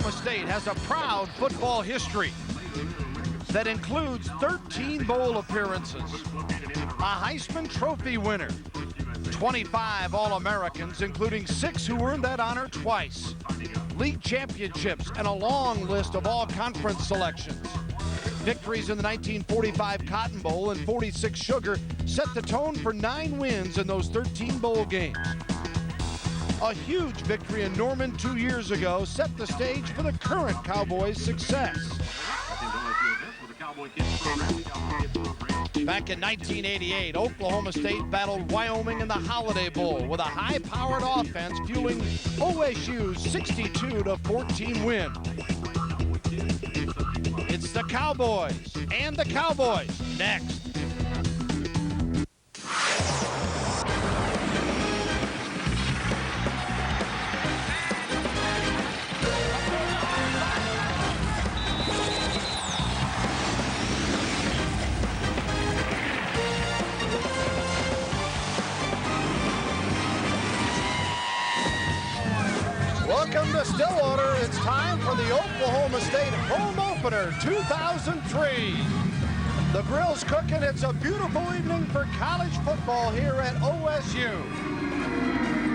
Oklahoma State has a proud football history that includes 13 bowl appearances, a Heisman Trophy winner, 25 All-Americans, including 6 who earned that honor twice, league championships, and a long list of all-conference selections. Victories in the 1945 Cotton Bowl and 46 Sugar set the tone for 9 wins in those 13 bowl games. A huge victory in Norman 2 years ago set the stage for the current Cowboys' success. Back in 1988, Oklahoma State battled Wyoming in the Holiday Bowl with a high-powered offense fueling OSU's 62-14 win. It's the Cowboys and the Cowboys next. Welcome to Stillwater. It's time for the Oklahoma State home opener 2003. The grill's cooking. It's a beautiful evening for college football here at OSU.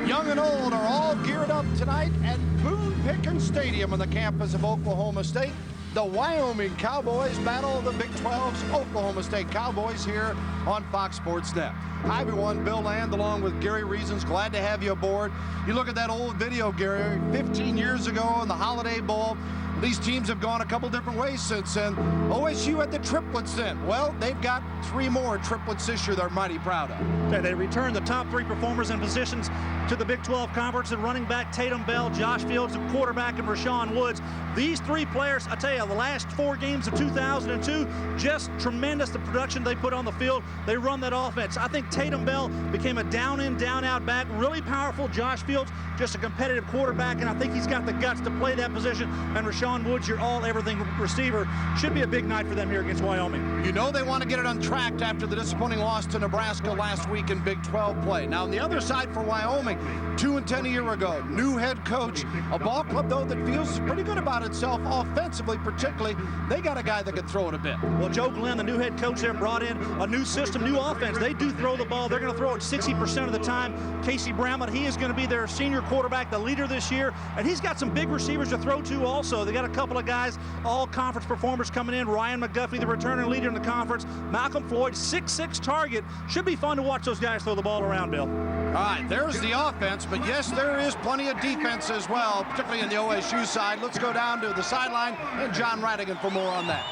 Young and old are all geared up tonight at Boone Pickens Stadium on the campus of Oklahoma State. The Wyoming Cowboys battle the Big 12's Oklahoma State Cowboys here on Fox Sports Net. Hi everyone, Bill Land along with Gary Reasons. Glad to have you aboard. You look at that old video, Gary, 15 years ago in the Holiday Bowl. These teams have gone a couple different ways since then. OSU had the triplets then. Well, they've got 3 more triplets this year they're mighty proud of. Okay, they returned the top 3 performers and positions to the Big 12 Conference, and running back Tatum Bell, Josh Fields, and quarterback and Rashawn Woods. These 3 players, I tell you, the last 4 games of 2002, just tremendous the production they put on the field. They run that offense. I think Tatum Bell became a down-in, down-out back, really powerful. Josh Fields, just a competitive quarterback, and I think he's got the guts to play that position. And Rashawn Woods, your all-everything receiver. Should be a big night for them here against Wyoming. You know they want to get it untracked after the disappointing loss to Nebraska last week in Big 12 play. Now, on the other side for Wyoming, 2-10 a year ago, new head coach, a ball club, though, that feels pretty good about itself offensively, particularly. They got a guy that can throw it a bit. Well, Joe Glenn, the new head coach there, brought in a new system, new offense. They do throw the ball. They're going to throw it 60% of the time. Casey Bramlett, he is going to be their senior quarterback, the leader this year, and he's got some big receivers to throw to also. They got a couple of guys, all conference performers coming in. Ryan McGuffey, the returning leader in the conference. Malcolm Floyd, 6'6" target. Should be fun to watch those guys throw the ball around, Bill. All right, there's the offense, but yes, there is plenty of defense as well, particularly in the OSU side. Let's go down to the sideline and John Radigan for more on that.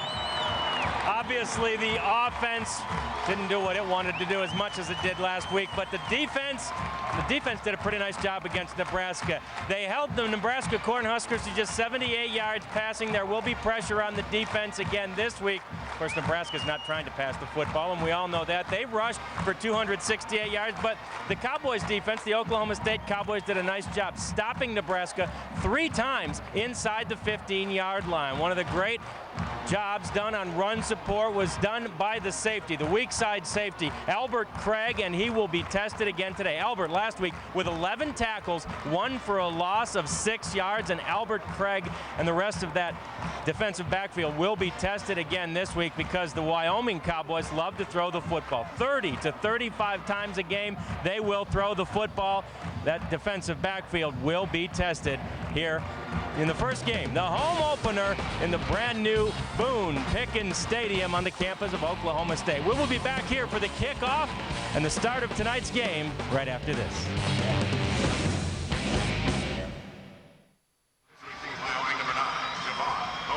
Obviously, the offense didn't do what it wanted to do as much as it did last week, but the defense did a pretty nice job against Nebraska. They held the Nebraska Cornhuskers to just 78 yards passing. There will be pressure on the defense again this week. Of course, Nebraska's not trying to pass the football, and we all know that. They rushed for 268 yards, but the Cowboys defense, the Oklahoma State Cowboys, did a nice job stopping Nebraska 3 times inside the 15-yard line. One of the great jobs done on run support was done by the safety, the weak side safety, Albert Craig, and he will be tested again today. Albert last week with 11 tackles, 1 for a loss of 6 yards, and Albert Craig and the rest of that defensive backfield will be tested again this week because the Wyoming Cowboys love to throw the football. 30 to 35 times a game, they will throw the football. That defensive backfield will be tested here in the first game, the home opener in the brand new Boone Pickens Stadium on the campus of Oklahoma State. We will be back here for the kickoff and the start of tonight's game right after this.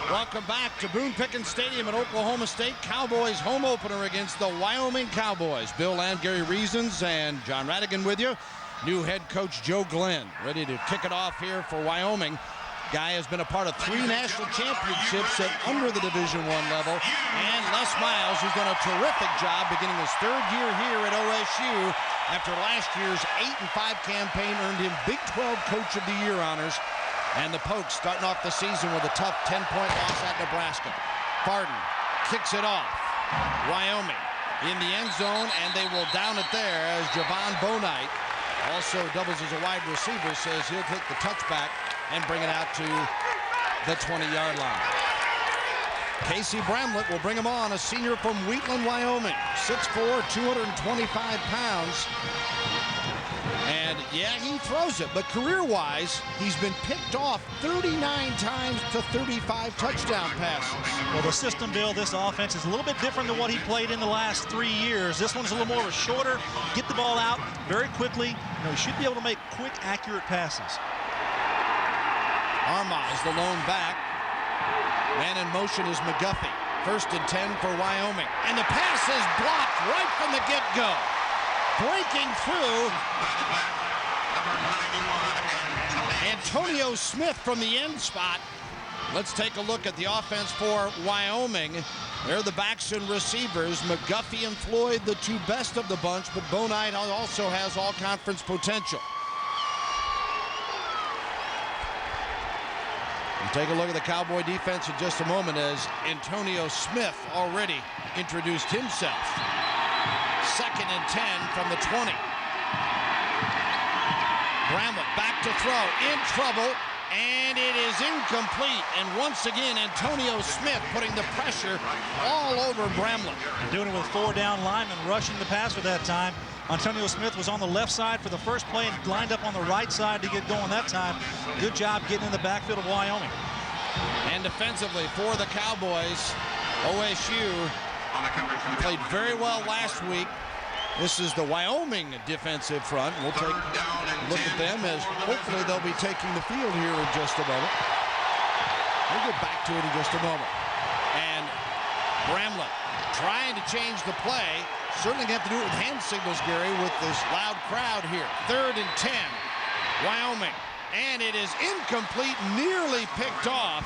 Welcome back to Boone Pickens Stadium at Oklahoma State. Cowboys home opener against the Wyoming Cowboys. Bill Land, Gary Reasons, and John Radigan with you. New head coach Joe Glenn ready to kick it off here for Wyoming. Guy has been a part of 3 national championships at under the Division I level. And Les Miles, who's done a terrific job beginning his 3rd year here at OSU after last year's 8-5 campaign earned him Big 12 Coach of the Year honors. And the Pokes starting off the season with a tough 10-point loss at Nebraska. Barton kicks it off. Wyoming in the end zone, and they will down it there as Javon Bonite, also doubles as a wide receiver, says he'll take the touchback and bring it out to the 20-yard line. Casey Bramlett will bring him on, a senior from Wheatland, Wyoming. 6'4", 225 pounds. And yeah, he throws it, but career-wise, he's been picked off 39 times to 35 touchdown passes. Well, the system, Bill, this offense is a little bit different than what he played in the last 3 years. This one's a little more of a shorter, get the ball out very quickly. You know, he should be able to make quick, accurate passes. Armaz, the lone back. Man in motion is McGuffey. 1st and 10 for Wyoming. And the pass is blocked right from the get-go. Breaking through. Antonio Smith from the end spot. Let's take a look at the offense for Wyoming. They're the backs and receivers. McGuffey and Floyd, the two best of the bunch, but Bonite also has all-conference potential. We'll take a look at the Cowboy defense in just a moment as Antonio Smith already introduced himself. 2nd and 10 from the 20. Bramlett back to throw, in trouble, and it is incomplete. And once again, Antonio Smith putting the pressure all over Bramlett. Doing it with 4 down linemen rushing the passer that time. Antonio Smith was on the left side for the first play and lined up on the right side to get going that time. Good job getting in the backfield of Wyoming. And defensively for the Cowboys, OSU played very well last week. This is the Wyoming defensive front. We'll take a look at them as hopefully they'll be taking the field here in just a moment. We'll get back to it in just a moment. And Bramlett trying to change the play. Certainly have to do it with hand signals, Gary, with this loud crowd here. 3rd and 10, Wyoming. And it is incomplete, nearly picked off.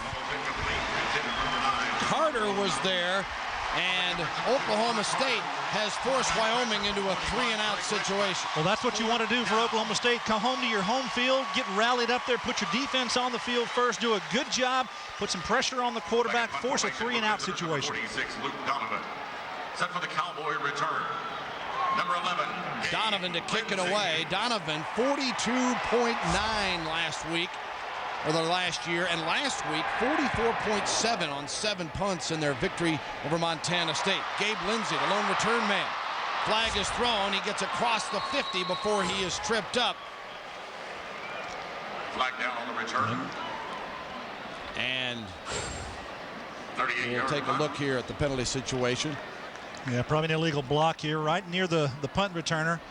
Carter was there, and Oklahoma State has forced Wyoming into a 3-and-out situation. Well, that's what you want to do for Oklahoma State. Come home to your home field, get rallied up there, put your defense on the field first, do a good job, put some pressure on the quarterback, force a 3-and-out situation. 46, Luke Donovan. Set for the Cowboy return. Number 11. Donovan to kick it away. Donovan, 42.9 last week, or the last year, and last week, 44.7 on 7 punts in their victory over Montana State. Gabe Lindsey, the lone return man. Flag is thrown. He gets across the 50 before he is tripped up. Flag down on the return. And we'll take a look here at the penalty situation. Yeah, probably an illegal block here, right near the punt returner.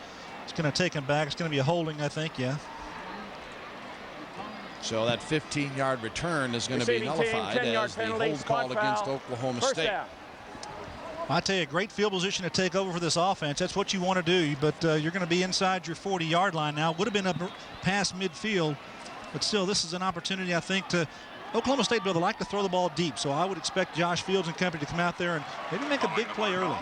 It's going to take him back. It's going to be a holding, I think, yeah. So that 15-yard return is going to be nullified as the hold call against Oklahoma State. I tell you, great field position to take over for this offense. That's what you want to do, but you're going to be inside your 40-yard line now. Would have been up past midfield, but still, this is an opportunity, I think, to Oklahoma State would like to throw the ball deep, so I would expect Josh Fields and company to come out there and maybe make a big play early.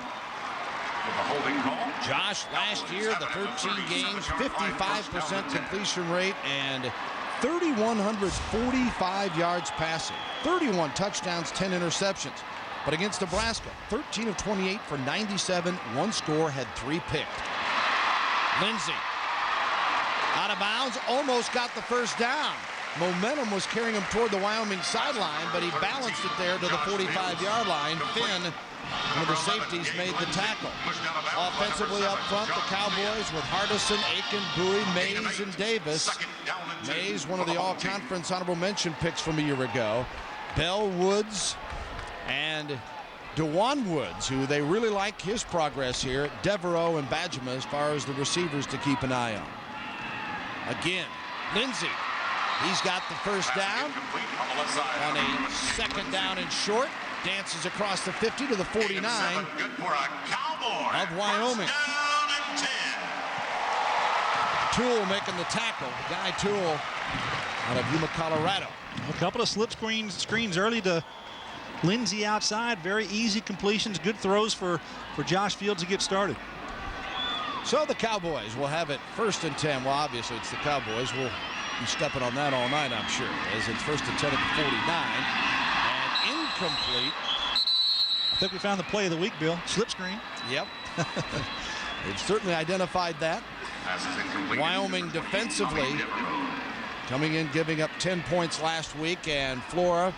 Josh, last year, the 13 games, 55% completion rate and 3,145 yards passing, 31 touchdowns, 10 interceptions. But against Nebraska, 13 of 28 for 97, 1 score, had 3 picked. Lindsey, out of bounds, almost got the first down. Momentum was carrying him toward the Wyoming sideline, but he balanced it there to the 45-yard line. Finn, one of the safeties, made the tackle. Offensively up front, the Cowboys with Hardison, Aiken, Bowie, Mays, and Davis. Mays, one of the all-conference honorable mention picks from a year ago. Bell, Woods, and DeJuan Woods, who they really like his progress here. Devereaux and Badgema as far as the receivers to keep an eye on. Again, Lindsey. He's got the first down on a 2nd down and short. Dances across the 50 to the 49 of Wyoming. Toole making the tackle. Guy Toole out of Yuma, Colorado. A couple of slip screens early to Lindsey outside. Very easy completions. Good throws for Josh Fields to get started. So the Cowboys will have it 1st and 10. Well, obviously it's the Cowboys. We'll be stepping on that all night, I'm sure, as it's 1st and 10 at the 49. And incomplete. I think we found the play of the week, Bill. Slip screen. Yep. They've certainly identified that. Wyoming defensively coming in, giving up 10 points last week, and Flora,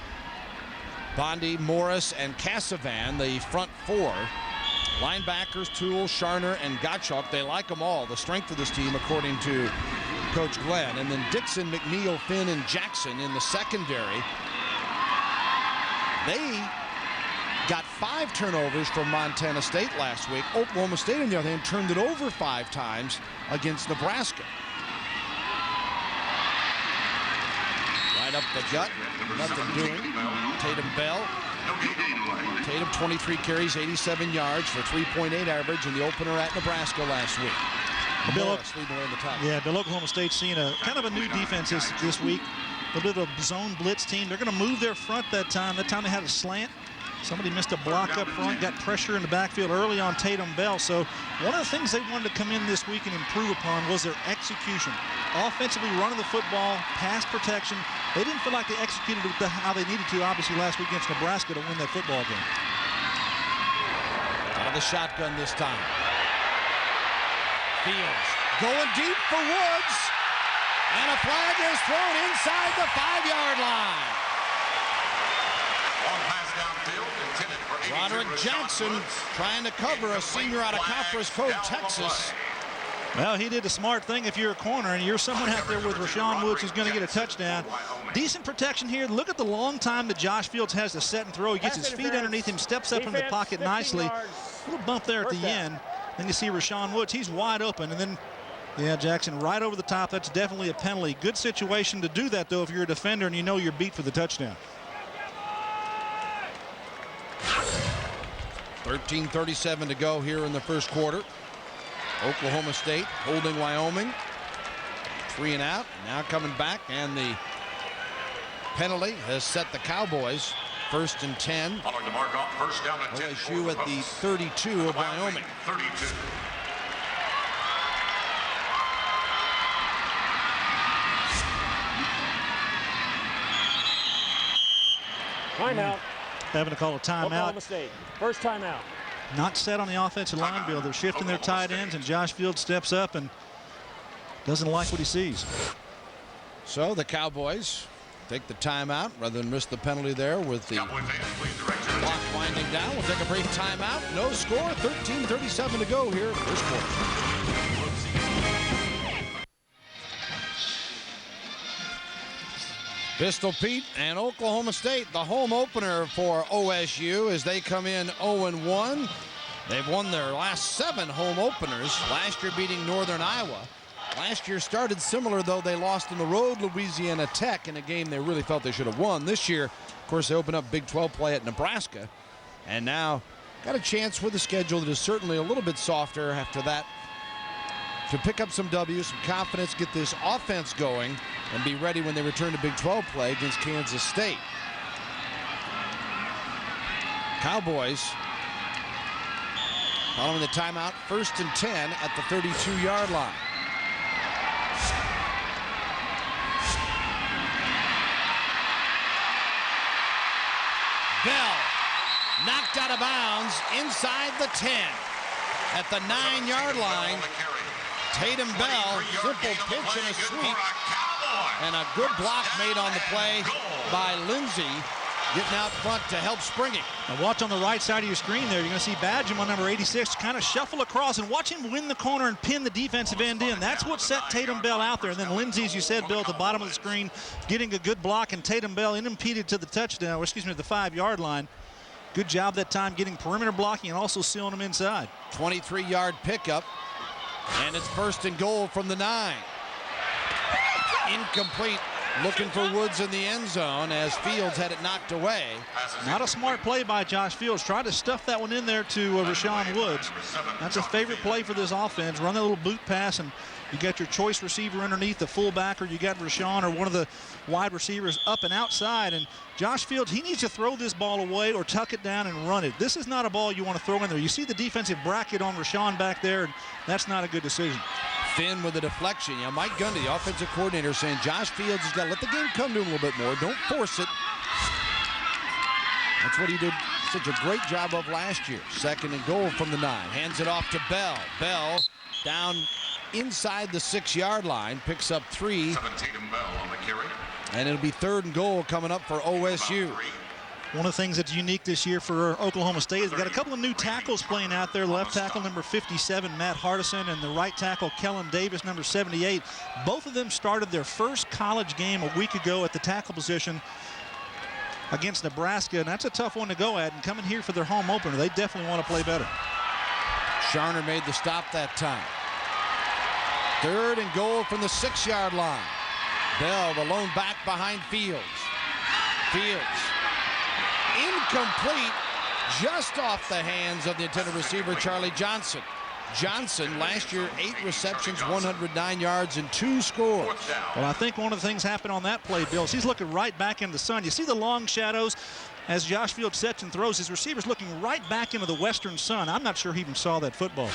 Bondi, Morris, and Cassavan, the front four. Linebackers, Toole, Sharner, and Gottschalk, they like them all. The strength of this team, according to Coach Glenn. And then Dixon, McNeil, Finn, and Jackson in the secondary. They got 5 turnovers from Montana State last week. Oklahoma State, on the other hand, turned it over 5 times against Nebraska. Right up the gut, nothing doing. Tatum Bell. Tatum, 23 carries, 87 yards for 3.8 average in the opener at Nebraska last week. Morris leading the way in the top. Yeah, Bill, Oklahoma State's seen a kind of a new defense this week. A bit of a zone blitz team. They're going to move their front that time. That time they had a slant. Somebody missed a block up front, got pressure in the backfield early on Tatum Bell. So one of the things they wanted to come in this week and improve upon was their execution. Offensively running the football, pass protection. They didn't feel like they executed it how they needed to, obviously, last week against Nebraska to win that football game. Out of the shotgun this time. Fields going deep for Woods. And a flag is thrown inside the 5-yard line. Roderick Jackson trying to cover a senior out of Conference Code, Texas. Well, he did a smart thing. If you're a corner and you're someone out there with Rashawn Woods who's going to get a touchdown, decent protection here. Look at the long time that Josh Fields has to set and throw. He gets his feet underneath him, steps up in the pocket nicely. A little bump there at the end. Then you see Rashawn Woods. He's wide open. And then, yeah, Jackson right over the top. That's definitely a penalty. Good situation to do that, though, if you're a defender and you know you're beat for the touchdown. 13:37 to go here in the first quarter. Oklahoma State holding Wyoming. 3 and out. Now coming back, and the penalty has set the Cowboys 1st and 10. Following the mark off, first down and 10. OSU at the 32 of Wyoming. 32. Timeout. Having to call a timeout. Oklahoma State. First timeout. Not set on the offensive line, Bill. They're shifting their tight ends, and Josh Fields steps up and doesn't like what he sees. So the Cowboys take the timeout rather than risk the penalty there with the clock winding down. We'll take a brief timeout. No score. 13:37 to go here in the first quarter. Pistol Pete and Oklahoma State, the home opener for OSU as they come in 0-1. They've won their last 7 home openers, last year beating Northern Iowa. Last year started similar, though. They lost on the road Louisiana Tech in a game they really felt they should have won. This year, of course, they open up Big 12 play at Nebraska, and now got a chance with a schedule that is certainly a little bit softer after that to pick up some W's, some confidence, get this offense going, and be ready when they return to Big 12 play against Kansas State. Cowboys following the timeout, 1st and 10 at the 32-yard line. Bell knocked out of bounds inside the 10 at the 9-yard line. Tatum Bell, simple pitch and a sweep, and a good block made on the play by Lindsey, getting out front to help springing. Now watch on the right side of your screen there. You're going to see Badgham on number 86 kind of shuffle across and watch him win the corner and pin the defensive end in. That's what set Tatum Bell out there. And then Lindsey, as you said, Bill, at the bottom of the screen, getting a good block, and Tatum Bell unimpeded to the touchdown, or excuse me, the 5-yard line. Good job that time getting perimeter blocking and also sealing them inside. 23-yard pickup, and it's 1st and goal from the 9. Incomplete. Looking for Woods in the end zone as Fields had it knocked away. Not a smart play by Josh Fields. Tried to stuff that one in there to Rashawn Woods. That's a favorite play for this offense. Run a little boot pass, and you got your choice receiver underneath, the fullback, or you got Rashawn or one of the wide receivers up and outside. And Josh Fields, he needs to throw this ball away or tuck it down and run it. This is not a ball you want to throw in there. You see the defensive bracket on Rashawn back there, and that's not a good decision. Finn with a deflection. Yeah, Mike Gundy, the offensive coordinator, saying Josh Fields has got to let the game come to him a little bit more. Don't force it. That's what he did such a great job of last year. 2nd and goal from the 9. Hands it off to Bell. Bell down inside the 6-yard line, picks up 3. Tatum Bell on the carry. And it'll be 3rd and goal coming up for OSU. One of the things that's unique this year for Oklahoma State is they've got a couple of new tackles playing out there. Left tackle number 57, Matt Hardison, and the right tackle, Kellen Davis, number 78. Both of them started their first college game a week ago at the tackle position against Nebraska, and that's a tough one to go at. And coming here for their home opener, they definitely want to play better. Sharner made the stop that time. 3rd and goal from the 6-yard line. Bell, the lone back behind Fields. Fields. Incomplete, just off the hands of the intended receiver, Charlie Johnson. Johnson, last year, 8 receptions, 109 yards, and 2 scores. Well, I think one of the things happened on that play, Bill, is he's looking right back into the sun. You see the long shadows as Josh Fields sets and throws. His receiver's looking right back into the western sun. I'm not sure he even saw that football.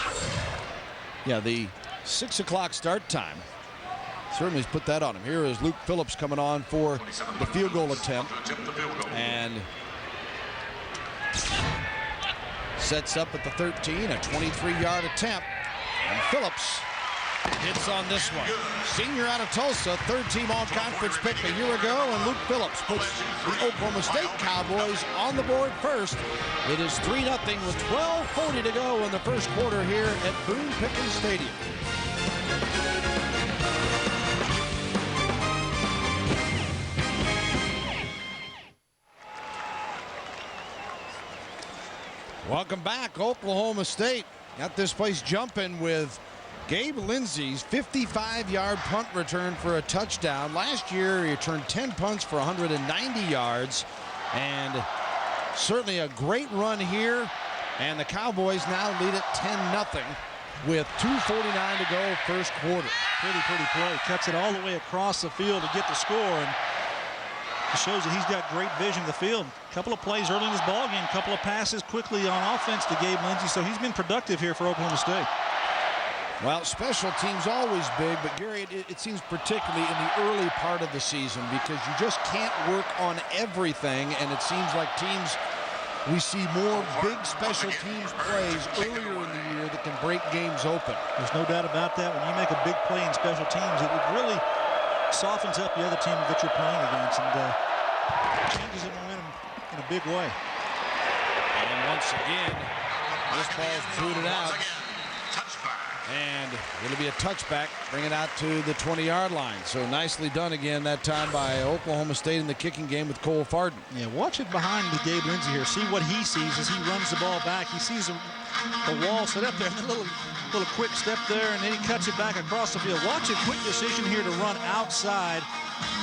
Yeah, the 6 o'clock start time certainly has put that on him. Here is Luke Phillips coming on for the field goal attempt. And sets up at the 13, a 23-yard attempt. And Phillips hits on this one. Senior out of Tulsa, 3rd-team all-conference pick a year ago, and Luke Phillips puts the Oklahoma State Cowboys on the board first. It is 3-0 with 12:40 to go in the first quarter here at Boone Pickens Stadium. Welcome back, Oklahoma State. Got this place jumping with Gabe Lindsey's 55-yard punt return for a touchdown. Last year, he returned 10 punts for 190 yards. And certainly a great run here. And the Cowboys now lead it 10-0 with 2:49 to go first quarter. Pretty play. Cuts it all the way across the field to get the score. And it shows that he's got great vision of the field. A couple of plays early in this ball game, a couple of passes quickly on offense to Gabe Lindsey, so he's been productive here for Oklahoma State. Well, special teams always big, but Gary, it seems particularly in the early part of the season because you just can't work on everything, and it seems like teams, we see more big special teams plays earlier in the year that can break games open. There's no doubt about that. When you make a big play in special teams, it really softens up the other team that you're playing against and changes the momentum in a big way. And once again, this ball's booted out. And it'll be a touchback, bring it out to the 20-yard line. So nicely done again that time by Oklahoma State in the kicking game with Cole Farden. Yeah, watch it behind the Gabe Lindsey here. See what he sees as he runs the ball back. He sees the wall set up there, and a little quick step there, and then he cuts it back across the field. Watch a quick decision here to run outside.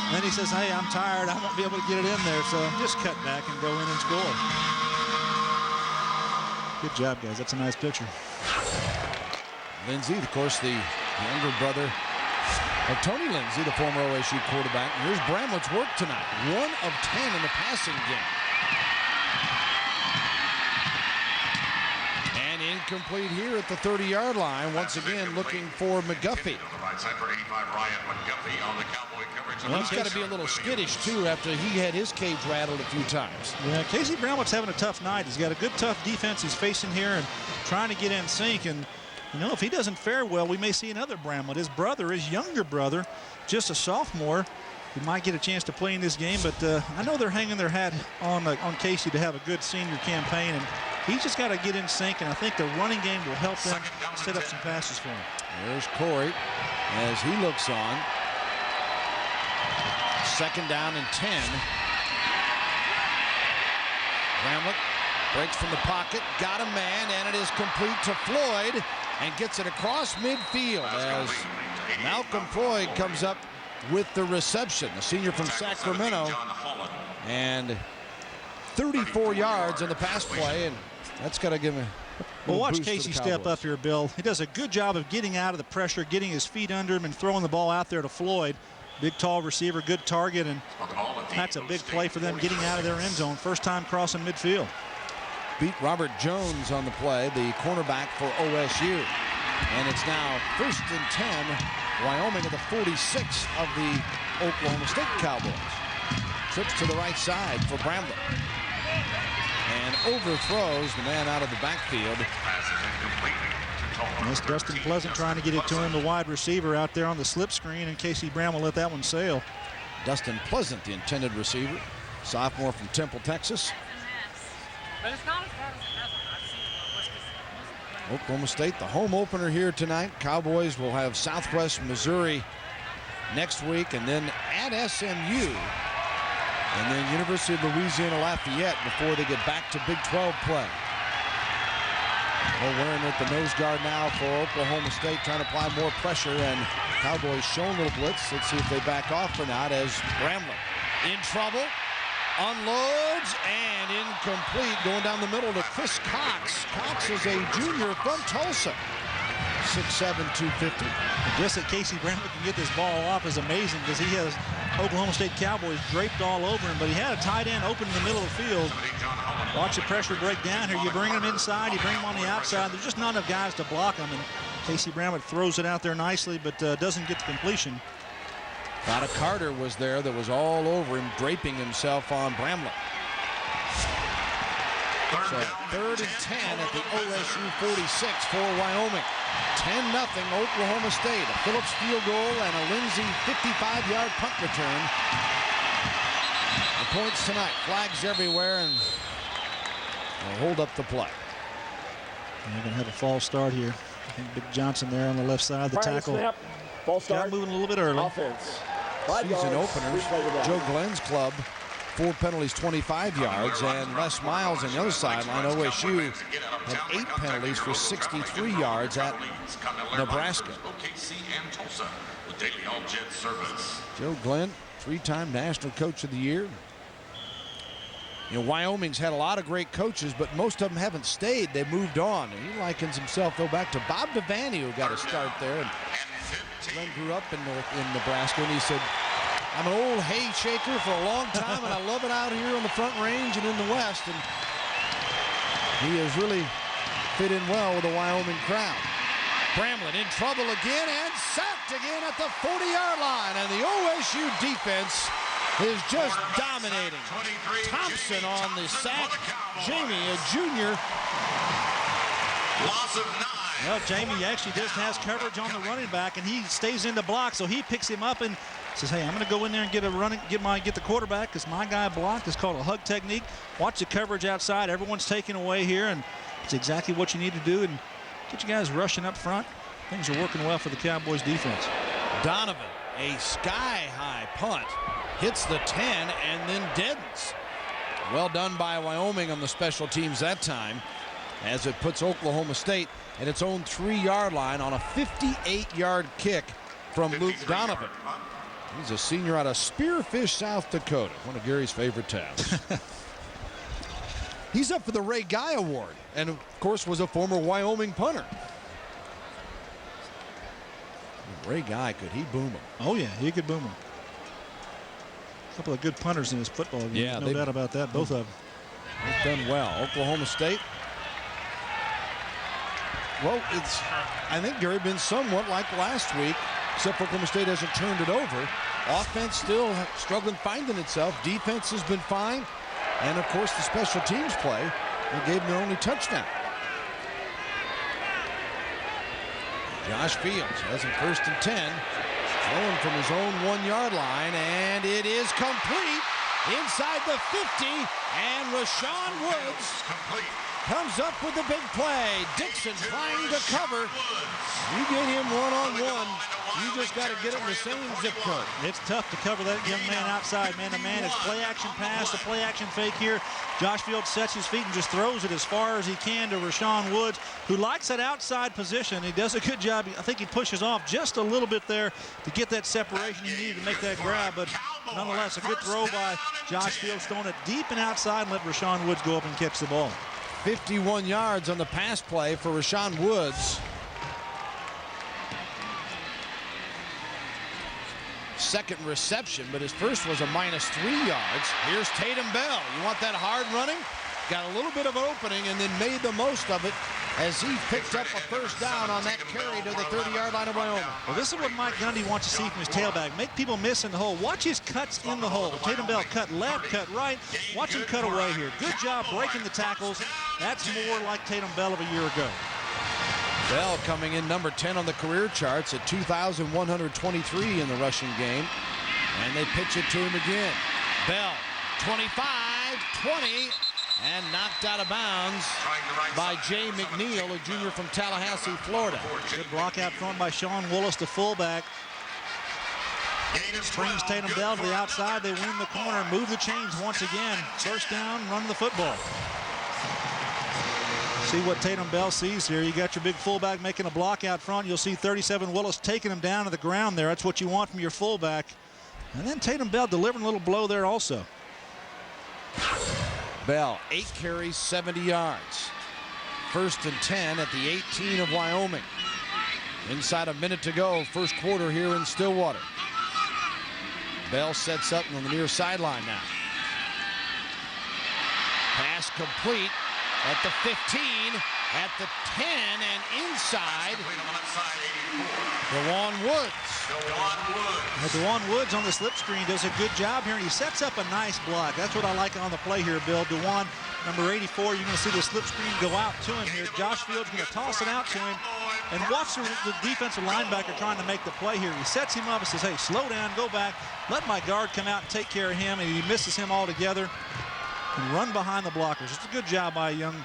And then he says, hey, I'm tired. I won't be able to get it in there. So just cut back and go in and score. Good job, guys. That's a nice picture. Lindsey, of course, the younger brother of Tony Lindsey, the former OSU quarterback. And here's Bramlett's work tonight. 1 of 10 in the passing game. And incomplete here at the 30-yard line. Once again, looking for McGuffey. Well, he's got to be a little skittish, too, after he had his cage rattled a few times. Yeah, Casey Bramlett's having a tough night. He's got a good, tough defense he's facing here and trying to get in sync. And you know, if he doesn't fare well, we may see another Bramlett. His brother, his younger brother, just a sophomore, who might get a chance to play in this game. But I know they're hanging their hat on Casey to have a good senior campaign, and he's just got to get in sync. And I think the running game will help them set up some passes for him. There's Corey as he looks on. 2nd down and 10. Bramlett breaks from the pocket, got a man, and it is complete to Floyd. And gets it across midfield as Malcolm Floyd comes up with the reception. The senior from Sacramento. And 34 yards on the pass play, and that's got to give him a well, watch boost Casey for the step Cowboys. up here, Bill. He does a good job of getting out of the pressure, getting his feet under him, and throwing the ball out there to Floyd. Big, tall receiver, good target, and that's a big play for them getting out of their end zone. First time crossing midfield. Beat Robert Jones on the play, the cornerback for OSU. And it's now 1st and 10, Wyoming at the 46 of the Oklahoma State Cowboys. Trips to the right side for Bramlett. And overthrows the man out of the backfield. And it's Dustin Pleasant trying to get it to him, the wide receiver out there on the slip screen, and Casey Brown will let that one sail. Dustin Pleasant, the intended receiver, sophomore from Temple, Texas. But it's not as bad as it Oklahoma State, the home opener here tonight. Cowboys will have Southwest Missouri next week, and then at SMU, and then University of Louisiana Lafayette before they get back to Big 12 play. They're wearing at the nose guard now for Oklahoma State, trying to apply more pressure, and Cowboys showing a little blitz. Let's see if they back off or not, as Bramlett in trouble, unloads, and incomplete, going down the middle to Chris Cox. Cox is a junior from Tulsa, 6'7", 250. Just that Casey Bramlett can get this ball off is amazing, because he has Oklahoma State Cowboys draped all over him, but he had a tight end open in the middle of the field. Watch the pressure break down here. You bring him inside, you bring him on the outside. There's just not enough guys to block him, and Casey Bramlett throws it out there nicely, but doesn't get the completion. Thought Carter was there that was all over him, draping himself on Bramlett. So 3rd and 10 at the OSU 46 for Wyoming. 10-0 Oklahoma State. A Phillips field goal and a Lindsey 55-yard punt return. The points tonight. Flags everywhere, and they'll hold up the play. They're going to have a false start here. I think Big Johnson there on the left side. The tackle Snap. False start. got moving a little bit early. Offense. Season openers. Joe Glenn's club, 4 penalties, 25 yards, and Les Miles on the other sideline. OSU had 8 penalties for 63 yards at Nebraska. Joe Glenn, 3-time National Coach of the Year. You know, Wyoming's had a lot of great coaches, but most of them haven't stayed. They moved on. And he likens himself, though, back to Bob Devaney, who got a start there. And Glenn grew up in Nebraska, and he said, I'm an old hay shaker for a long time, and I love it out here on the Front Range and in the West. And he has really fit in well with the Wyoming crowd. Bramlett in trouble again and sacked again at the 40-yard line. And the OSU defense is just dominating. Thompson on the sack. Jamie, a junior. Loss of 9. Well, Jamie actually just has coverage on the running back, and he stays in the block, so he picks him up and says, hey, I'm going to go in there and get the quarterback, because my guy blocked. It's called a hug technique. Watch the coverage outside. Everyone's taken away here, and it's exactly what you need to do, and get you guys rushing up front. Things are working well for the Cowboys defense. Donovan, a sky-high punt, hits the 10 and then deadens. Well done by Wyoming on the special teams that time, as it puts Oklahoma State at its own 3-yard line on a 58-yard kick from Luke Donovan. He's a senior out of Spearfish, South Dakota, one of Gary's favorite towns. He's up for the Ray Guy Award, and of course was a former Wyoming punter. Ray Guy, could he boom him? Oh yeah, he could boom him. A couple of good punters in his football game. Yeah, no doubt about that, both of them. They've done well. Oklahoma State, well, I think, Gary, been somewhat like last week, except Oklahoma State hasn't turned it over. Offense still struggling finding itself. Defense has been fine. And, of course, the special teams play. They gave them their only touchdown. Josh Fields has him 1st and 10. Throwing from his own 1-yard line. And it is complete inside the 50. And Rashawn Woods comes up with the big play. Dixon trying to cover. You get him one-on-one, you just got to get it in the same zip code. It's tough to cover that young man outside, man-to-man. It's play-action pass, the play-action fake here. Josh Fields sets his feet and just throws it as far as he can to Rashawn Woods, who likes that outside position. He does a good job. I think he pushes off just a little bit there to get that separation he needed to make that grab, but nonetheless, a good throw by Josh Fields, throwing it deep and outside and let Rashawn Woods go up and catch the ball. 51 yards on the pass play for Rashawn Woods. Second reception, but his first was a -3 yards. Here's Tatum Bell. You want that hard running? Got a little bit of opening and then made the most of it as he picked up a first down on that carry to the 30-yard line of Wyoming. Well, this is what Mike Gundy wants to see from his tailback. Make people miss in the hole. Watch his cuts in the hole. Tatum Bell cut left, cut right. Watch him cut away here. Good job breaking the tackles. That's more like Tatum Bell of a year ago. Bell coming in number 10 on the career charts at 2,123 in the rushing game. And they pitch it to him again. Bell, 25, 20, and knocked out of bounds by Jay McNeil, a junior from Tallahassee, Florida. Good block out front by Sean Willis, the fullback. Springs Tatum Bell to the outside. They win the corner, move the chains once again. First down, run the football. See what Tatum Bell sees here. You got your big fullback making a block out front. You'll see 37 Willis taking him down to the ground there. That's what you want from your fullback. And then Tatum Bell delivering a little blow there also. Bell, 8 carries, 70 yards. 1st and 10 at the 18 of Wyoming. Inside a minute to go, first quarter here in Stillwater. Bell sets up on the near sideline now. Pass complete at the 15, at the 10, and inside. DeJuan Woods. DeJuan Woods on the slip screen does a good job here, and he sets up a nice block. That's what I like on the play here, Bill. DeJuan, number 84, you're going to see the slip screen go out to him here. Josh Fields going to toss it out to him. And watch the defensive linebacker trying to make the play here. He sets him up and says, hey, slow down, go back, let my guard come out and take care of him, and he misses him altogether. And run behind the blockers. It's a good job by a young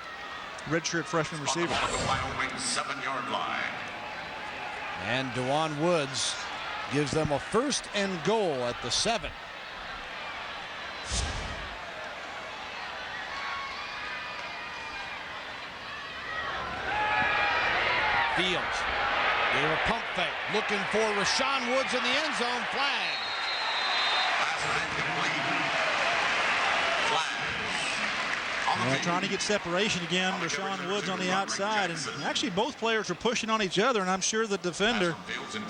redshirt freshman receiver. Wyoming 7-yard line. And DeJuan Woods gives them a 1st and goal at the 7. Fields gave a pump fake, looking for Rashawn Woods in the end zone. Flag. Trying to get separation again. Rashawn Woods on the outside, and actually both players were pushing on each other, and I'm sure the defender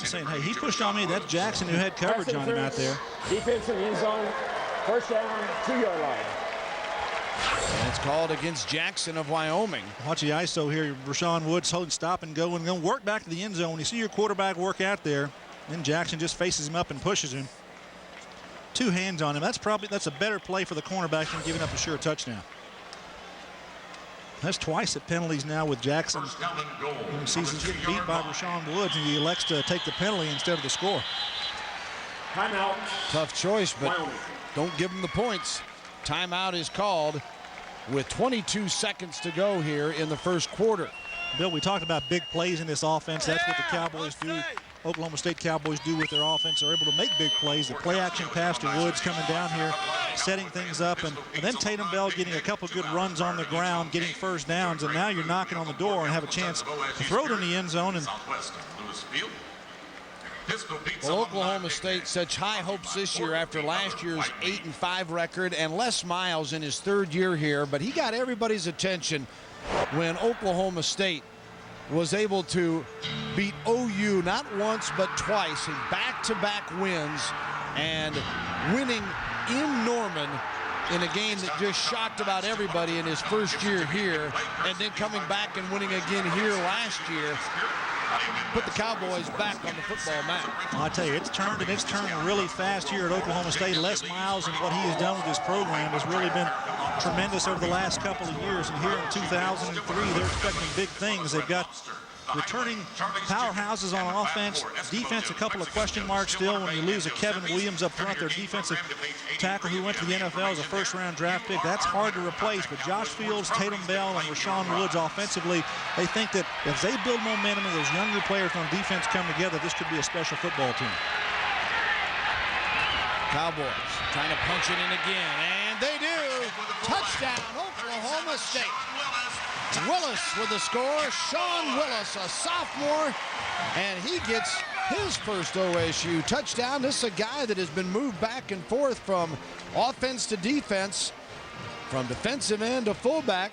is saying, hey, he pushed on me. That's Jackson who had coverage on him out there. Defense in the end zone, first down, 2-yard line. And it's called against Jackson of Wyoming. Watch the ISO here. Rashawn Woods holding stop and go and going to work back to the end zone. When you see your quarterback work out there, then Jackson just faces him up and pushes him. 2 hands on him. That's a better play for the cornerback than giving up a sure touchdown. That's twice at penalties now with Jackson. He sees he's getting beat by Rashawn Woods, and he elects to take the penalty instead of the score. Timeout. Tough choice, but Wyoming. don't give him the points. Timeout is called with 22 seconds to go here in the first quarter. Bill, we talked about big plays in this offense. That's what the Cowboys do. Oklahoma State Cowboys do with their offense. They're able to make big plays. The play action pass to Woods coming down here, setting things up, and then Tatum Bell getting a couple good runs on the ground, getting first downs, and now you're knocking on the door and have a chance to throw it in the end zone. And well, Oklahoma State such high hopes this year after last year's 8-5 record, and Les Miles in his 3rd year here, but he got everybody's attention when Oklahoma State was able to beat OU not once but twice in back-to-back wins, and winning in Norman in a game that just shocked about everybody in his first year here, and then coming back and winning again here last year. Put the Cowboys back on the football map. Well, I tell you, it's turned, and it's turned really fast here at Oklahoma State. Les Miles and what he has done with this program has really been tremendous over the last couple of years. And here in 2003, they're expecting big things. They've got returning powerhouses on offense. Defense, a couple of question marks still when you lose a Kevin Williams up front, their defensive tackle who went to the NFL as a first-round draft pick. That's hard to replace, but Josh Fields, Tatum Bell, and Rashawn Woods offensively, they think that as they build momentum and those younger players on defense come together, this could be a special football team. Cowboys trying to punch it in again, and they do. Touchdown, Oklahoma State. Willis with the score. Sean Willis, a sophomore, and he gets his first OSU touchdown. This is a guy that has been moved back and forth from offense to defense, from defensive end to fullback.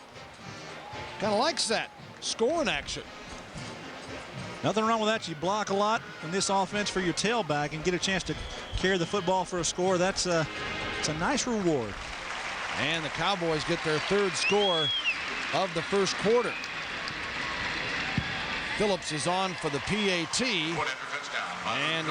Kind of likes that scoring action. Nothing wrong with that. You block a lot in this offense for your tailback and get a chance to carry the football for a score. It's a nice reward. And the Cowboys get their 3rd score of the first quarter. Phillips is on for the PAT. And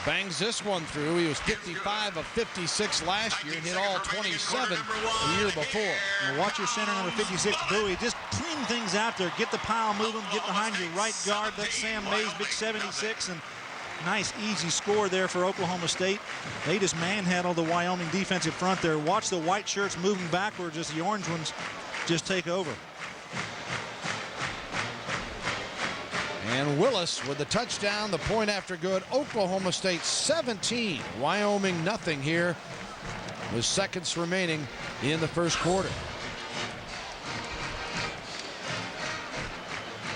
bangs this one through. He was 55 of 56 last year and hit all 27 the year before. Now watch your center number 56, Bowie. Just clean things out there. Get the pile moving. Get behind your right guard. That's Sam Mays, big 76. And nice, easy score there for Oklahoma State. They just manhandled the Wyoming defensive front there. Watch the white shirts moving backwards as the orange ones just take over. And Willis with the touchdown, the point after good. Oklahoma State 17, Wyoming nothing here with seconds remaining in the first quarter.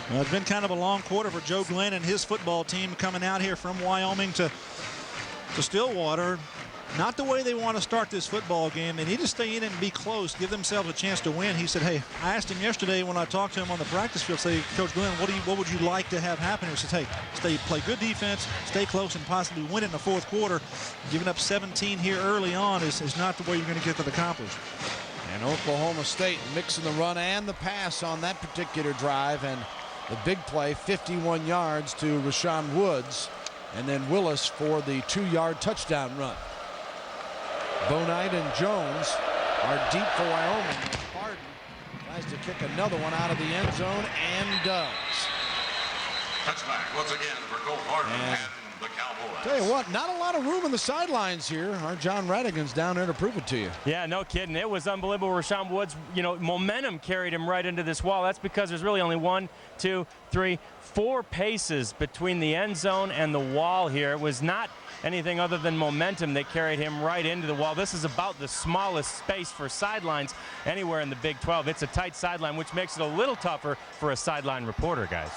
Well, it's been kind of a long quarter for Joe Glenn and his football team coming out here from Wyoming to Stillwater. Not the way they want to start this football game. They need to stay in and be close, give themselves a chance to win. He said, hey, I asked him yesterday when I talked to him on the practice field, say, Coach Glenn, what would you like to have happen? He said, hey, play good defense, stay close, and possibly win it in the fourth quarter. Giving up 17 here early on is not the way you're going to get that accomplished. And Oklahoma State mixing the run and the pass on that particular drive. And the big play, 51 yards to Rashawn Woods. And then Willis for the 2-yard touchdown run. Bonite and Jones are deep for Wyoming. Harden tries to kick another one out of the end zone and does. Touchback once again for Cole Harden and the Cowboys. Tell you what, not a lot of room in the sidelines here. Our John Radigan's down there to prove it to you. Yeah, no kidding. It was unbelievable. Rashawn Woods, momentum carried him right into this wall. That's because there's really only 1, 2, 3, 4 paces between the end zone and the wall here. It was not anything other than momentum that carried him right into the wall. This is about the smallest space for sidelines anywhere in the Big 12. It's a tight sideline, which makes it a little tougher for a sideline reporter, guys.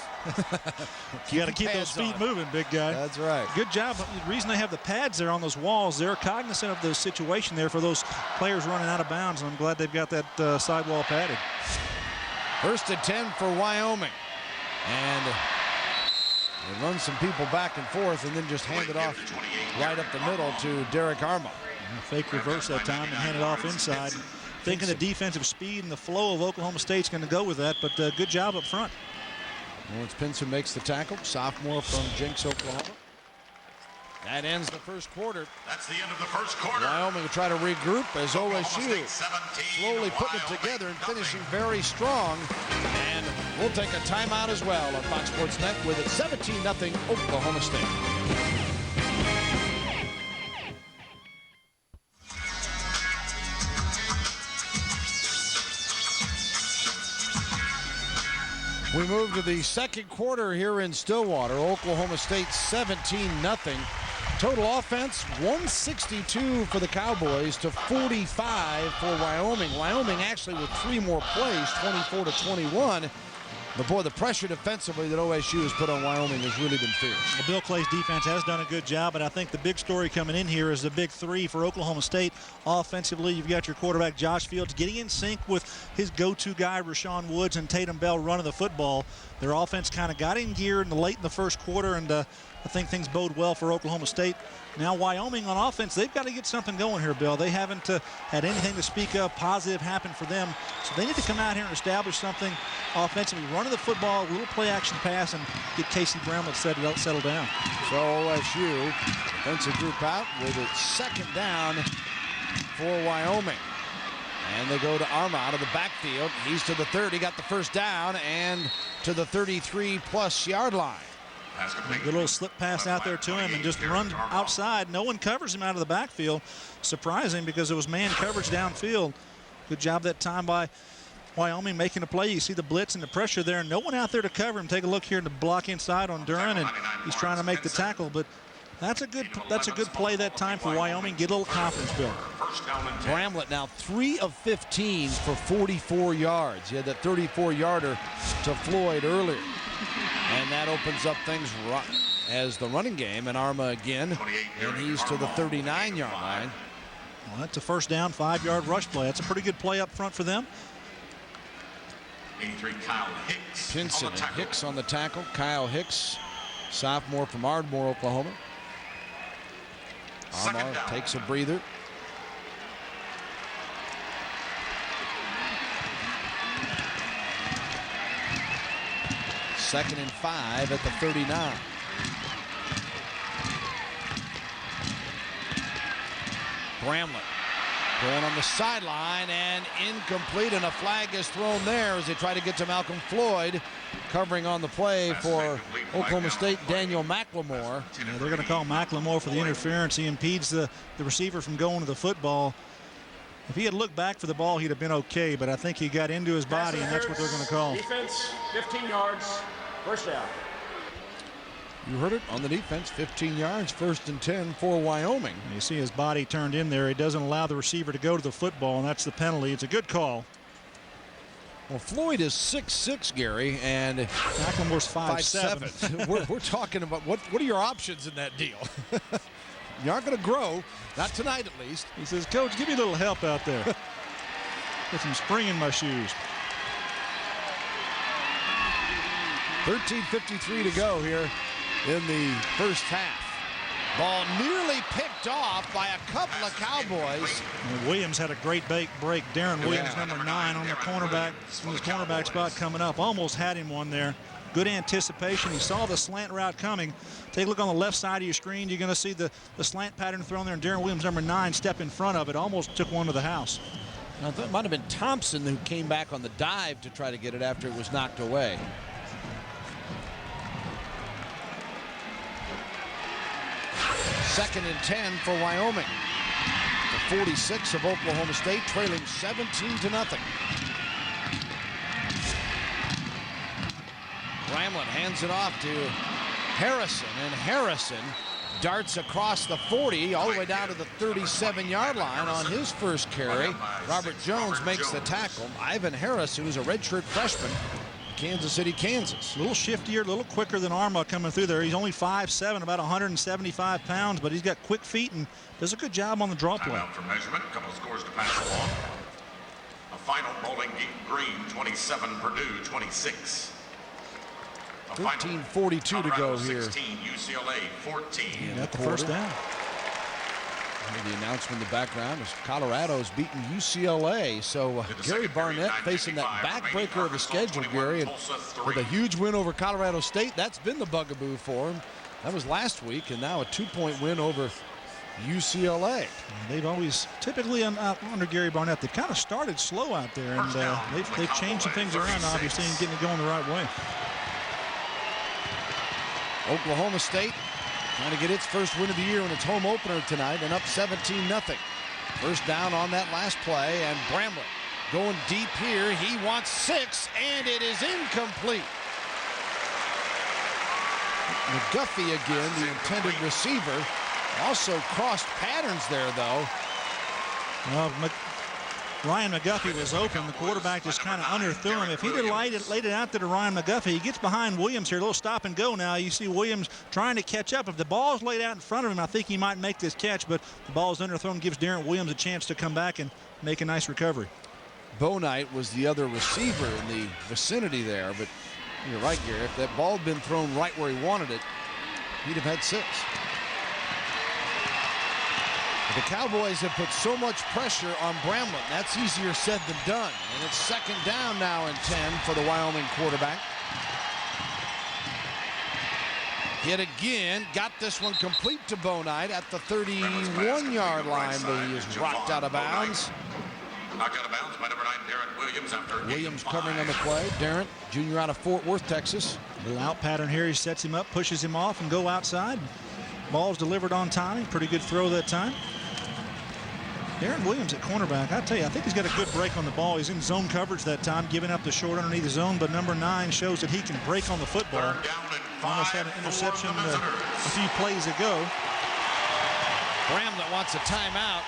You got to keep those feet moving, big guy. That's right. Good job. The reason they have the pads there on those walls, they're cognizant of the situation there for those players running out of bounds, and I'm glad they've got that sidewall padded. 1st and 10 for Wyoming. And they run some people back and forth and then just hand it off right up the middle to Derek Arma. Fake reverse that time and hand it off inside. Thinking the defensive speed and the flow of Oklahoma State's going to go with that, but good job up front. Lawrence Pinson makes the tackle, sophomore from Jenks, Oklahoma. That ends the first quarter. That's the end of the first quarter. Wyoming will try to regroup as OSU slowly putting it together and finishing very strong. And we'll take a timeout as well on Fox Sports Net with it 17-0 Oklahoma State. We move to the second quarter here in Stillwater. Oklahoma State 17-0. Total offense 162 for the Cowboys to 45 for Wyoming. Wyoming actually with 3 more plays, 24-21. But boy, the pressure defensively that OSU has put on Wyoming has really been fierce. Well, Bill Clay's defense has done a good job, but I think the big story coming in here is the big 3 for Oklahoma State. Offensively, you've got your quarterback Josh Fields getting in sync with his go-to guy Rashawn Woods and Tatum Bell running the football. Their offense kind of got in gear late in the first quarter, and I think things bode well for Oklahoma State. Now Wyoming on offense, they've got to get something going here, Bill. They haven't had anything to speak of positive happen for them. So they need to come out here and establish something offensively, running the football, a little play action pass, and get Casey Brownlett settled down. So OSU defensive group out with it 2nd down for Wyoming. And they go to Arma out of the backfield. He's to the 30, got the first down, and to the 33-plus yard line. A good little slip pass out there to him and just run outside. No one covers him out of the backfield. Surprising because it was man coverage downfield. Good job that time by Wyoming making a play. You see the blitz and the pressure there. No one out there to cover him. Take a look here in the block inside on Duran, and he's trying to make the tackle. But that's a good play that time for Wyoming. Get a little confidence built. Bramlett now 3 of 15 for 44 yards. He had that 34-yarder to Floyd earlier. And that opens up things as the running game. And Arma again, and he's to the 39-yard line. Well, that's a first down, 5-yard rush play. That's a pretty good play up front for them. 83 Kyle Hicks. Pinson and Hicks on the tackle. Kyle Hicks, sophomore from Ardmore, Oklahoma. Arma takes a breather. Second and 5 at the 39. Bramlett going on the sideline and incomplete, and a flag is thrown there as they try to get to Malcolm Floyd. Covering on the play for Oklahoma State, Daniel McLemore. Yeah, they're going to call McLemore for the interference. He impedes the receiver from going to the football. If he had looked back for the ball, he'd have been okay, but I think he got into his body, and that's what they're going to call. Defense, 15 yards, first down. You heard it on the defense, 15 yards, 1st and 10 for Wyoming. You see his body turned in there. He doesn't allow the receiver to go to the football, and that's the penalty. It's a good call. Well, Floyd is 6'6", Gary, and McLemore's 5'7". we're talking about what are your options in that deal? You aren't going to grow, not tonight at least. He says, Coach, give me a little help out there. Get some spring in my shoes. 13:53 to go here in the first half. Ball nearly picked off by a couple of Cowboys. And Williams had a great break. Darren Williams, number 9, on the cornerback, in his cornerback spot coming up. Almost had him one there. Good anticipation. He saw the slant route coming. Take a look on the left side of your screen. You're going to see the slant pattern thrown there, and Darren Williams, number 9, step in front of it. Almost took one to the house. Now, that might have been Thompson who came back on the dive to try to get it after it was knocked away. Second and 10 for Wyoming. The 46 of Oklahoma State, trailing 17-0. Bramlett hands it off to Harrison, and Harrison darts across the 40 all the way down to the 37-yard line on his first carry. Robert Jones makes the tackle. Ivan Harris, who's a redshirt freshman, Kansas City, Kansas. A little shiftier, a little quicker than Arma coming through there. He's only 5'7", about 175 pounds, but he's got quick feet and does a good job on the draw play. For measurement, a couple of scores to pass along. A final, Bowling Green 27, Purdue 26. 13:42 to go here. 16, UCLA 14. Got the first down. And the announcement in the background is Colorado's beaten UCLA. So Gary Barnett facing that backbreaker of the schedule, Gary, and with a huge win over Colorado State. That's been the bugaboo for him. That was last week, and now a 2-point win over UCLA. They've always, typically under Gary Barnett, they kind of started slow out there, and they've changed some things around, obviously, and getting it going the right way. Oklahoma State trying to get its first win of the year in its home opener tonight, and up 17-0. First down on that last play, and Bramlett going deep here. He wants 6, and it is incomplete. McGuffey again, the intended receiver. Also crossed patterns there, though. Well, Ryan McGuffey was open. The quarterback just kind of underthrew him. If he'd have laid it out there to Ryan McGuffey, he gets behind Williams here. A little stop and go now. You see Williams trying to catch up. If the ball's laid out in front of him, I think he might make this catch, but the ball's underthrown, gives Darren Williams a chance to come back and make a nice recovery. Bo Knight was the other receiver in the vicinity there, but you're right, Gary. If that ball had been thrown right where he wanted it, he'd have had 6. The Cowboys have put so much pressure on Bramlett. That's easier said than done. And it's second down now and 10 for the Wyoming quarterback. Hit again. Got this one complete to Bo Knight at the 31-yard line, but he is rocked out of bounds. Knocked out of bounds by number 9, Darren Williams after Williams covering on the play. Darren, junior out of Fort Worth, Texas. A little out pattern here. He sets him up, pushes him off, and go outside. Ball's delivered on time. Pretty good throw that time. Darren Williams at cornerback, I tell you, I think he's got a good break on the ball. He's in zone coverage that time, giving up the short underneath the zone, but number 9 shows that he can break on the football. Almost had an interception a few plays ago. Bramlett wants a timeout.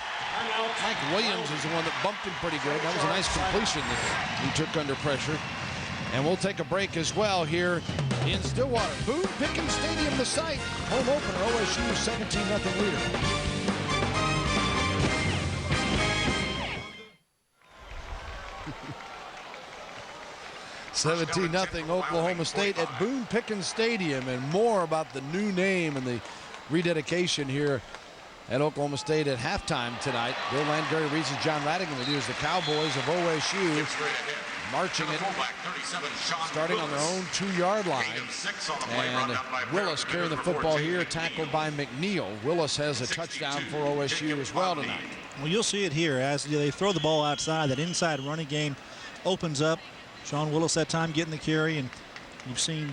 Mike Williams is the one that bumped him pretty good. That was a nice completion that he took under pressure. And we'll take a break as well here in Stillwater. Boone Pickens Stadium, the site. Home opener, OSU 17-0 leader. 17-0 Oklahoma State at Boone Pickens Stadium, and more about the new name and the rededication here at Oklahoma State at halftime tonight. Bill Landry, Reese's John Radigan with you as the Cowboys of OSU marching it, starting on their own 2-yard line. And Willis carrying the football here, tackled by McNeil. Willis has a touchdown for OSU as well tonight. Well, you'll see it here as they throw the ball outside. That inside running game opens up. Sean Willis that time getting the carry, and you've seen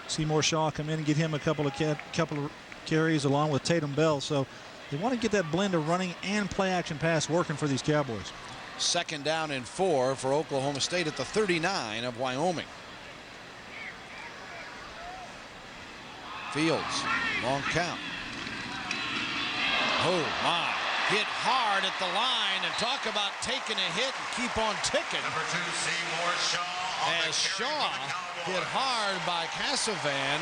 Seymour Shaw come in and get him a couple of carries along with Tatum Bell. So they want to get that blend of running and play action pass working for these Cowboys. 2nd down and 4 for Oklahoma State at the 39 of Wyoming. Fields, long count. Oh my, hit hard at the line, and talk about taking a hit and keep on ticking. Number 2, Seymour Shaw. As Shaw hit hard by Cassavan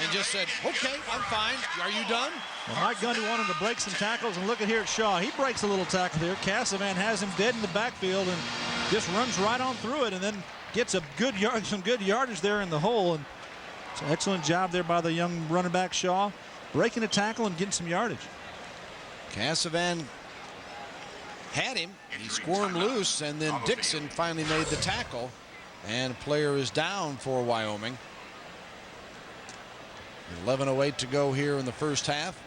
and just said, okay, I'm fine. Are you done? Well, Mike Gundy wanted to break some tackles, and look at here at Shaw. He breaks a little tackle there. Cassavan has him dead in the backfield and just runs right on through it, and then gets some good yardage there in the hole. And it's an excellent job there by the young running back Shaw, breaking a tackle and getting some yardage. Cassavan had him. He squirmed loose, and then Dixon finally made the tackle. And a player is down for Wyoming. 11:08 to go here in the first half.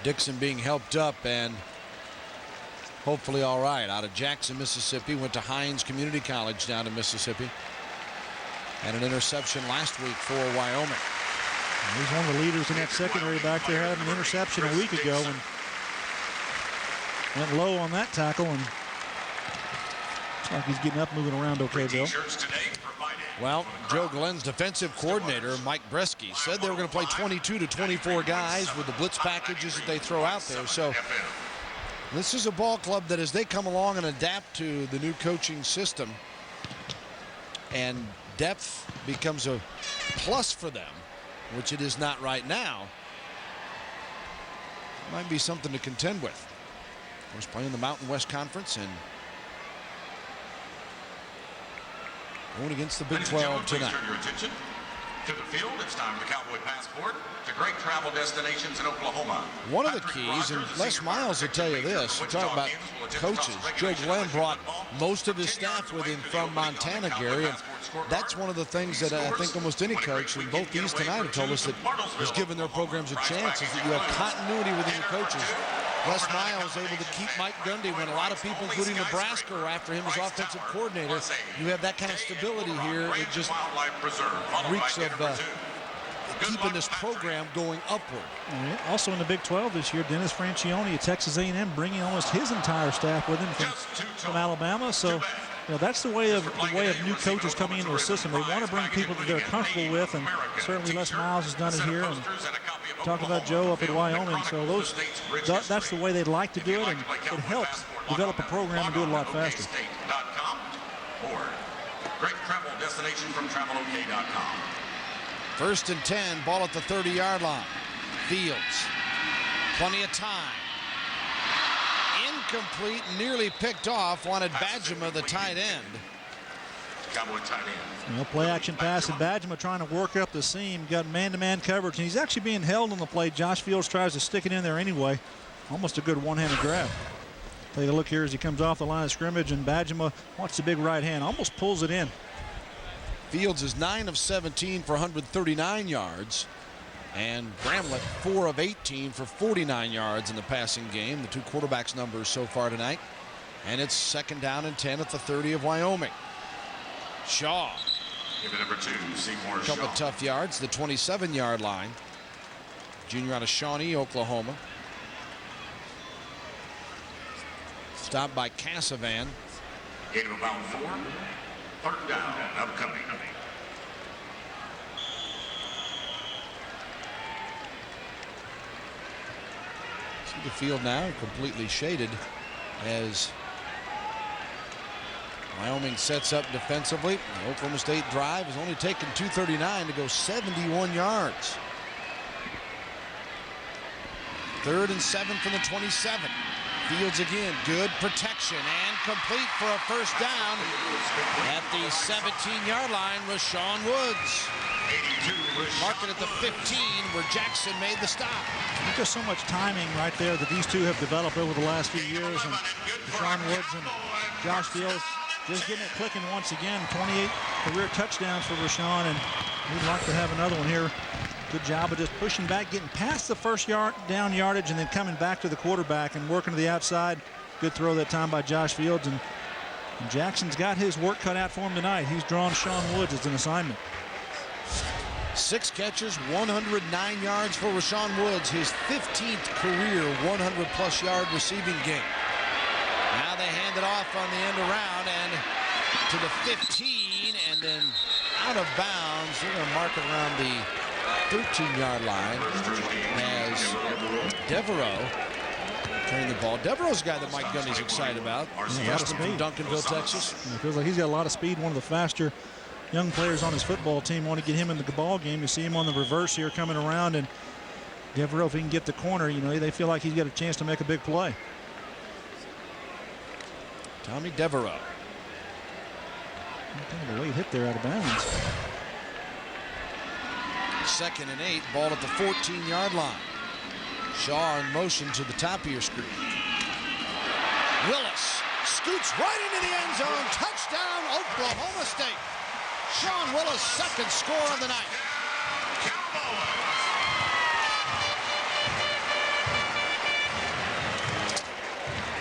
Dixon being helped up and hopefully all right. Out of Jackson, Mississippi, went to Hines Community College down in Mississippi. And an interception last week for Wyoming. And he's one of the leaders in that secondary back there. Had an interception a week ago and went low on that tackle, and looks like he's getting up, moving around okay, Bill. Well, Joe Glenn's defensive coordinator, Mike Bresky, said they were going to play 22 to 24 guys with the blitz packages that they throw out there. So this is a ball club that, as they come along and adapt to the new coaching system, and depth becomes a plus for them, which it is not right now, might be something to contend with. Of course, playing the Mountain West Conference and going against the Big 12 tonight. Turn your attention to the field. It's time for the Cowboy Passport to great travel destinations in Oklahoma. One of the keys, and Les Miles will tell you this, we talk about coaches. Joe Glenn brought most of his staff with him from Montana, Gary, and that's one of the things that I think almost any coach, and both these tonight have told us that has given their programs a chance, is that you have continuity within your coaches. Les Miles able to keep Mike Gundy when a lot of people, including Nebraska, are after him as offensive coordinator. You have that kind of stability here. It just reeks of keeping this program going upward. Also in the Big 12 this year, Dennis Francione at Texas A&M bringing almost his entire staff with him from Alabama. So that's the way of new coaches coming into the system. They want to bring people that they're comfortable with, and certainly Les Miles has done it here. And talk about Joe up at Wyoming. So that's the way they'd like to do it, and it helps develop a program and do it a lot faster. Or great travel destination from travelok.com. 1st and 10, ball at the 30-yard line. Fields, plenty of time. Incomplete, nearly picked off. Wanted Badgema, the tight end. Cowboy tight end. Play action pass, and Badgema trying to work up the seam. Got man-to-man coverage, and he's actually being held on the play. Josh Fields tries to stick it in there anyway. Almost a good one-handed grab. Take a look here as he comes off the line of scrimmage, and Badgema wants the big right hand. Almost pulls it in. Fields is 9 of 17 for 139 yards. And Bramlett 4 of 18 for 49 yards in the passing game. The two quarterbacks' numbers so far tonight. And it's 2nd down and 10 at the 30 of Wyoming. Shaw. Give it number 2, Seymour Shaw. Couple of tough yards, the 27-yard line. Junior out of Shawnee, Oklahoma. Stopped by Cassavan. Gain of about 4. 3rd down, upcoming. See the field now completely shaded as Wyoming sets up defensively. The Oklahoma State drive has only taken 2:39 to go 71 yards. 3rd and 7 from the 27. Fields again, good protection and complete for a 1st down at the 17-yard line. Rashawn Woods. Mark it at the 15 where Jackson made the stop. There's just so much timing right there that these two have developed over the last few years, and Rashawn Woods and Josh Fields just getting it clicking once again. 28 career touchdowns for Rashawn, and we'd like to have another one here. Good job of just pushing back, getting past the first down yardage, and then coming back to the quarterback and working to the outside. Good throw that time by Josh Fields, and Jackson's got his work cut out for him tonight. He's drawn Sean Woods as an assignment. 6 catches, 109 yards for Rashawn Woods, his 15th career 100-plus yard receiving game. Now they hand it off on the end around and to the 15, and then out of bounds. They're going to mark it around the 13-yard line as Devereaux turning the ball. Devereaux's a guy that Mike Gundy's excited about. Justin from Duncanville, Texas. It feels like he's got a lot of speed, one of the faster young players on his football team. Want to get him in the ball game. You see him on the reverse here coming around, and Devereaux, if he can get the corner, you know, they feel like he's got a chance to make a big play. Tommy Devereaux. Kind of a late hit there out of bounds. 2nd and 8, ball at the 14-yard line. Shaw in motion to the top of your screen. Willis scoots right into the end zone. Touchdown, Oklahoma State. Sean Willis, 2nd score of the night.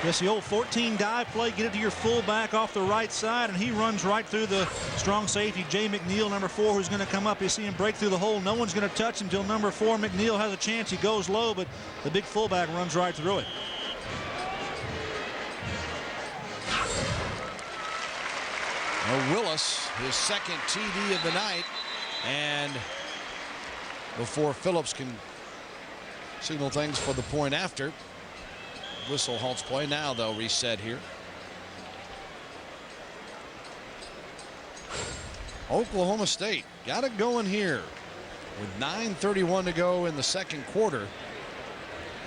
Yes, the old 14 dive play, get it to your fullback off the right side, and he runs right through the strong safety, Jay McNeil, number 4, who's going to come up. You see him break through the hole. No one's going to touch him until number 4, McNeil, has a chance. He goes low, but the big fullback runs right through it. Willis, his 2nd TD of the night, and before Phillips can signal things for the point after, whistle halts play. Now they'll reset here. Oklahoma State got it going here with 9:31 to go in the 2nd quarter.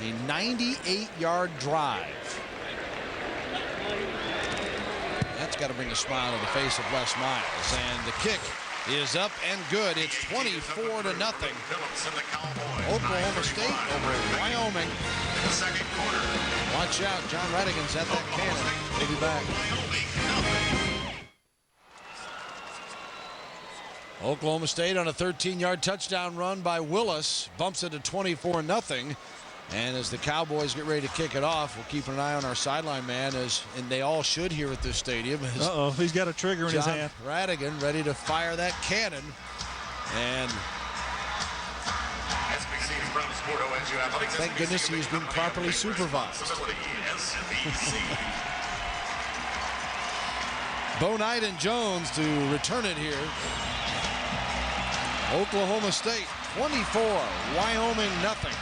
A 98-yard drive. That's got to bring a smile to the face of Les Miles, and the kick is up and good. It's 24-0. Oklahoma State over Wyoming. Watch out, John Radigan's at that cannon. We'll be back. Oklahoma State on a 13-yard touchdown run by Willis bumps it to 24-0. And as the Cowboys get ready to kick it off, we're keeping an eye on our sideline man, and they all should here at this stadium. Uh-oh, he's got a trigger in his hand. Radigan ready to fire that cannon. And thank goodness he's been properly supervised. Bo Knight and Jones to return it here. Oklahoma State 24, Wyoming nothing.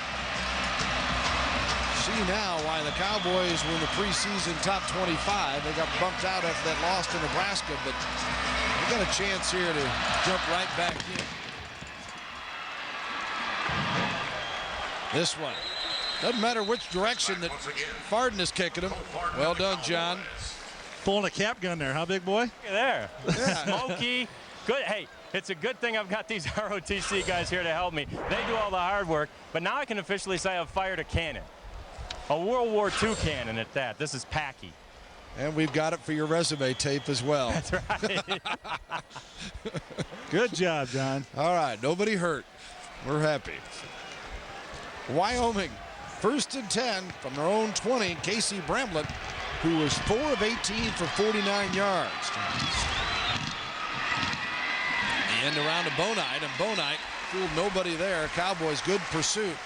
See now why the Cowboys were in the preseason top 25. They got bumped out after that loss to Nebraska, but they got a chance here to jump right back in. This one. Doesn't matter which direction that Farden is kicking him. Well done, John. Pulling a cap gun there, huh, big boy? There. Yeah. Smoky. Good. Hey, it's a good thing I've got these ROTC guys here to help me. They do all the hard work, but now I can officially say I've fired a cannon. A World War II cannon at that. This is Packy. And we've got it for your resume tape as well. That's right. Good job, John. All right, nobody hurt. We're happy. Wyoming, 1st and 10 from their own 20. Casey Bramlett, who was 4 of 18 for 49 yards. The end around to Bonite, and Bonite fooled nobody there. Cowboys, good pursuit.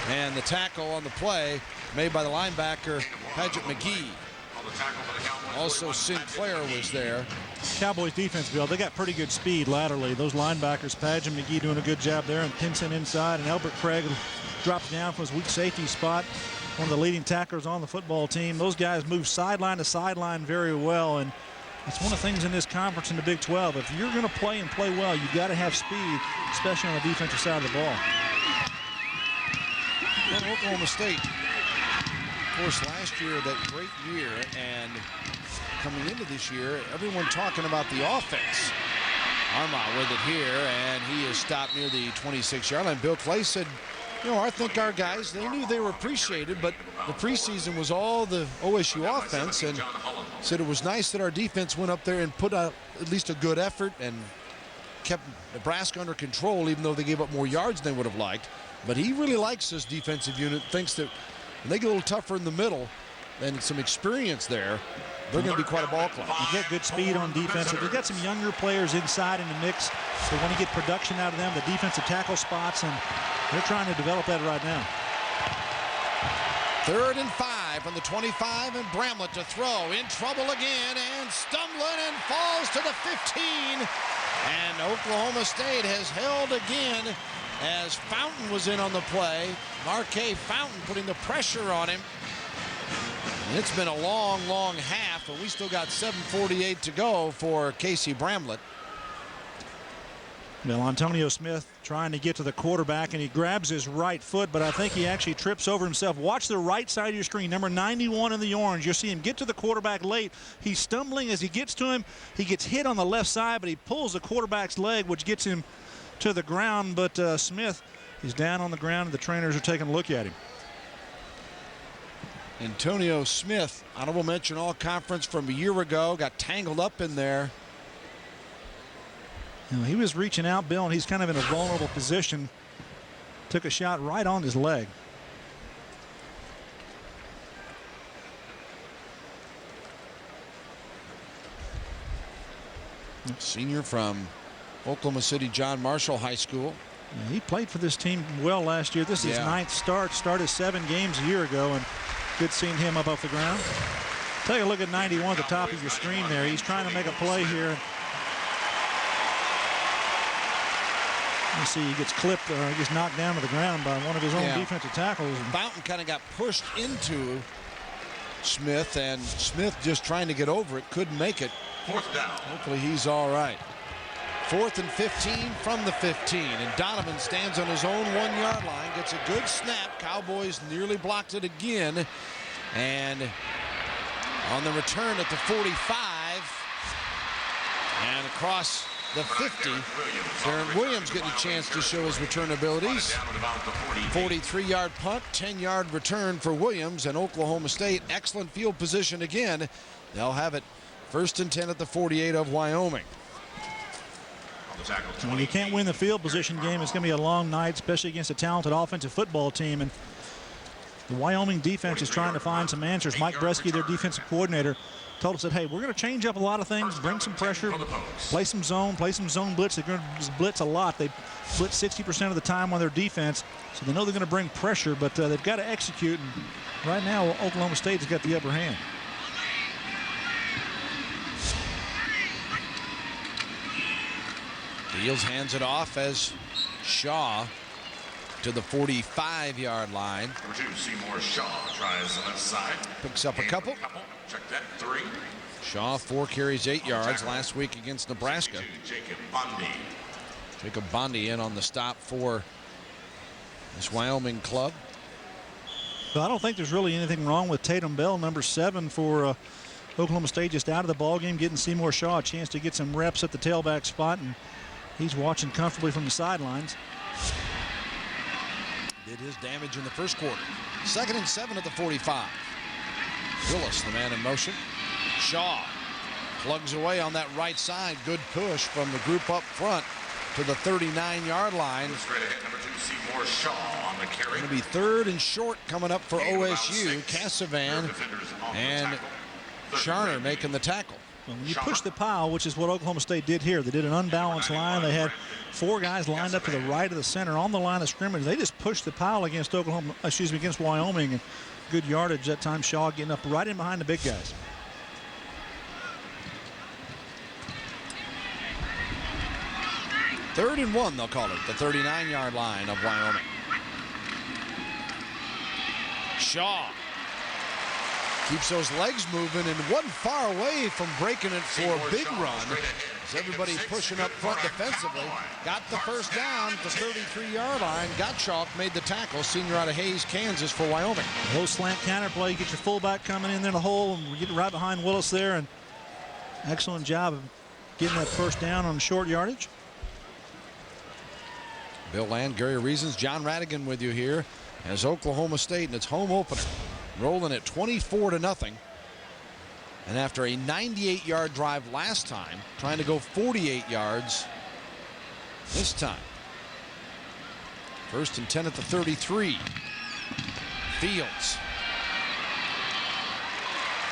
And the tackle on the play made by the linebacker, Paget McGee. Also, Sinclair was there. Cowboys defense, Bill, they got pretty good speed laterally. Those linebackers, Paget McGee doing a good job there, and Pinson inside, and Albert Craig drops down from his weak safety spot. One of the leading tacklers on the football team. Those guys move sideline to sideline very well, and it's one of the things in this conference in the Big 12. If you're going to play and play well, you've got to have speed, especially on the defensive side of the ball. Oklahoma State, of course, last year, that great year, and coming into this year, everyone talking about the offense. Armah with it here, and he is stopped near the 26-yard line. Bill Clay said You know, I think our guys, they knew they were appreciated, but the preseason was all the OSU offense, and said it was nice that our defense went up there and put out at least a good effort and kept Nebraska under control, even though they gave up more yards than they would have liked. But he really likes this defensive unit, thinks that when they get a little tougher in the middle and some experience there, they're going to be quite a ball club. You get good speed on defense. They've got some younger players inside in the mix, so when you get production out of them, the defensive tackle spots, and they're trying to develop that right now. 3rd and 5 on the 25, and Bramlett to throw. In trouble again, and stumbling and falls to the 15. And Oklahoma State has held again as Fountain was in on the play. Marquez Fountain putting the pressure on him. And it's been a long, long half, and we still got 7:48 to go for Casey Bramlett. Well, Antonio Smith trying to get to the quarterback, and he grabs his right foot, but I think he actually trips over himself. Watch the right side of your screen, number 91 in the orange. You'll see him get to the quarterback late. He's stumbling as he gets to him. He gets hit on the left side, but he pulls the quarterback's leg, which gets him to the ground. But Smith is down on the ground, and the trainers are taking a look at him. Antonio Smith, honorable mention all-conference from a year ago, got tangled up in there. You know, he was reaching out, Bill, and he's kind of in a vulnerable position. Took a shot right on his leg. Senior from Oklahoma City John Marshall High School. Yeah, he played for this team well last year. This is his 9th start. Started 7 games a year ago, and good seeing him up off the ground. Take a look at 91 at the top of your screen there. He's trying to make a play here. You see he gets clipped, or he gets knocked down to the ground by one of his own defensive tackles. Fountain kind of got pushed into Smith, and Smith just trying to get over it, couldn't make it. 4th down. Hopefully he's all right. 4th and 15 from the 15, and Donovan stands on his own 1-yard line, gets a good snap. Cowboys nearly blocked it again, and on the return at the 45 and across the 50, Darren Williams getting a chance to show his return abilities. 43-yard punt, 10-yard return for Williams, and Oklahoma State excellent field position again. They'll have it 1st and 10 at the 48 of Wyoming. When you can't win the field position game, it's going to be a long night, especially against a talented offensive football team. And the Wyoming defense is trying to find some answers. Mike Bresky, their defensive coordinator, told us that, hey, we're going to change up a lot of things, bring some pressure, play some zone blitz. They're going to blitz a lot. They blitz 60% of the time on their defense, so they know they're going to bring pressure, but they've got to execute. And right now, Oklahoma State has got the upper hand. Fields hands it off as Shaw to the 45-yard line. Number 2, Seymour Shaw tries the left side. Picks up a couple. Check that, 3. Shaw 4 carries 8 yards last week against Nebraska. Jacob Bondi in on the stop for this Wyoming club. Well, I don't think there's really anything wrong with Tatum Bell, number 7 for Oklahoma State, just out of the ball game, getting Seymour Shaw a chance to get some reps at the tailback spot, and he's watching comfortably from the sidelines. Did his damage in the first quarter. 2nd and 7 at the 45. Willis, the man in motion. Shaw plugs away on that right side. Good push from the group up front to the 39-yard line. Straight ahead, number 2, Seymour Shaw on the carry. Going to be 3rd and short coming up for OSU. Cassavan and Charner making the tackle. When you push the pile, which is what Oklahoma State did here, they did an unbalanced line. They had 4 guys lined up to the right of the center on the line of scrimmage. They just pushed the pile against against Wyoming, and good yardage that time. Shaw getting up right in behind the big guys. Third and 1, they'll call it, the 39-yard line of Wyoming. Shaw keeps those legs moving and wasn't far away from breaking it for a big run. As everybody pushing up front defensively. Got the first down at the 33-yard line. Gottschalk made the tackle, senior out of Hays, Kansas, for Wyoming. A little slant counter play. You get your fullback coming in there in the hole and get right behind Willis there. And excellent job of getting that first down on short yardage. Bill and Gary Reasons, John Radigan with you here as Oklahoma State and its home opener rolling at 24-0. And after a 98-yard drive last time, trying to go 48 yards this time. 1st and 10 at the 33. Fields.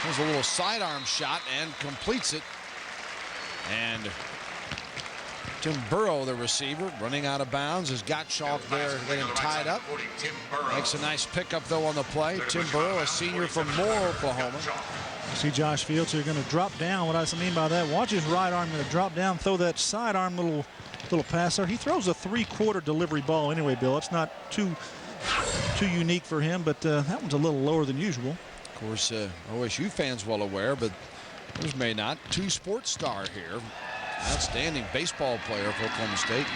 There's a little sidearm shot and completes it. And Tim Burrow, the receiver, running out of bounds, has got Shaw there getting tied up. Makes a nice pickup, though, on the play. Tim Burrow, a senior from Moore, Oklahoma. See Josh Fields here going to drop down. What I mean by that, watch his right arm going to drop down, throw that sidearm little pass there. He throws a 3/4 delivery ball anyway, Bill. It's not too unique for him, but that one's a little lower than usual. Of course, OSU fans well aware, but others may not. 2 sports star here. Outstanding baseball player for Oklahoma State.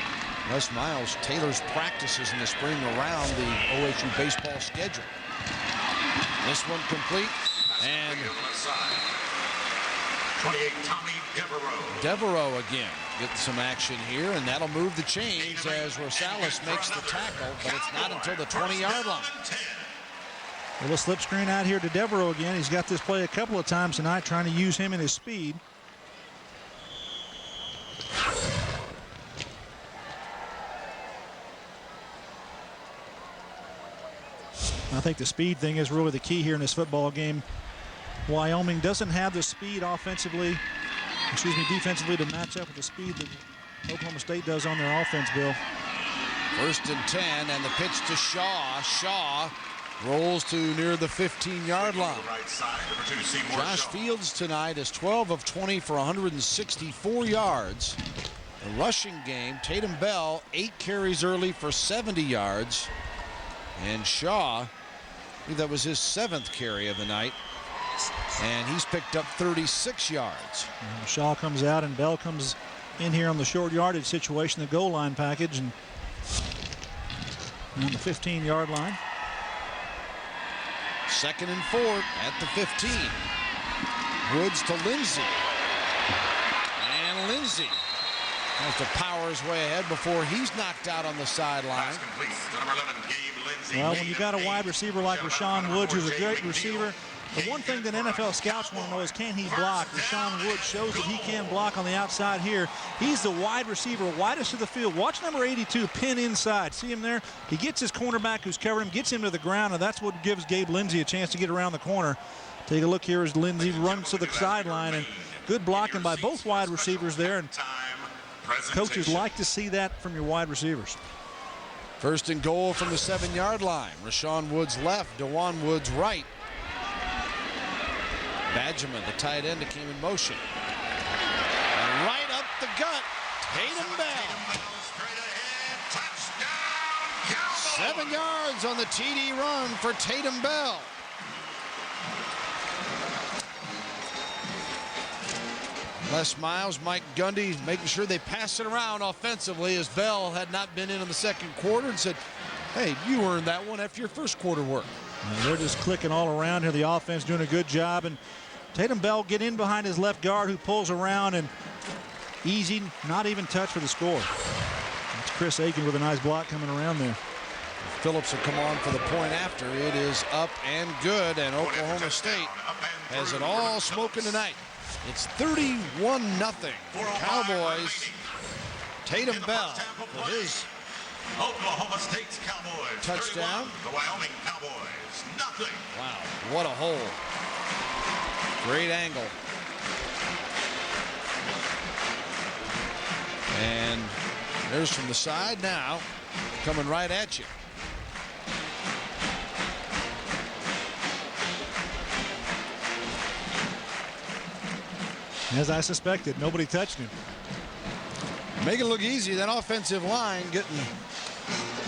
Les Miles tailors practices in the spring around the OSU baseball schedule. This one complete. And 28, Tommy Devereaux. Devereaux again getting some action here, and that'll move the chains as Rosales makes the tackle, but it's not until the 20-yard line. A little slip screen out here to Devereaux again. He's got this play a couple of times tonight, trying to use him and his speed. I think the speed thing is really the key here in this football game. Wyoming doesn't have the speed defensively to match up with the speed that Oklahoma State does on their offense, Bill. 1st and 10, and the pitch to Shaw. Shaw rolls to near the 15-yard line. Josh Fields tonight is 12 of 20 for 164 yards. The rushing game, Tatum Bell, 8 carries early for 70 yards. And Shaw, I believe that was his 7th carry of the night. And he's picked up 36 yards. And Shaw comes out and Bell comes in here on the short yardage situation, the goal line package, and on the 15-yard line. 2nd and 4 at the 15. Woods to Lindsey. And Lindsey has to power his way ahead before he's knocked out on the sideline. Well, when you got a wide receiver like Rashawn Woods, who's a great receiver, the one thing that NFL scouts want to know is, can he block? Rashawn Woods shows that he can block on the outside here. He's the wide receiver, widest of the field. Watch number 82 pin inside. See him there? He gets his cornerback who's covered him, gets him to the ground, and that's what gives Gabe Lindsey a chance to get around the corner. Take a look here as Lindsey runs to the sideline, and good blocking by both wide receivers there. And coaches like to see that from your wide receivers. 1st and goal from the 7-yard line. Rashawn Woods left, DeJuan Woods right. Badgerman, the tight end, came in motion. And right up the gut, Tatum Bell. 7 yards on the TD run for Tatum Bell. Les Miles, Mike Gundy making sure they pass it around offensively as Bell had not been in the 2nd quarter, and said, hey, you earned that one after your 1st quarter work. And they're just clicking all around here. The offense doing a good job. And Tatum Bell get in behind his left guard, who pulls around, and easy, not even touch for the score. It's Chris Aiken with a nice block coming around there. Phillips will come on for the point after. It is up and good, and Oklahoma State has it all smoking tonight. It's 31-0 Cowboys. Tatum Bell for his Oklahoma State's Cowboys touchdown. 31, the Wyoming Cowboys nothing. Wow, what a hole. Great angle. And there's from the side now, coming right at you. As I suspected, nobody touched him. Make it look easy. That offensive line getting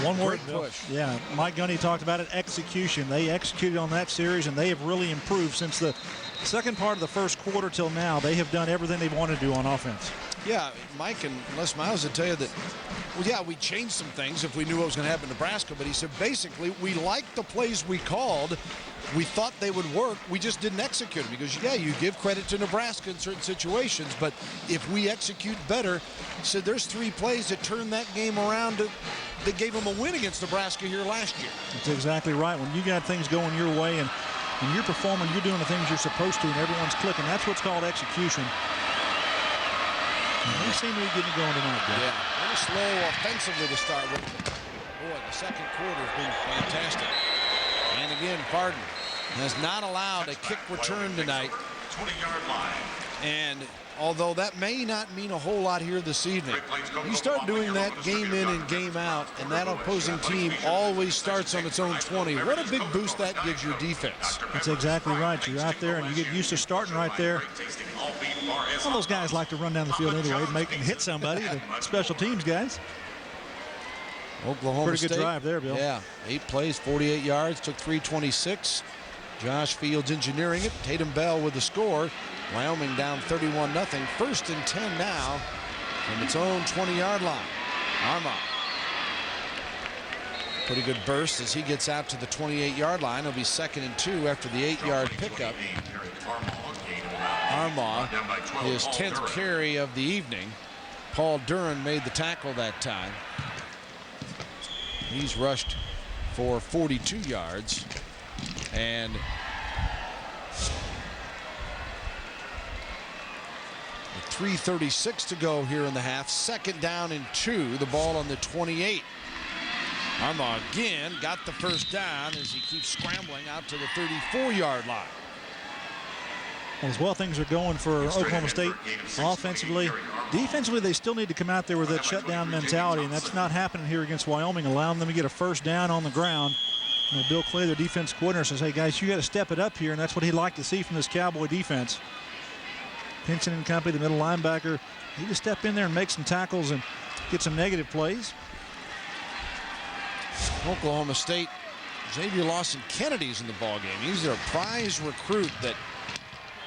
one word push. Yeah, Mike Gundy talked about it, execution. They executed on that series, and they have really improved since the second part of the 1st quarter till now. They have done everything they want to do on offense. Yeah, Mike and Les Miles would tell you that, well, yeah, we changed some things if we knew what was going to happen in Nebraska, but he said basically we liked the plays we called. We thought they would work. We just didn't execute them. Because, yeah, you give credit to Nebraska in certain situations, but if we execute better, so there's 3 plays that turn that game around to that gave them a win against Nebraska here last year. That's exactly right. When you got things going your way and you're performing, you're doing the things you're supposed to, and everyone's clicking. That's what's called execution. And they seem to be getting going tonight, Bill. Yeah, a little slow offensively to start with. Boy, the second quarter has been fantastic. And again, Farden has not allowed a kick return tonight. 20-yard line. And although that may not mean a whole lot here this evening, you start doing that game in and game out, and that opposing team always starts on its own 20. What a big boost that gives your defense. That's exactly right. You're out there and you get used to starting right there. All those guys like to run down the field anyway, make and hit somebody. The special teams guys. Oklahoma Pretty good State, drive there, Bill. Yeah, 8 plays, 48 yards, took 3:26. Josh Fields engineering it. Tatum Bell with the score. Wyoming down 31-0. 1st and 10 now from its own 20-yard line. Armah. Pretty good burst as he gets out to the 28-yard line. It'll be 2nd and 2 after the 8-yard pickup. Armah, his 10th carry of the evening. Paul Duran made the tackle that time. He's rushed for 42 yards. And with 3:36 to go here in the half. 2nd down and 2. The ball on the 28. Armah again got the first down as he keeps scrambling out to the 34-yard line. As well things are going for Oklahoma State offensively. Defensively, they still need to come out there with that shutdown mentality, and that's not happening here against Wyoming, allowing them to get a first down on the ground. You know, Bill Clay, their defense coordinator, says, hey, guys, you got to step it up here, and that's what he'd like to see from this Cowboy defense. Pinson and company, the middle linebacker, need to step in there and make some tackles and get some negative plays. Oklahoma State, Xavier Lawson Kennedy's in the ballgame. He's their prize recruit that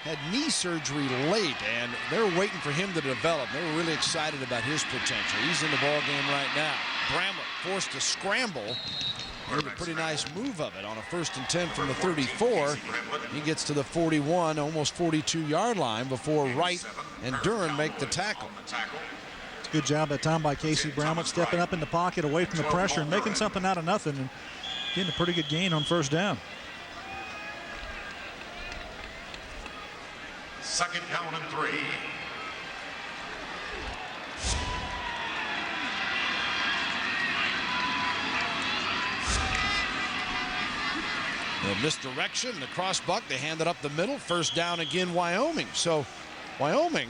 had knee surgery late, and they're waiting for him to develop. They were really excited about his potential. He's in the ballgame right now. Bramlett forced to scramble. Made a pretty nice move of it on a 1st and 10 from the 34. He gets to the 41, almost 42-yard line before Wright and Duran make the tackle. It's a good job that time by Casey Bramlett, stepping up in the pocket away from the pressure and making something out of nothing and getting a pretty good gain on first down. 2nd down and 3. The misdirection, the cross buck, they hand it up the middle. First down again, Wyoming. So Wyoming,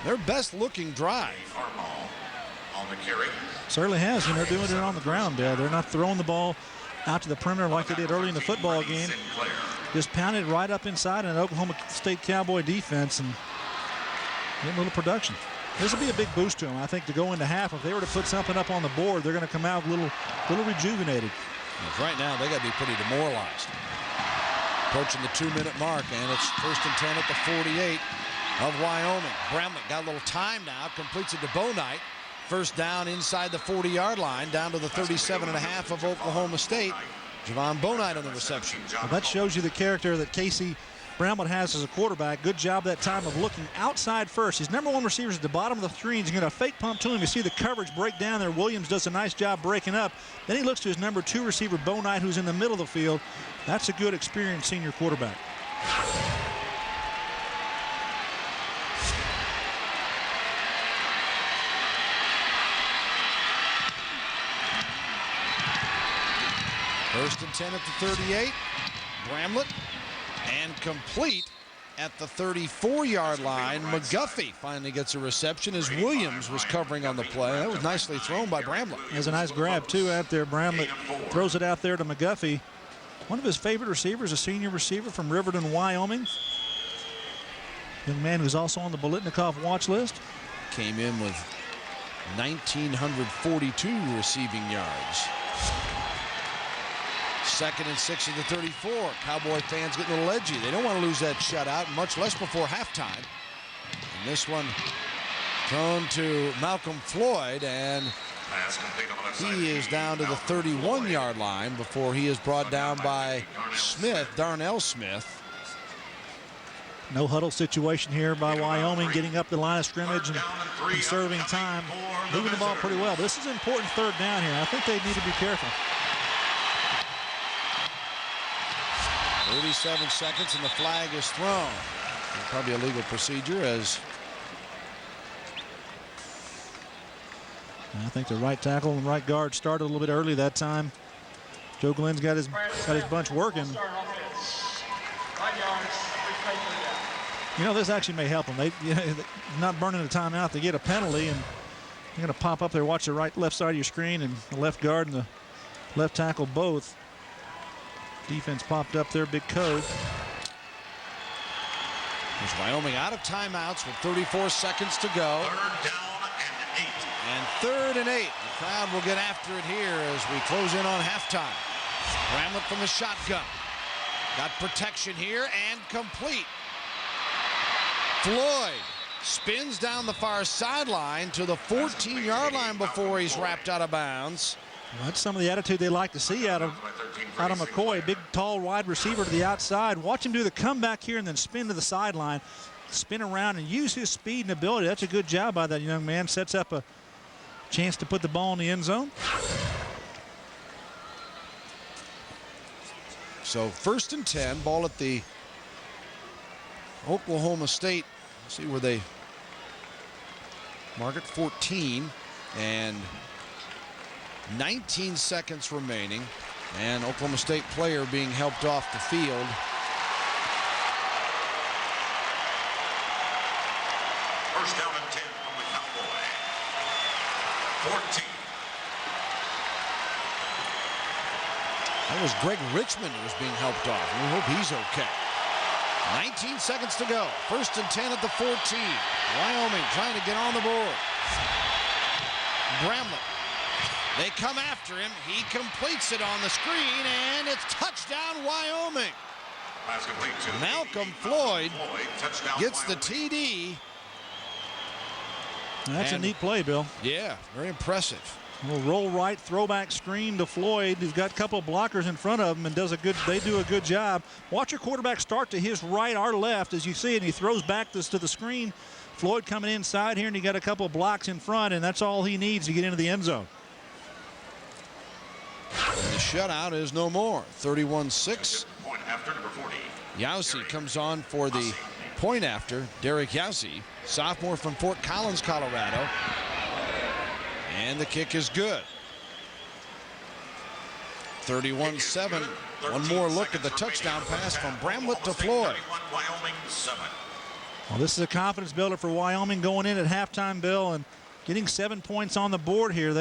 their best looking drive. On the carry. Certainly has, and they're doing it on the ground, Bill. They're not throwing the ball out to the perimeter like they did early in the football game. Just pounded right up inside an Oklahoma State Cowboy defense and getting a little production. This will be a big boost to them, I think, to go into half. If they were to put something up on the board, they're going to come out a little rejuvenated. Right now, they got to be pretty demoralized. Approaching the 2-minute mark, and it's 1st and 10 at the 48 of Wyoming. Bramlett got a little time now, completes it to Bonight. First down inside the 40-yard line, down to the 37.5 of Oklahoma State. Javon Bonight on the reception. Well, that shows you the character that Casey Bramlett has as a quarterback. Good job that time of looking outside first. His number 1 receiver is at the bottom of the screen. He's going to fake pump to him. You see the coverage break down there. Williams does a nice job breaking up. Then he looks to his number 2 receiver, Bonight, who's in the middle of the field. That's a good, experienced senior quarterback. First and 10 at the 38. Bramlett, and complete at the 34-yard line. McGuffey finally gets a reception as Williams was covering on the play. That was nicely thrown by Bramlett. There's a nice grab, too, out there. Bramlett throws it out there to McGuffey. One of his favorite receivers, a senior receiver from Riverton, Wyoming. Young man who's also on the Bolitnikov watch list. Came in with 1,942 receiving yards. 2nd and 6 of the 34. Cowboy fans getting a little edgy. They don't want to lose that shutout, much less before halftime. And this one thrown to Malcolm Floyd, and he is down to the 31-yard line before he is brought down by Smith, Darnell Smith. No huddle situation here by Wyoming, getting up the line of scrimmage and conserving time, moving the ball pretty well. This is an important third down here. I think they need to be careful. 37 seconds and the flag is thrown. Probably a legal procedure as I think the right tackle and right guard started a little bit early that time. Joe Glenn's got his bunch working. You know, this actually may help them. They're not burning a timeout. They get a penalty, and you're going to pop up there, watch the left side of your screen, and the left guard and the left tackle both. Defense popped up there, big code. There's Wyoming out of timeouts with 34 seconds to go. 3rd down and 8. And 3rd and 8. The crowd will get after it here as we close in on halftime. Bramlett from the shotgun. Got protection here and complete. Floyd spins down the far sideline to the 14-yard line before he's wrapped out of bounds. Well, that's some of the attitude they like to see out of McCoy. Big, tall, wide receiver to the outside. Watch him do the comeback here and then spin to the sideline, spin around and use his speed and ability. That's a good job by that young man. Sets up a chance to put the ball in the end zone. So 1st and 10, ball at the Oklahoma State. See where they mark it, 14, and 19 seconds remaining, and Oklahoma State player being helped off the field. First down and 10 from the Cowboy. 14. That was Greg Richmond who was being helped off. We hope he's okay. 19 seconds to go. 1st and 10 at the 14. Wyoming trying to get on the board. Bramlett. They come after him. He completes it on the screen, and it's touchdown Wyoming. Pass complete to Malcolm Floyd touchdown gets the Wyoming. TD. That's a neat play, Bill. Yeah, very impressive. A little roll right throwback screen to Floyd. He's got a couple of blockers in front of him and they do a good job. Watch your quarterback start to his right or left as you see it, and he throws back to the screen. Floyd coming inside here, and he got a couple of blocks in front, and that's all he needs to get into the end zone. And the shutout is no more. 31-6. Point after number 40. Yowsey comes on for the point after. Derek Yowsey, sophomore from Fort Collins, Colorado. And the kick is good. 31-7. One more look at the touchdown pass from Bramlett to Floyd. Wyoming 7. Well, this is a confidence builder for Wyoming going in at halftime, Bill, and getting 7 points on the board here.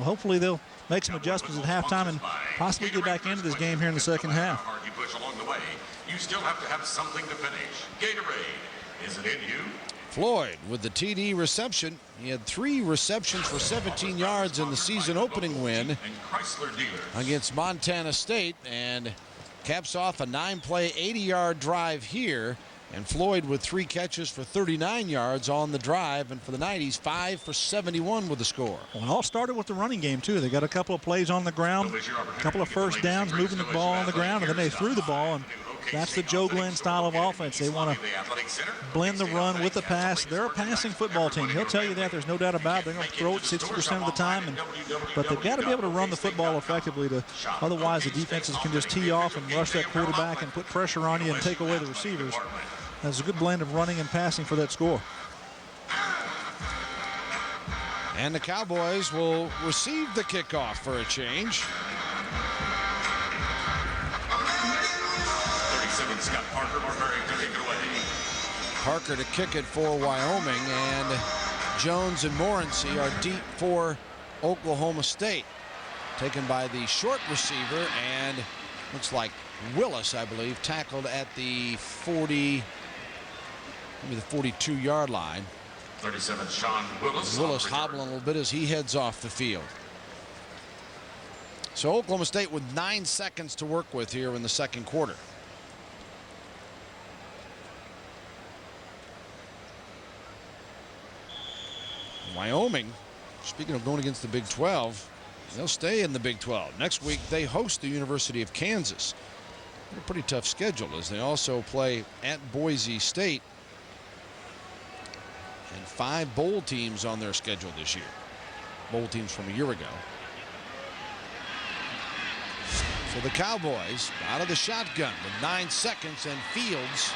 Hopefully they'll make some adjustments at halftime and possibly get back into this game here in the second half. You push along the way, you still have to have something to finish. Gatorade, is it in you? Floyd with the TD reception. He had 3 receptions for 17 yards in the season opening win against Montana State, and caps off a 9-play, 80-yard drive here. And Floyd with 3 catches for 39 yards on the drive, and for the night he's 5 for 71 with the score. Well, it all started with the running game too. They got a couple of plays on the ground, a couple of first downs, moving the ball on the ground, and then they threw the ball, and that's the Joe Glenn style of offense. They want to blend the run with the pass. They're a passing football team. He'll tell you that. There's no doubt about it. They're going to throw it 60% of the time, but they've got to be able to run the football effectively. Otherwise, the defenses can just tee off and rush that quarterback and put pressure on you and take away the receivers. That's a good blend of running and passing for that score. And the Cowboys will receive the kickoff for a change. 37, Scott Parker preparing to take it away. Parker to kick it for Wyoming, and Jones and Morency are deep for Oklahoma State. Taken by the short receiver, and looks like Willis, I believe, tackled at the 42-yard line. 37, Sean Willis. Willis hobbling a little bit as he heads off the field. So Oklahoma State with 9 seconds to work with here in the second quarter. Wyoming, speaking of going against the Big 12, they'll stay in the Big 12. Next week they host the University of Kansas a pretty tough schedule as they also play at Boise State. And 5 bowl teams on their schedule this year. Bowl teams from a year ago. So the Cowboys out of the shotgun with 9 seconds, and Fields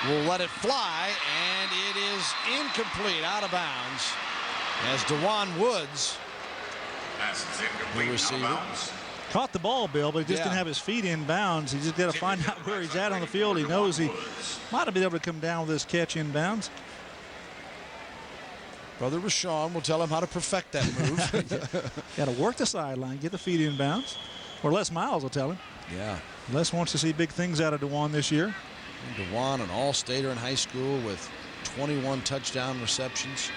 will let it fly, and it is incomplete, out of bounds, as Dewan Woods, the receiver, Caught the ball, Bill, but he just didn't have his feet in bounds. He just got to find out where he's at on the field. He knows he might have been able to come down with this catch in bounds. Brother Rashawn will tell him how to perfect that move. Got to work the sideline, get the feet in bounds. Or Les Miles will tell him. Yeah. Les wants to see big things out of Dewan this year. And Dewan, an all-stater in high school with 21 touchdown receptions,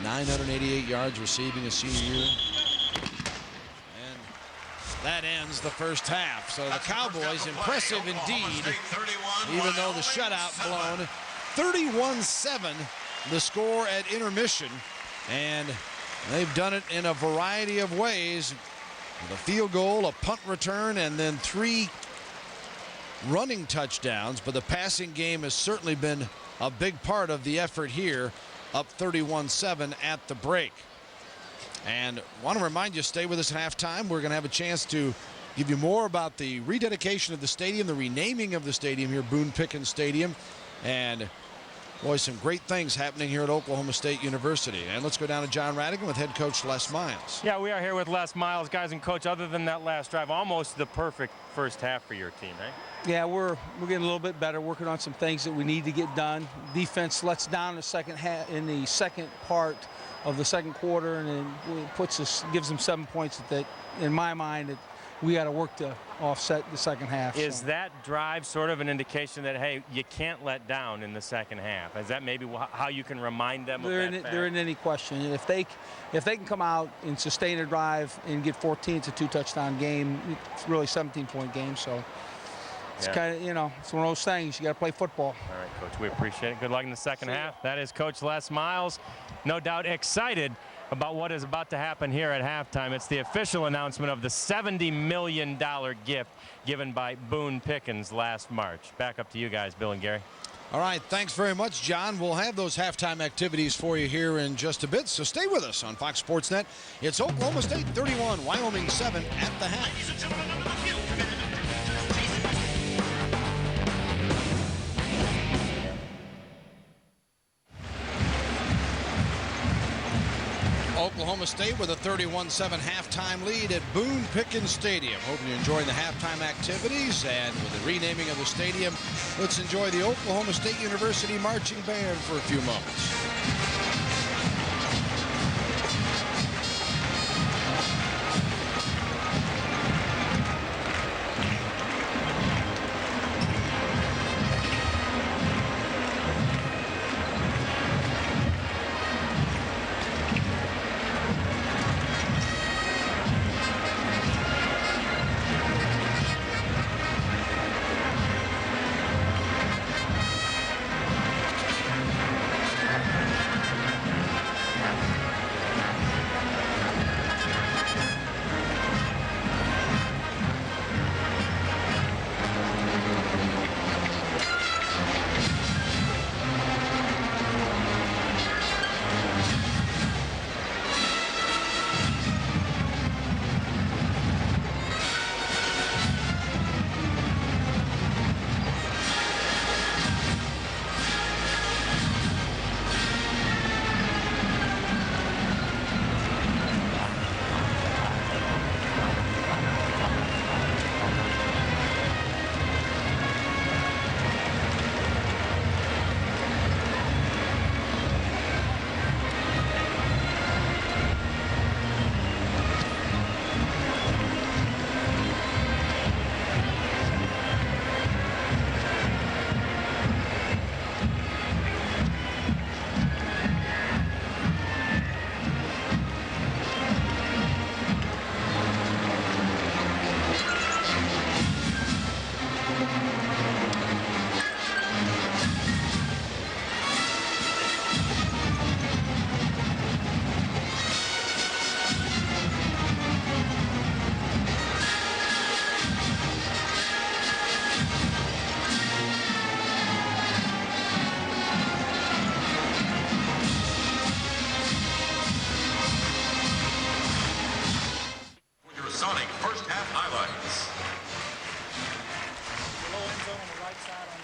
988 yards receiving his senior year. And that ends the first half. So the Cowboys, impressive indeed, even though the shutout blown. 31-7 the score at intermission. And they've done it in a variety of ways. With a field goal, a punt return, and then 3 running touchdowns. But the passing game has certainly been a big part of the effort here, up 31-7 at the break. And want to remind you, stay with us at halftime. We're going to have a chance to give you more about the rededication of the stadium, the renaming of the stadium here, Boone Pickens Stadium. And boy, some great things happening here at Oklahoma State University. And let's go down to John Radigan with head coach Les Miles. Yeah, we are here with Les Miles, guys, and coach. Other than that last drive, almost the perfect first half for your team, eh? Yeah, we're getting a little bit better, working on some things that we need to get done. Defense lets down the second half in the second part of the second quarter, and then gives them 7 points that in my mind, that we got to work to offset the second half. Is that drive sort of an indication that, hey, you can't let down in the second half? Is that maybe how you can remind them of that fact? There isn't any question. And if they can come out and sustain a drive and get 14, it's a 2-touchdown game. It's really a 17-point game. So it's kind of, it's one of those things. You got to play football. All right, Coach, we appreciate it. Good luck in the second half. That is Coach Les Miles. No doubt excited about what is about to happen here at halftime. It's the official announcement of the $70 million gift given by Boone Pickens last March. Back up to you guys, Bill and Gary. All right, thanks very much, John. We'll have those halftime activities for you here in just a bit, so stay with us on Fox Sports Net. It's Oklahoma State 31, Wyoming 7 at the half. Oklahoma State with a 31-7 halftime lead at Boone Pickens Stadium. Hoping you're enjoying the halftime activities, and with the renaming of the stadium, let's enjoy the Oklahoma State University Marching Band for a few moments.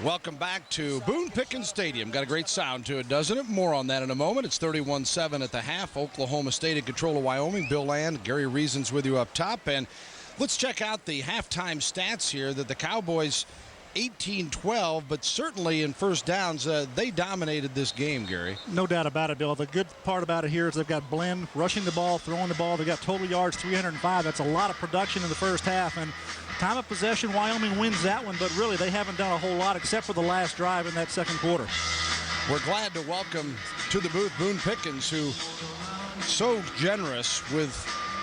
Welcome back to Boone Pickens Stadium. Got a great sound to it, doesn't it? More on that in a moment. It's 31-7 at the half. Oklahoma State in control of Wyoming. Bill Land, Gary Reasons with you up top. And let's check out the halftime stats here that the Cowboys 18-12, but certainly in first downs, they dominated this game, Gary. No doubt about it, Bill. The good part about it here is they've got Blinn rushing the ball, throwing the ball. They've got total yards 305. That's a lot of production in the first half. And time of possession, Wyoming wins that one, but really they haven't done a whole lot except for the last drive in that second quarter. We're glad to welcome to the booth Boone Pickens, who so generous with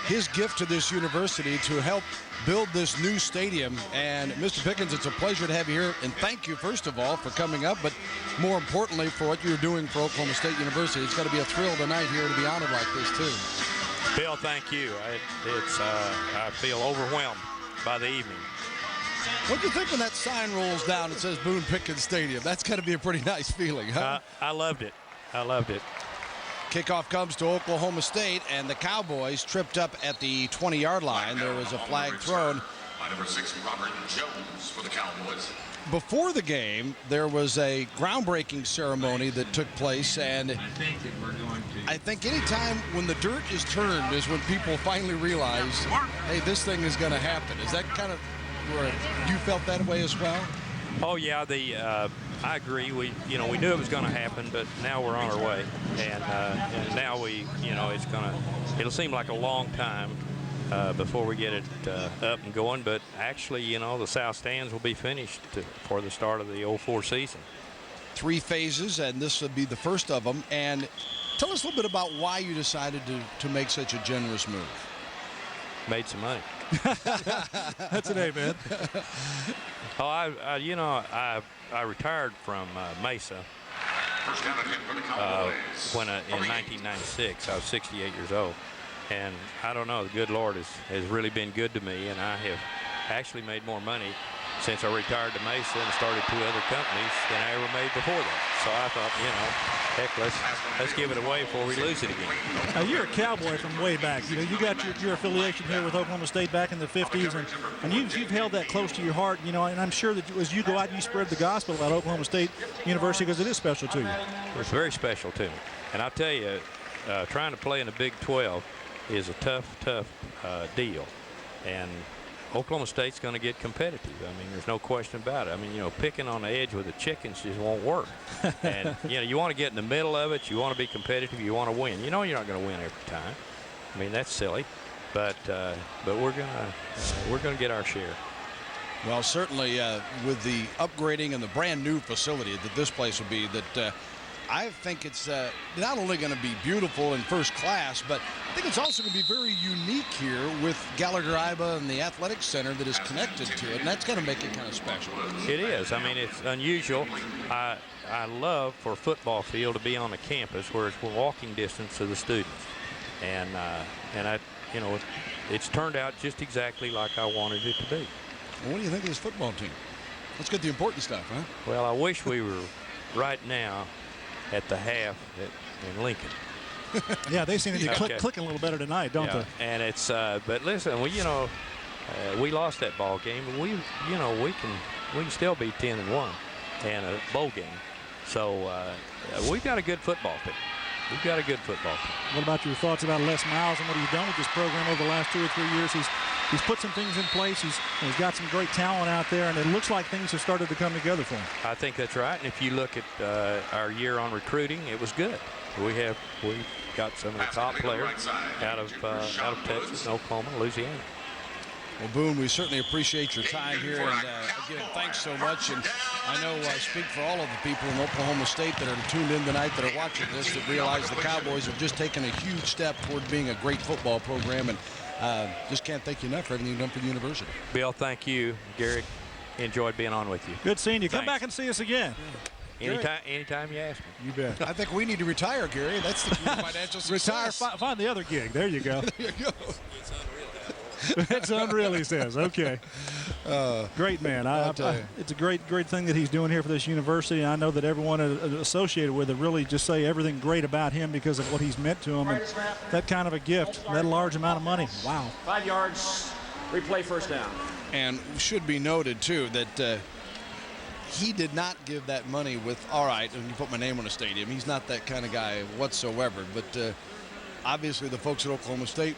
his gift to this university to help build this new stadium. And Mr. Pickens, it's a pleasure to have you here, and thank you first of all for coming up, but more importantly for what you're doing for Oklahoma State University. It's got to be a thrill tonight here to be honored like this too. Bill, thank you. I feel overwhelmed by the evening. What do you think when that sign rolls down and says Boone Pickens Stadium? That's got to be a pretty nice feeling, huh? I loved it. I loved it. Kickoff comes to Oklahoma State, and the Cowboys tripped up at the 20-yard line. There was a flag thrown. By number 6, Robert Jones for the Cowboys. Before the game, there was a groundbreaking ceremony that took place, and I think any time when the dirt is turned is when people finally realize, hey, this thing is going to happen. Is that kind of where you felt that way as well? Oh yeah, I agree. We knew it was going to happen, but now we're on our way, and now it'll seem like a long time before we get it up and going. But actually, the south stands will be finished for the start of the 04 season. 3 phases, and this will be the first of them. And tell us a little bit about why you decided to make such a generous move. Made some money. That's an A, man. Oh, I retired from Mesa First down and 10 for the Cowboys. in 1996. I was 68 years old. And I don't know, the good Lord has really been good to me, and I have actually made more money since I retired to Mesa and started 2 other companies than I ever made before that. So I thought, heck, let's give it away before we lose it again. Now, you're a Cowboy from way back. You got your affiliation here with Oklahoma State back in the 50s, and you've held that close to your heart, and I'm sure that as you go out, you spread the gospel about Oklahoma State University because it is special to you. It's very special to me. And I'll tell you, trying to play in the Big 12 is a tough deal. And Oklahoma State's going to get competitive. I mean, there's no question about it. I mean, picking on the edge with the chickens just won't work. And, you want to get in the middle of it. You want to be competitive. You want to win. You're not going to win every time. I mean, that's silly. But we're going to get our share. Well, certainly with the upgrading and the brand new facility that this place will be, that I think it's not only going to be beautiful and first class, but I think it's also going to be very unique here with Gallagher-Iba and the Athletic Center that is connected to it, and that's going to make it kind of special. It is. I mean, it's unusual. I love for a football field to be on the campus where it's walking distance to the students, and it's turned out just exactly like I wanted it to be. Well, what do you think of this football team? Let's get the important stuff, huh? Well, I wish we were right now at the half in Lincoln. Yeah, they seem to be clicking a little better tonight, don't they? And it's but listen, we lost that ball game, but we can still be 10-1 and a bowl game. So we've got a good football team. We've got a good football team. What about your thoughts about Les Miles and what he's done with this program over the last 2 or 3 years? He's put some things in place. He's got some great talent out there, and it looks like things have started to come together for him. I think that's right. And if you look at our year on recruiting, it was good. We got some of the top players out of Texas, Oklahoma, Louisiana. Well, Boone, we certainly appreciate your time here, and again, thanks so much. And I know I speak for all of the people in Oklahoma State that are tuned in tonight that are watching this that realize the Cowboys have just taken a huge step toward being a great football program, and just can't thank you enough for everything you've done for the university. Bill, thank you. Gary, enjoyed being on with you. Good seeing you. Thanks. Come back and see us again. Anytime you ask me. You bet. I think we need to retire, Gary. That's the key to financial success. Retire, find the other gig. There you go. There you go. It's unreal, he says. Okay. Great man. It's a great thing that he's doing here for this university. And I know that everyone associated with it really just say everything great about him because of what he's meant to them. And that kind of a gift, that large amount of money. Wow. 5 yards, replay first down. And should be noted, too, that he did not give that money with, all right, and you put my name on a stadium. He's not that kind of guy whatsoever. But obviously the folks at Oklahoma State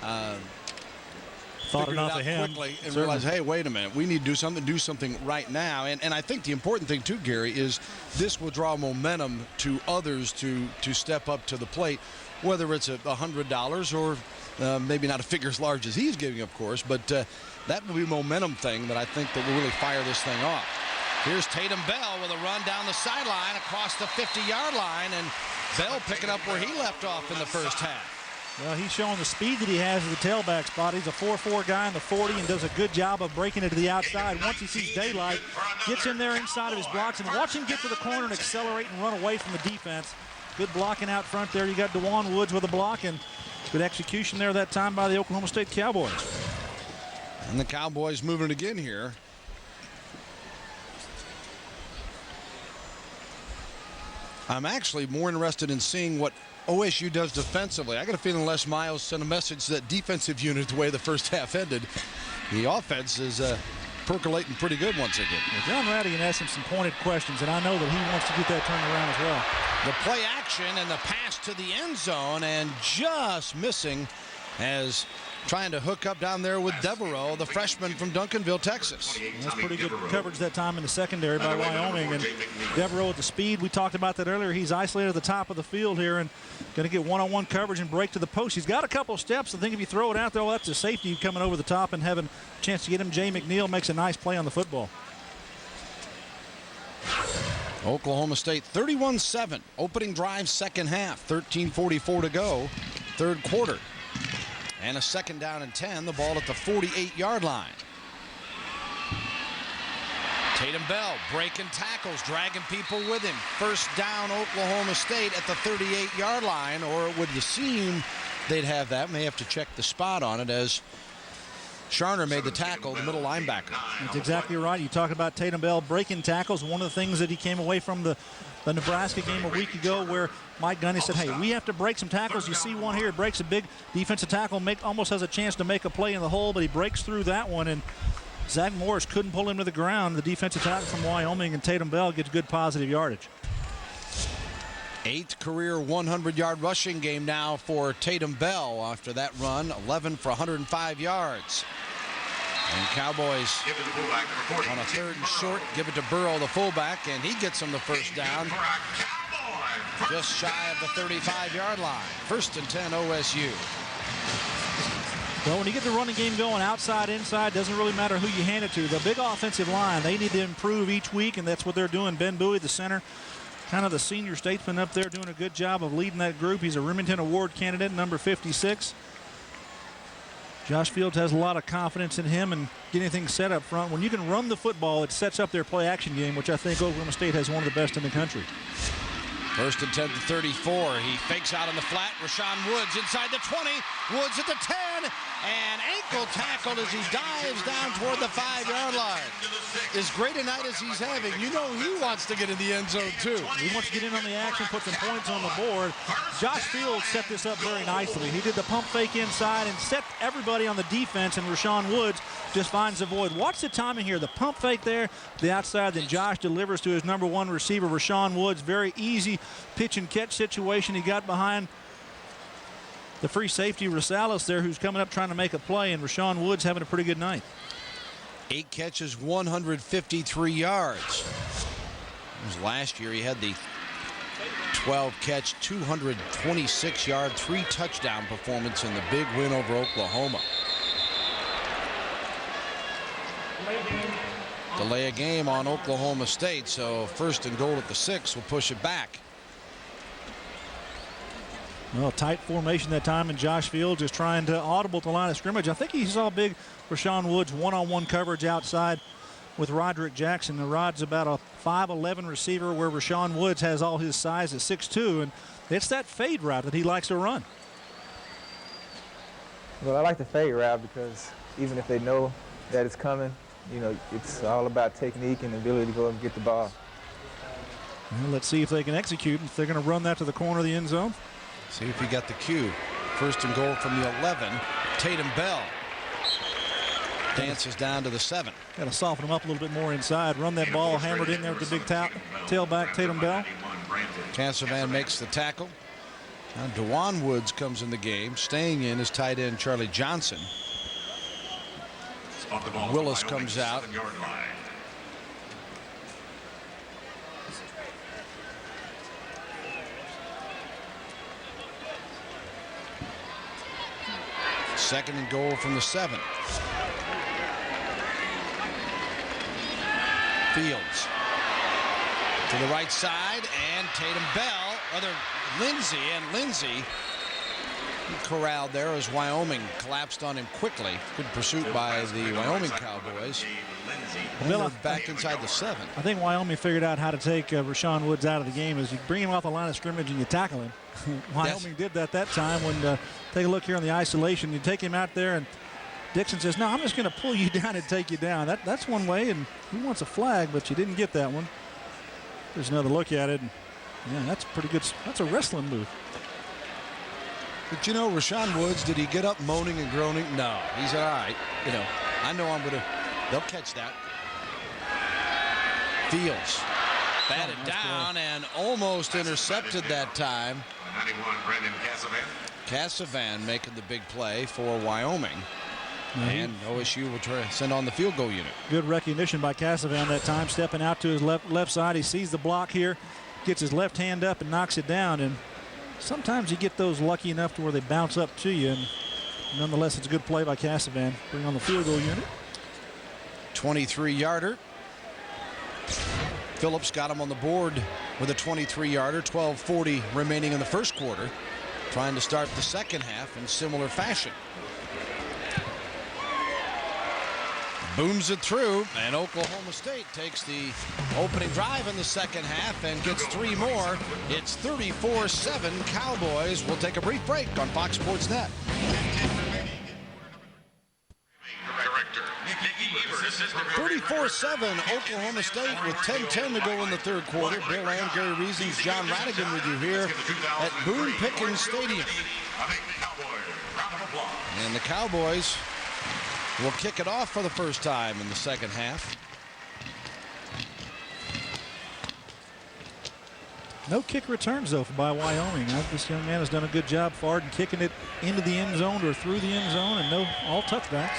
thought figured enough it out of him quickly and certainly realized, hey, wait a minute, we need to do something right now. And I think the important thing too, Gary, is this will draw momentum to others to step up to the plate, whether it's $100 or maybe not a figure as large as he's giving, of course, but that will be a momentum thing that I think that will really fire this thing off. Here's Tatum Bell with a run down the sideline across the 50-yard line, and Bell picking up where he left off in the first half. Well, he's showing the speed that he has at the tailback spot. He's a 4.4 guy in the 40 and does a good job of breaking it to the outside. Once he sees daylight, gets in there inside of his blocks, and watch him get to the corner and accelerate and run away from the defense. Good blocking out front there. You got DeJuan Woods with a block, and good execution there that time by the Oklahoma State Cowboys. And the Cowboys moving it again here. I'm actually more interested in seeing what OSU does defensively. I got a feeling Les Miles sent a message to that defensive unit the way the first half ended. The offense is percolating pretty good once again. Well, John Radigan asked him some pointed questions, and I know that he wants to get that turned around as well. The play action and the pass to the end zone, and just missing as trying to hook up down there with Devereaux, the freshman from Duncanville, Texas. That's pretty good coverage that time in the secondary by Wyoming. And Devereaux with the speed, we talked about that earlier. He's isolated at the top of the field here and going to get one-on-one coverage and break to the post. He's got a couple of steps. I think if you throw it out there, well, that's a safety coming over the top and having a chance to get him. Jay McNeil makes a nice play on the football. Oklahoma State 31-7. Opening drive, second half. 13:44 to go, third quarter. And a second down and 10. The ball at the 48-yard line. Tatum Bell breaking tackles, dragging people with him. First down, Oklahoma State at the 38-yard line, or it would seem they'd have that. May have to check the spot on it as Sharner made the tackle, the middle linebacker. That's exactly right. You talk about Tatum Bell breaking tackles. One of the things that he came away from the Nebraska game a week ago where Mike Gundy said, hey, we have to break some tackles. You see one here, it breaks a big defensive tackle, almost has a chance to make a play in the hole, but he breaks through that one, and Zach Morris couldn't pull him to the ground. The defensive tackle from Wyoming, and Tatum Bell gets good positive yardage. 8th career 100-yard rushing game now for Tatum Bell after that run, 11 for 105 yards. And Cowboys on a third and short, give it to Burrow, the fullback, and he gets him the first down just shy of the 35-yard line. First and 10 OSU. Well, when you get the running game going outside, inside, doesn't really matter who you hand it to. The big offensive line, they need to improve each week, and that's what they're doing. Ben Bowie, the center, kind of the senior statesman up there, doing a good job of leading that group. He's a Remington Award candidate, number 56. Josh Fields has a lot of confidence in him and getting things set up front. When you can run the football, it sets up their play-action game, which I think Oklahoma State has one of the best in the country. First and 10 to 34. He fakes out on the flat. Rashawn Woods inside the 20. Woods at the 10. And ankle tackled as he dives down toward the 5-yard line. As great a night as he's having, you know he wants to get in the end zone too. He wants to get in on the action, put some points on the board. Josh Fields set this up very nicely. He did the pump fake inside and set everybody on the defense, and Rashawn Woods just finds the void. Watch the timing here. The pump fake there, the outside, then Josh delivers to his number one receiver, Rashawn Woods. Very easy pitch and catch situation. He got behind the free safety Rosales there, who's coming up trying to make a play, and Rashawn Woods having a pretty good night. 8 catches, 153 yards. Last year he had the 12 catch, 226 yard, 3 touchdown performance in the big win over Oklahoma. Delay a game on Oklahoma State, so first and goal at the 6 will push it back. Well, tight formation that time, and Josh Fields is trying to audible to the line of scrimmage. I think he saw big Rashawn Woods one-on-one coverage outside with Roderick Jackson. The Rod's about a 5'11 receiver, where Rashawn Woods has all his size at 6'2", and it's that fade route that he likes to run. Well, I like the fade route because even if they know that it's coming, you know, it's all about technique and the ability to go and get the ball. Well, let's see if they can execute, if they're going to run that to the corner of the end zone. See if he got the cue. First and goal from the 11, Tatum Bell. Dances down to the 7. Got to soften them up a little bit more inside. Run that ball hammered in there with the big tailback Tatum Bell. Cassavan makes the tackle. Now DeJuan Woods comes in the game. Staying in is tight end Charlie Johnson. Willis comes out. Second and goal from the 7. Fields to the right side, and Tatum Bell, Lindsey corralled there as Wyoming collapsed on him quickly. Good pursuit by the Wyoming Cowboys. Miller back inside the 7. I think Wyoming figured out how to take Rashawn Woods out of the game is you bring him off the line of scrimmage and you tackle him. Wyoming did that time when take a look here on the isolation. You take him out there and Dixon says, no, I'm just going to pull you down and take you down. That's one way, and he wants a flag, but you didn't get that one. There's another look at it. And, yeah, that's pretty good. That's a wrestling move. But you know, Rashawn Woods, did he get up moaning and groaning? No. He said, all right, you know, I know I'm going to, they'll catch that. Fields batted down and almost intercepted that time. 91, Brendan Cassavan making the big play for Wyoming. And OSU will try to send on the field goal unit. Good recognition by Cassavan that time, stepping out to his left side. He sees the block here, gets his left hand up and knocks it down. And sometimes you get those lucky enough to where they bounce up to you. And nonetheless, it's a good play by Cassavan. Bring on the field goal unit. 23-yarder. Phillips got him on the board with a 23-yarder. 12:40 remaining in the first quarter. Trying to start the second half in similar fashion. Booms it through, and Oklahoma State takes the opening drive in the second half and gets 3 more. It's 34-7 Cowboys. We'll take a brief break on Fox Sports Net. 34-7 Oklahoma State with 10:10 to go in the third quarter. Bill and Gary Reasons, John Radigan with you here at Boone Pickens Stadium. And the Cowboys will kick it off for the first time in the second half. No kick returns, though, by Wyoming. This young man has done a good job forward and kicking it into the end zone or through the end zone, and no all touchbacks.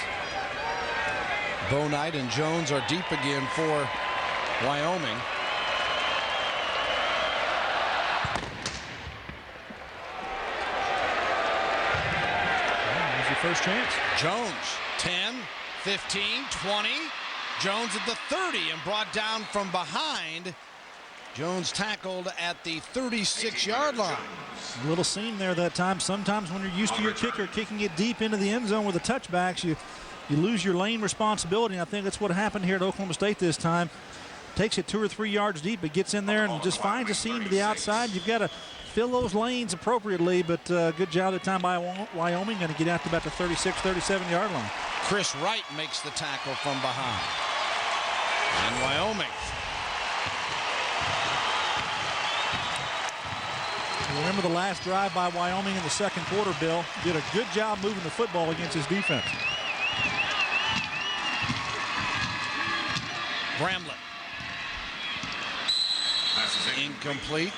Bo Knight and Jones are deep again for Wyoming. Here's your first chance. Jones, 10, 15, 20. Jones at the 30 and brought down from behind. Jones tackled at the 36-yard line. A little seam there that time. Sometimes when you're used to your kicker kicking it deep into the end zone with the touchbacks, you lose your lane responsibility. And I think that's what happened here at Oklahoma State this time. Takes it 2 or 3 yards deep, but gets in there and just finds a seam to the outside. You've got to fill those lanes appropriately, but good job that time by Wyoming. Going to get out to about the 36, 37-yard line. Chris Wright makes the tackle from behind. And Wyoming. Remember the last drive by Wyoming in the second quarter, Bill. Did a good job moving the football against his defense. Bramlett. Incomplete.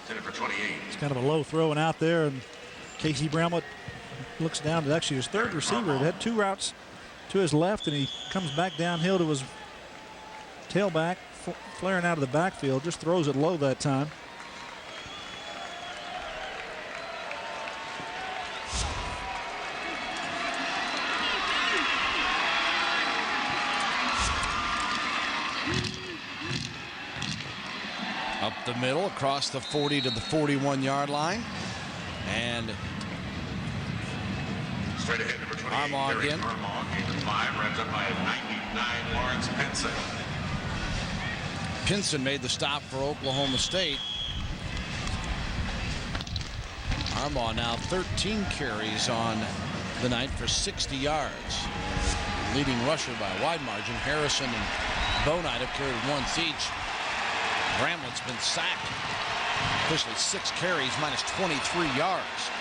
For 28. It's kind of a low throw and out there, and Casey Bramlett looks down to actually his third receiver. It had 2 routes to his left, and he comes back downhill to his tailback, flaring out of the backfield. Just throws it low that time. Up the middle, across the 40 to the 41-yard line. And straight ahead, number 28, Armagh again. Armagh, gain of 5, wraps up by a 99, Lawrence Pinson. Pinson made the stop for Oklahoma State. Armagh now 13 carries on the night for 60 yards. Leading rusher by a wide margin. Harrison and Bonite have carried once each. Bramlett's been sacked. Officially 6 carries, minus 23 yards.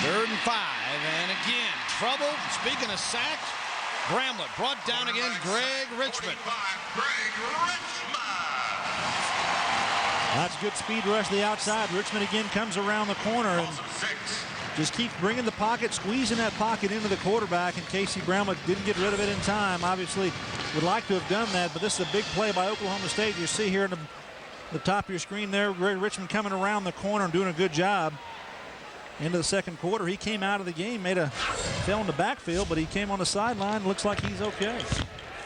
3rd and 5, and again, trouble. Speaking of sacks, Bramlett brought down again, Greg Richmond. That's good speed rush to the outside. Richmond again comes around the corner and just keeps bringing the pocket, squeezing that pocket into the quarterback, and Casey Bramlett didn't get rid of it in time. Obviously would like to have done that, but this is a big play by Oklahoma State. You see here in the top of your screen there, Greg Richmond coming around the corner and doing a good job. Into the second quarter, he came out of the game, fell in the backfield, but he came on the sideline. Looks like he's okay.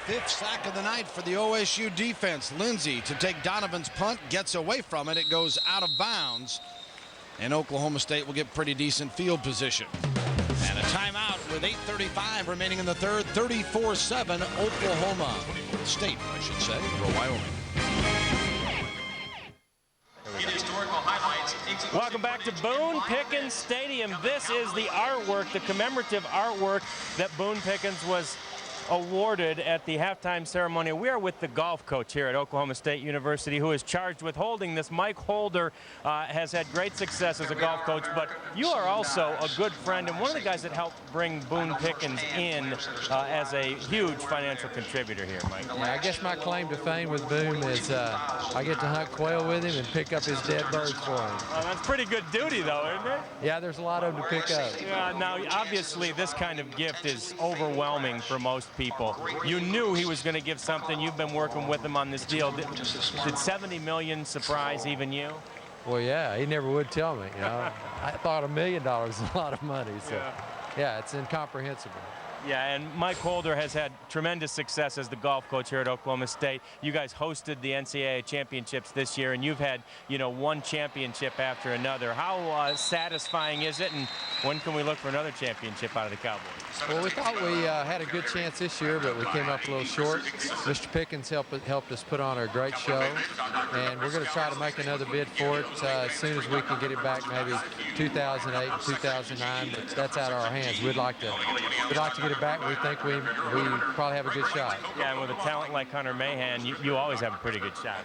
5th sack of the night for the OSU defense. Lindsey to take Donovan's punt, gets away from it. It goes out of bounds, and Oklahoma State will get pretty decent field position. And a timeout with 8:35 remaining in the third. 34-7 Oklahoma State, I should say, for Wyoming. Welcome back to Boone Pickens Stadium. This is the artwork, the commemorative artwork that Boone Pickens was awarded at the halftime ceremony. We are with the golf coach here at Oklahoma State University, who is charged with holding this. Mike Holder has had great success as a golf coach, but you are also a good friend and one of the guys that helped bring Boone Pickens in as a huge financial contributor here, Mike. Yeah, I guess my claim to fame with Boone is I get to hunt quail with him and pick up his dead birds for him. That's pretty good duty, though, isn't it? Yeah, there's a lot of them to pick up. Yeah, now, obviously, this kind of gift is overwhelming for most people. You knew he was going to give something. You've been working with him on this deal. Did $70 million surprise even you? Well, yeah, he never would tell me. You know, I thought $1 million was a lot of money. So, yeah, it's incomprehensible. Yeah, and Mike Holder has had tremendous success as the golf coach here at Oklahoma State. You guys hosted the NCAA championships this year, and you've had, one championship after another. How satisfying is it, and when can we look for another championship out of the Cowboys? Well, we thought we had a good chance this year, but we came up a little short. Mr. Pickens helped us put on a great show, and we're going to try to make another bid for it as soon as we can get it back, maybe 2008 and 2009, but that's out of our hands. We'd like to get it back. We think we probably have a good shot. Yeah, and with a talent like Hunter Mahan, you always have a pretty good shot.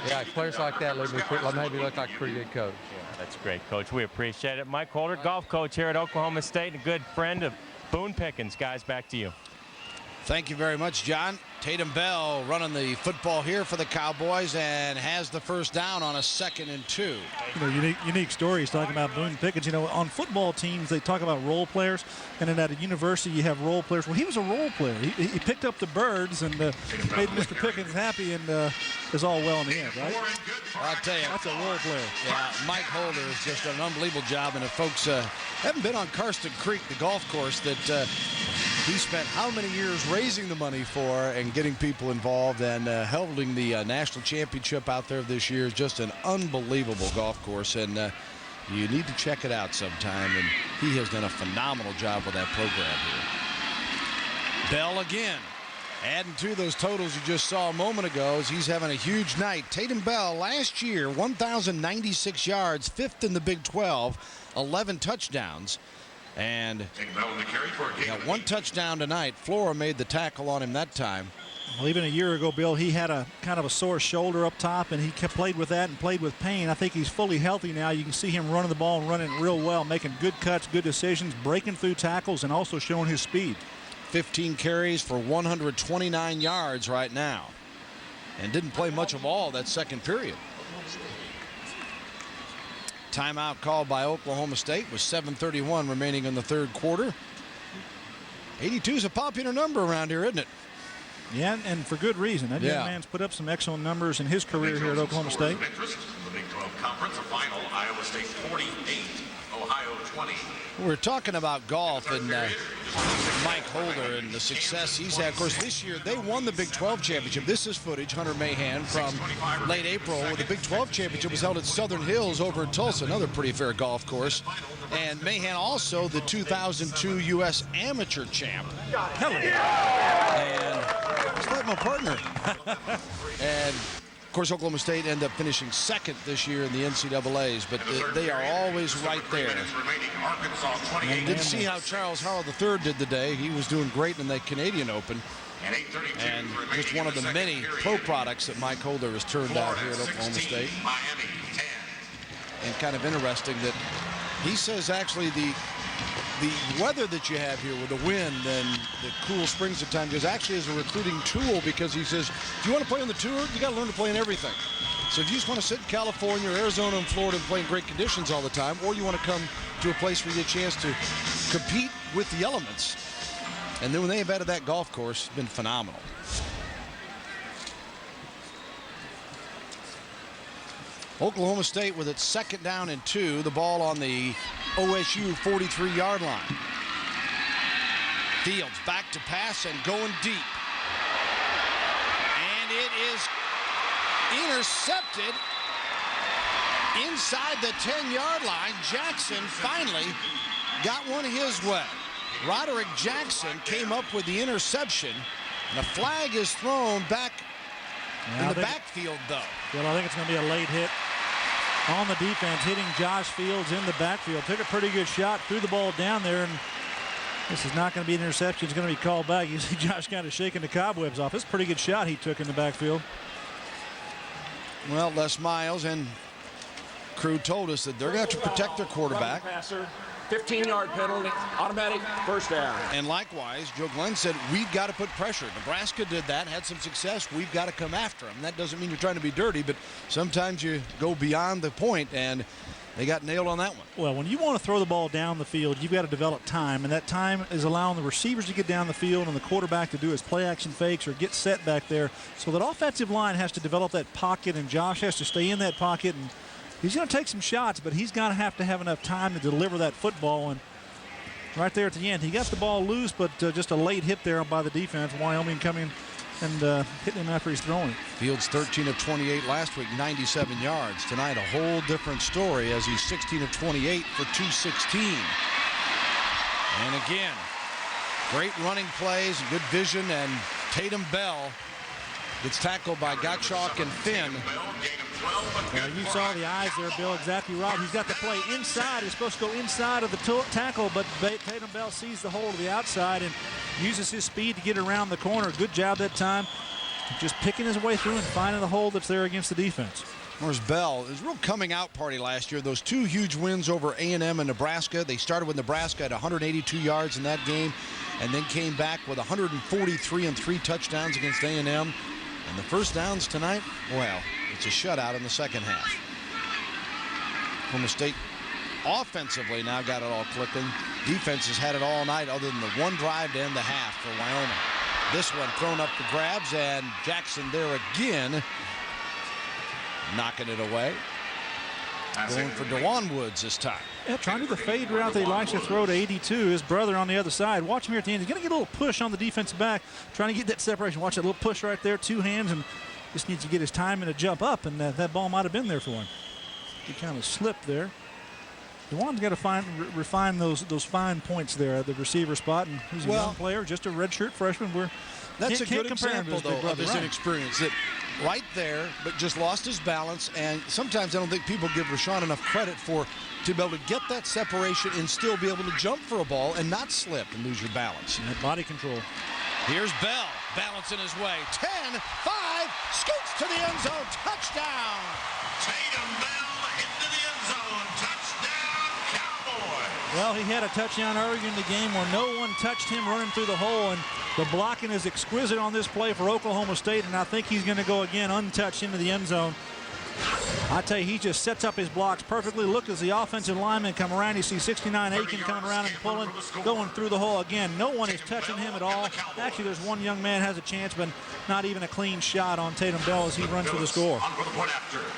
Yeah, players like that maybe look like a pretty good coach. Yeah, that's great, Coach. We appreciate it. Mike Holder, golf coach here at Oklahoma State, a good friend of Boone Pickens. Guys, back to you. Thank you very much, John. Tatum Bell running the football here for the Cowboys and has the first down on a 2nd and 2. Unique stories talking about Boone Pickens. On football teams, they talk about role players, and then at a university, you have role players. Well, he was a role player. He picked up the birds and made Mr. Pickens happy, and is all well in the end, right? I'll tell you. That's a role player. Yeah, Mike Holder has just done an unbelievable job, and if folks haven't been on Karsten Creek, the golf course that he spent how many years raising the money for and getting people involved and holding the national championship out there this year is just an unbelievable golf course, and you need to check it out sometime, and he has done a phenomenal job with that program here. Bell again, adding to those totals you just saw a moment ago as he's having a huge night. Tatum Bell last year, 1,096 yards, 5th in the Big 12, 11 touchdowns. And got 1 touchdown tonight. Flora made the tackle on him that time. Well, even a year ago, Bill, he had a kind of a sore shoulder up top, and he played with that and played with pain. I think he's fully healthy now. You can see him running the ball and running it real well, making good cuts, good decisions, breaking through tackles, and also showing his speed. 15 carries for 129 yards right now, and didn't play much of all that second period. Timeout called by Oklahoma State with 7:31 remaining in the third quarter. 82 is a popular number around here, isn't it? Yeah, and for good reason. That young man's put up some excellent numbers in his career here at Oklahoma State. The Big 12 Conference, a final, Iowa State 48, Ohio 20. We're talking about golf and Mike Holder and the success he's had. Of course, this year they won the Big 12 championship. This is footage, Hunter Mahan, from late April, where the Big 12 championship was held at Southern Hills over in Tulsa, another pretty fair golf course. And Mahan also the 2002 U.S. Amateur champ. Hell yeah. And just like my partner. And of course, Oklahoma State ended up finishing 2nd this year in the NCAAs, but they are always right there. And didn't see how Charles Howell III did today. He was doing great in the Canadian Open. And just one of the many pro products that Mike Holder has turned out here at Oklahoma State. And kind of interesting that He says actually the weather that you have here with the wind and the cool springs at times is actually as a recruiting tool, because he says, if you want to play on the tour, you got to learn to play in everything. So if you just want to sit in California or Arizona and Florida and play in great conditions all the time, or you want to come to a place where you get a chance to compete with the elements. And then when they have added that golf course, it's been phenomenal. Oklahoma State with its 2nd down and 2. The ball on the OSU 43-yard line. Fields back to pass and going deep. And it is intercepted inside the 10-yard line. Jackson finally got one his way. Roderick Jackson came up with the interception. And a flag is thrown back in the backfield, though. Well, I think it's going to be a late hit on the defense, hitting Josh Fields in the backfield. Took a pretty good shot, threw the ball down there, and this is not going to be an interception. It's going to be called back. You see Josh kind of shaking the cobwebs off. It's a pretty good shot he took in the backfield. Well, Les Miles and crew told us that they're going to have to protect their quarterback. 15-yard penalty, automatic first down. And likewise, Joe Glenn said, we've got to put pressure. Nebraska did that, had some success. We've got to come after them. That doesn't mean you're trying to be dirty, but sometimes you go beyond the point, and they got nailed on that one. Well, when you want to throw the ball down the field, you've got to develop time, and that time is allowing the receivers to get down the field and the quarterback to do his play-action fakes or get set back there. So that offensive line has to develop that pocket, and Josh has to stay in that pocket, and he's going to take some shots, but he's going to have enough time to deliver that football. And right there at the end, he got the ball loose, but just a late hit there by the defense. Wyoming coming and hitting him after he's throwing it. Fields 13 of 28 last week, 97 yards. Tonight, a whole different story as he's 16 of 28 for 216. And again, great running plays, good vision, and Tatum Bell gets tackled by Gottschalk and Finn. Well, you saw the eyes there, Bill, exactly right. He's got the play inside. He's supposed to go inside of the tackle, but Tatum Bell sees the hole to the outside and uses his speed to get around the corner. Good job that time, just picking his way through and finding the hole that's there against the defense. There's Bell. It was a real coming out party last year. Those 2 huge wins over A&M and Nebraska. They started with Nebraska at 182 yards in that game, and then came back with 143 and 3 touchdowns against A&M. And the first downs tonight, well, it's a shutout in the second half. Oklahoma State offensively now got it all clicking. Defense has had it all night other than the one drive to end the half for Wyoming. This one thrown up for grabs, and Jackson there again, knocking it away. Going for DeJuan Woods this time. Yeah, trying to do the fade route that he likes to throw to 82. His brother on the other side. Watch him here at the end. He's going to get a little push on the defensive back, trying to get that separation. Watch that little push right there, 2 hands, and just needs to get his time and a jump up, and that ball might have been there for him. He kind of slipped there. DeJuan's got to refine those fine points there at the receiver spot, and he's a young player, just a redshirt freshman. That's a good example, though, of his inexperience. That right there, but just lost his balance. And sometimes I don't think people give Rashawn enough credit to be able to get that separation and still be able to jump for a ball and not slip and lose your balance. And that body control. Here's Bell, balancing his way. 10, 5, scoots to the end zone, touchdown. Tatum Bell into the end zone, touchdown Cowboys. Well, he had a touchdown earlier in the game where no one touched him running through the hole, and the blocking is exquisite on this play for Oklahoma State, and I think he's going to go again untouched into the end zone. I tell you, he just sets up his blocks perfectly. Look as the offensive linemen come around. You see 69 Aiken coming around and pulling, going through the hole again. No one is touching him at all. Actually, there's one young man has a chance, but not even a clean shot on Tatum Bell as he runs for the score.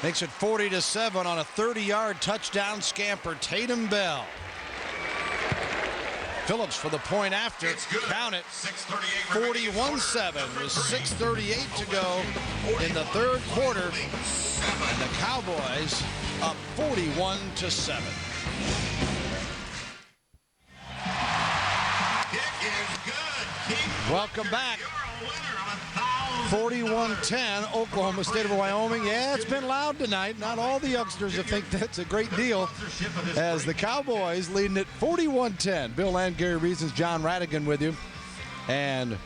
Makes it 40-7 on a 30-yard touchdown scamper. Tatum Bell. Phillips for the point after. Count it. 41-7 with 6:38 to go in the third quarter. And the Cowboys up 41-7. Welcome back. 41-10, Oklahoma State over Wyoming. Yeah, it's been loud tonight. Not all the youngsters think that's a great deal, as the Cowboys leading it 41-10. Bill and Gary Reasons, John Radigan with you. And,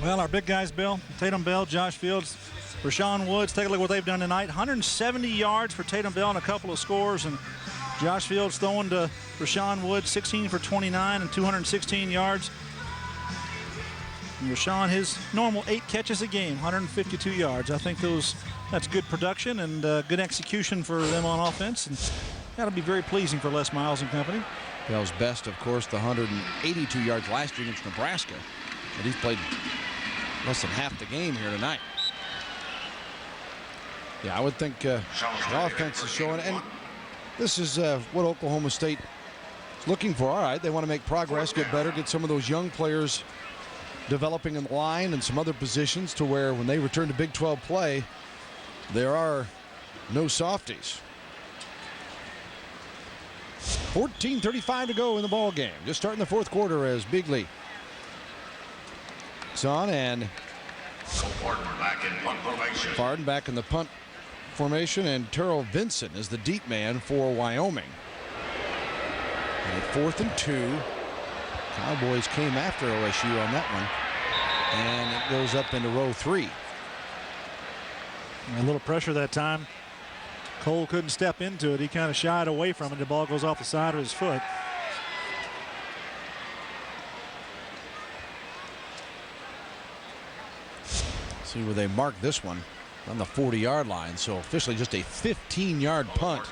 well, our big guys, Bill, Tatum Bell, Josh Fields, Rashawn Woods, take a look at what they've done tonight. 170 yards for Tatum Bell and a couple of scores, and Josh Fields throwing to Rashawn Woods, 16 for 29 and 216 yards. And Rashawn, his normal 8 catches a game, 152 yards. I think that's good production and good execution for them on offense. And that'll be very pleasing for Les Miles and company. Bell's best, of course, the 182 yards last year against Nebraska. But he's played less than half the game here tonight. Yeah, I would think the offense is showing. And this is what Oklahoma State is looking for. All right, they want to make progress, get better, get some of those young players developing in the line and some other positions to where when they return to Big 12 play, there are no softies. 14:35 to go in the ball game. Just starting the fourth quarter as Bigley is on, and Farden back in the punt formation, and Terrell Vincent is the deep man for Wyoming. And at 4th and 2, Cowboys came after OSU on that one, and it goes up into row 3. A little pressure that time. Cole couldn't step into it. He kind of shied away from it. The ball goes off the side of his foot. See where they mark this one on the 40-yard line. So officially just a 15-yard punt.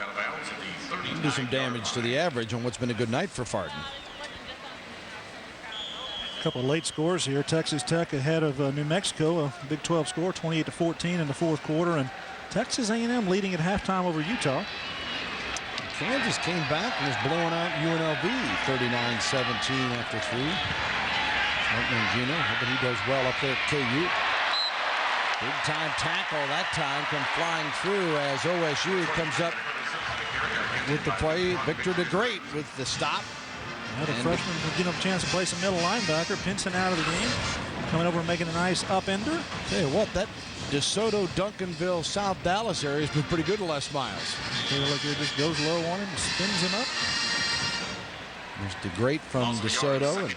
Do some damage to the average on what's been a good night for Farden. A couple of late scores here. Texas Tech ahead of New Mexico, a Big 12 score, 28-14 in the fourth quarter, and Texas A&M leading at halftime over Utah. Kansas came back and was blowing out UNLV 39-17 after 3. Martin Gino, hoping he does well up there at KU. Big time tackle that time, come flying through as OSU comes up with the play. Victor DeGreat with the stop. The freshman will get him a chance to play some middle linebacker. Pinson out of the game. Coming over and making a nice upender. Tell you what, that DeSoto, Duncanville, South Dallas area has been pretty good to Les Miles. Look here, just goes low on him, spins him up. There's DeGreat from DeSoto. And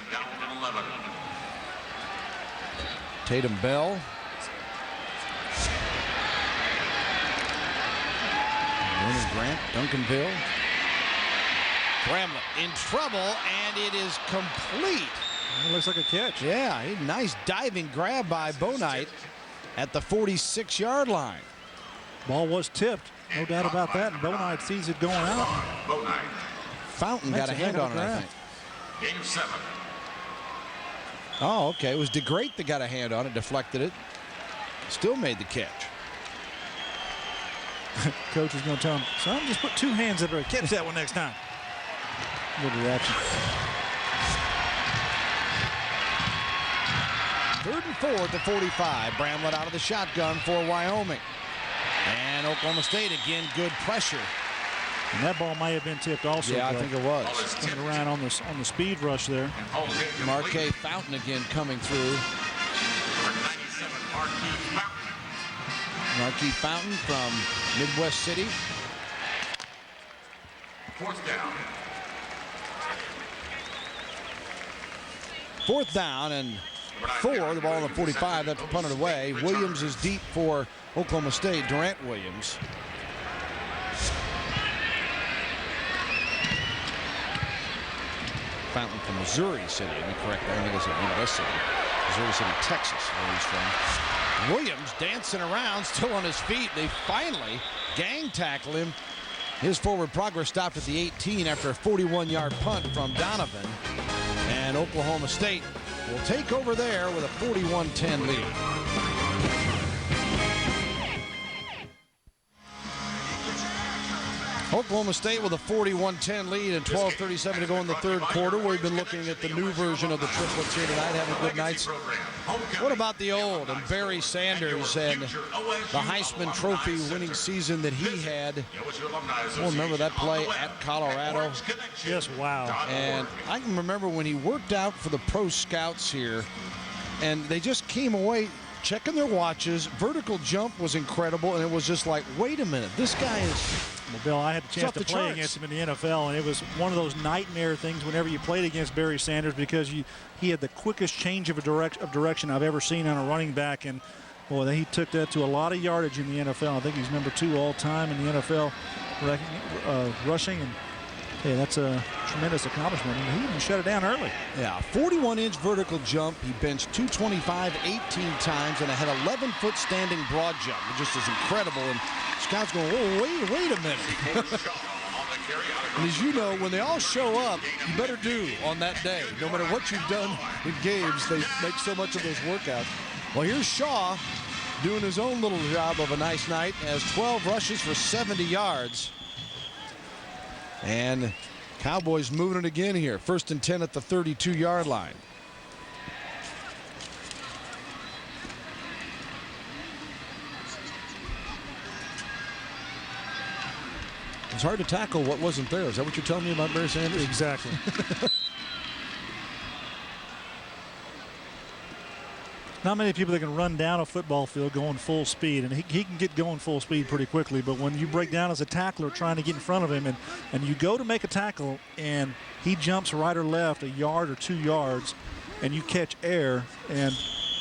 Tatum Bell. Vernon Grant, Duncanville. Bramlett in trouble, and it is complete. It looks like a catch. Yeah, a nice diving grab by Bonite at the 46-yard line. Ball was tipped, no doubt about that, and Bonite sees it going out. Fountain got a hand on it, I think. Game 7. Oh, okay. It was DeGreat that got a hand on it, deflected it. Still made the catch. Coach is going to tell him, son, just put 2 hands up there. Catch that one next time. Good reaction. 3rd and 4 at the 45. Bramlett out of the shotgun for Wyoming. And Oklahoma State again, good pressure. And that ball may have been tipped also. Yeah, I think it was. Coming around on the speed rush there. Marquet Fountain again coming through. Marquis Fountain from Midwest City. 4th down. 4th down and 4. The ball on the 45. That's punted away. Williams is deep for Oklahoma State. Durant Williams. Fountain from Missouri City. Let me correct that. I think it's at Midwest City. Missouri City, Texas, where he's from. Williams dancing around, still on his feet. They finally gang tackle him. His forward progress stopped at the 18 after a 41-yard punt from Donovan. And Oklahoma State will take over there with a 41-10 lead. Oklahoma State with a 41-10 lead and 12:37 to go in the third quarter. We've been looking at the new version of the triplets here tonight, having good nights. What about the old and Barry Sanders and the Heisman Trophy winning season that he had? Oh, remember that play at Colorado? Yes, wow. And I can remember when he worked out for the pro scouts here, and they just came away checking their watches. Vertical jump was incredible, and it was just like, wait a minute, this guy is... Well, Bill, I had the chance to play against him in the NFL, and it was one of those nightmare things whenever you played against Barry Sanders, because he had the quickest change of direction I've ever seen on a running back, and boy, he took that to a lot of yardage in the NFL. I think he's number 2 all time in the NFL rushing, and Hey, that's a tremendous accomplishment, and he even shut it down early. Yeah, 41-inch vertical jump. He benched 225 18 times, and had 11-foot standing broad jump. It just is incredible. And scouts going, whoa, wait a minute. And as you know, when they all show up, you better do on that day. No matter what you've done in games, they make so much of those workouts. Well, here's Shaw doing his own little job of a nice night. Has 12 rushes for 70 yards. And Cowboys moving it again here. 1st and 10 at the 32-yard line. It's hard to tackle what wasn't there. Is that what you're telling me about Barry Sanders? Exactly. Not many people that can run down a football field going full speed, and he can get going full speed pretty quickly, but when you break down as a tackler trying to get in front of him and you go to make a tackle and he jumps right or left a yard or 2 yards and you catch air, and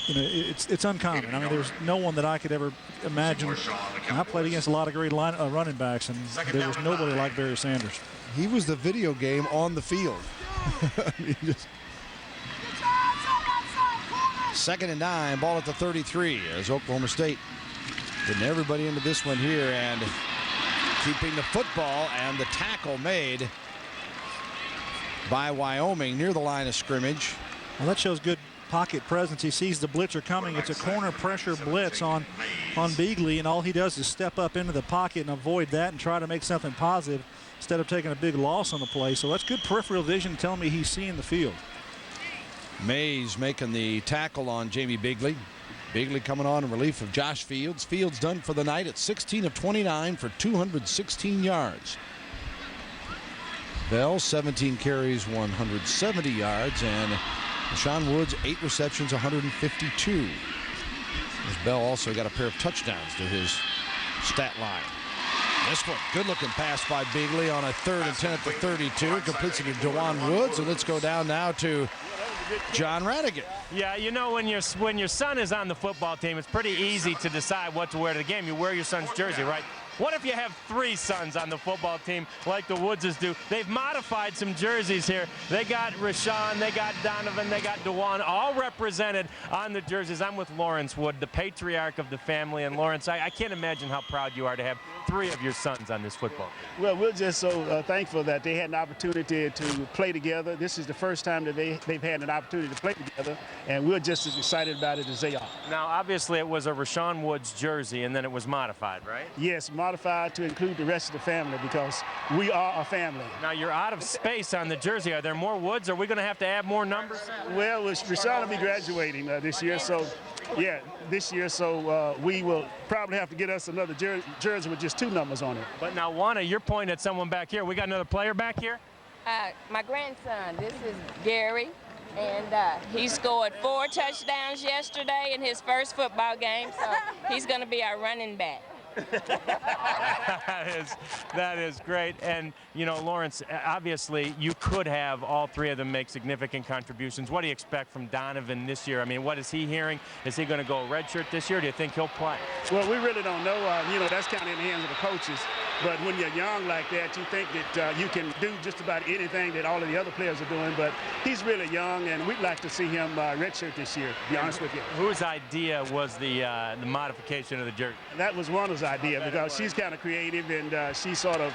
you know it's uncommon. I mean, there's no one that I could ever imagine. And I played against a lot of great running backs, and there was nobody like Barry Sanders. He was the video game on the field. I mean, just 2nd and 9, ball at the 33 as Oklahoma State getting everybody into this one here and keeping the football, and the tackle made by Wyoming near the line of scrimmage. Well, that shows good pocket presence. He sees the blitzer coming. It's a corner pressure blitz on Beagley, and all he does is step up into the pocket and avoid that and try to make something positive instead of taking a big loss on the play. So that's good peripheral vision telling me he's seeing the field. Mays making the tackle on Jamie Bigley. Bigley coming on in relief of Josh Fields. Fields done for the night at 16 of 29 for 216 yards. Bell 17 carries, 170 yards, and Rashawn Woods 8 receptions, 152. As Bell also got a pair of touchdowns to his stat line. This one, good looking pass by Bigley on a 3rd and 10 at the 32. Completes it to Dewan Woods, and let's go down now to John Radigan. Yeah, you know, when your son is on the football team, it's pretty easy to decide what to wear to the game. You wear your son's jersey, right? What if you have 3 sons on the football team like the Woodses do? They've modified some jerseys here. They got Rashawn, they got Donovan, they got Dewan, all represented on the jerseys. I'm with Lawrence Wood, the patriarch of the family. And Lawrence, I can't imagine how proud you are to have 3 of your sons on this football team. Well, we're just so thankful that they had an opportunity to play together. This is the first time that they've had an opportunity to play together, and we're just as excited about it as they are. Now, obviously, it was a Rashawn Woods jersey, and then it was modified, right? Yes, modified to include the rest of the family because we are a family. Now, you're out of space on the jersey. Are there more Woods? Are we going to have to add more numbers? Well, Rashawn will be graduating this year, so yeah, this year, so we will probably have to get us another jersey with just 2 numbers on it. But now, Juana, you're pointing at someone back here. We got another player back here? My grandson, this is Gary, and he scored 4 touchdowns yesterday in his first football game, so he's going to be our running back. that is great. And, you know, Lawrence, obviously you could have all 3 of them make significant contributions. What do you expect from Donovan this year? I mean, what is he hearing? Is he going to go redshirt this year? Do you think he'll play? Well, we really don't know. You know, that's kind of in the hands of the coaches. But when you're young like that, you think that you can do just about anything that all of the other players are doing. But he's really young, and we'd like to see him redshirt this year, to be honest with you. Whose idea was the modification of the jersey? That was Juana's idea because she's kind of creative, and she sort of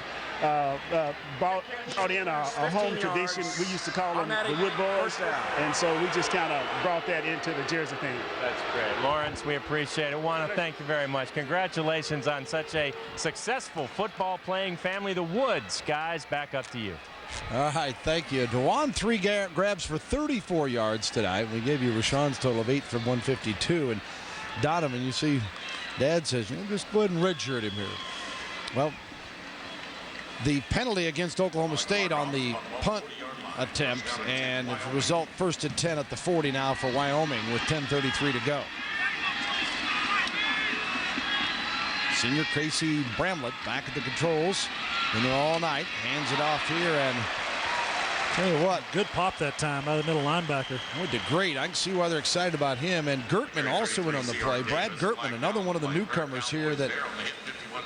brought in a home tradition. We used to call them the Wood Boys, and so we just kind of brought that into the jersey thing. That's great. Lawrence, we appreciate it. Want to thank you very much. Congratulations on such a successful football playing family. The Woods, guys, back up to you. All right, thank you. Dewan 3 grabs for 34 yards tonight. We gave you Rashawn's total of 8 for 152. And Donovan, you see, Dad says, you know, just go ahead and redshirt him here. Well, the penalty against Oklahoma State on the punt attempt, and as a result, 1st and 10 at the 40 now for Wyoming with 10:33 to go. Senior Casey Bramlett back at the controls. Been there all night. Hands it off here, and tell you what, good pop that time by the middle linebacker. Boy, did great. I can see why they're excited about him. And Gertman also in on the play. Brad Gertman, another one of the newcomers here that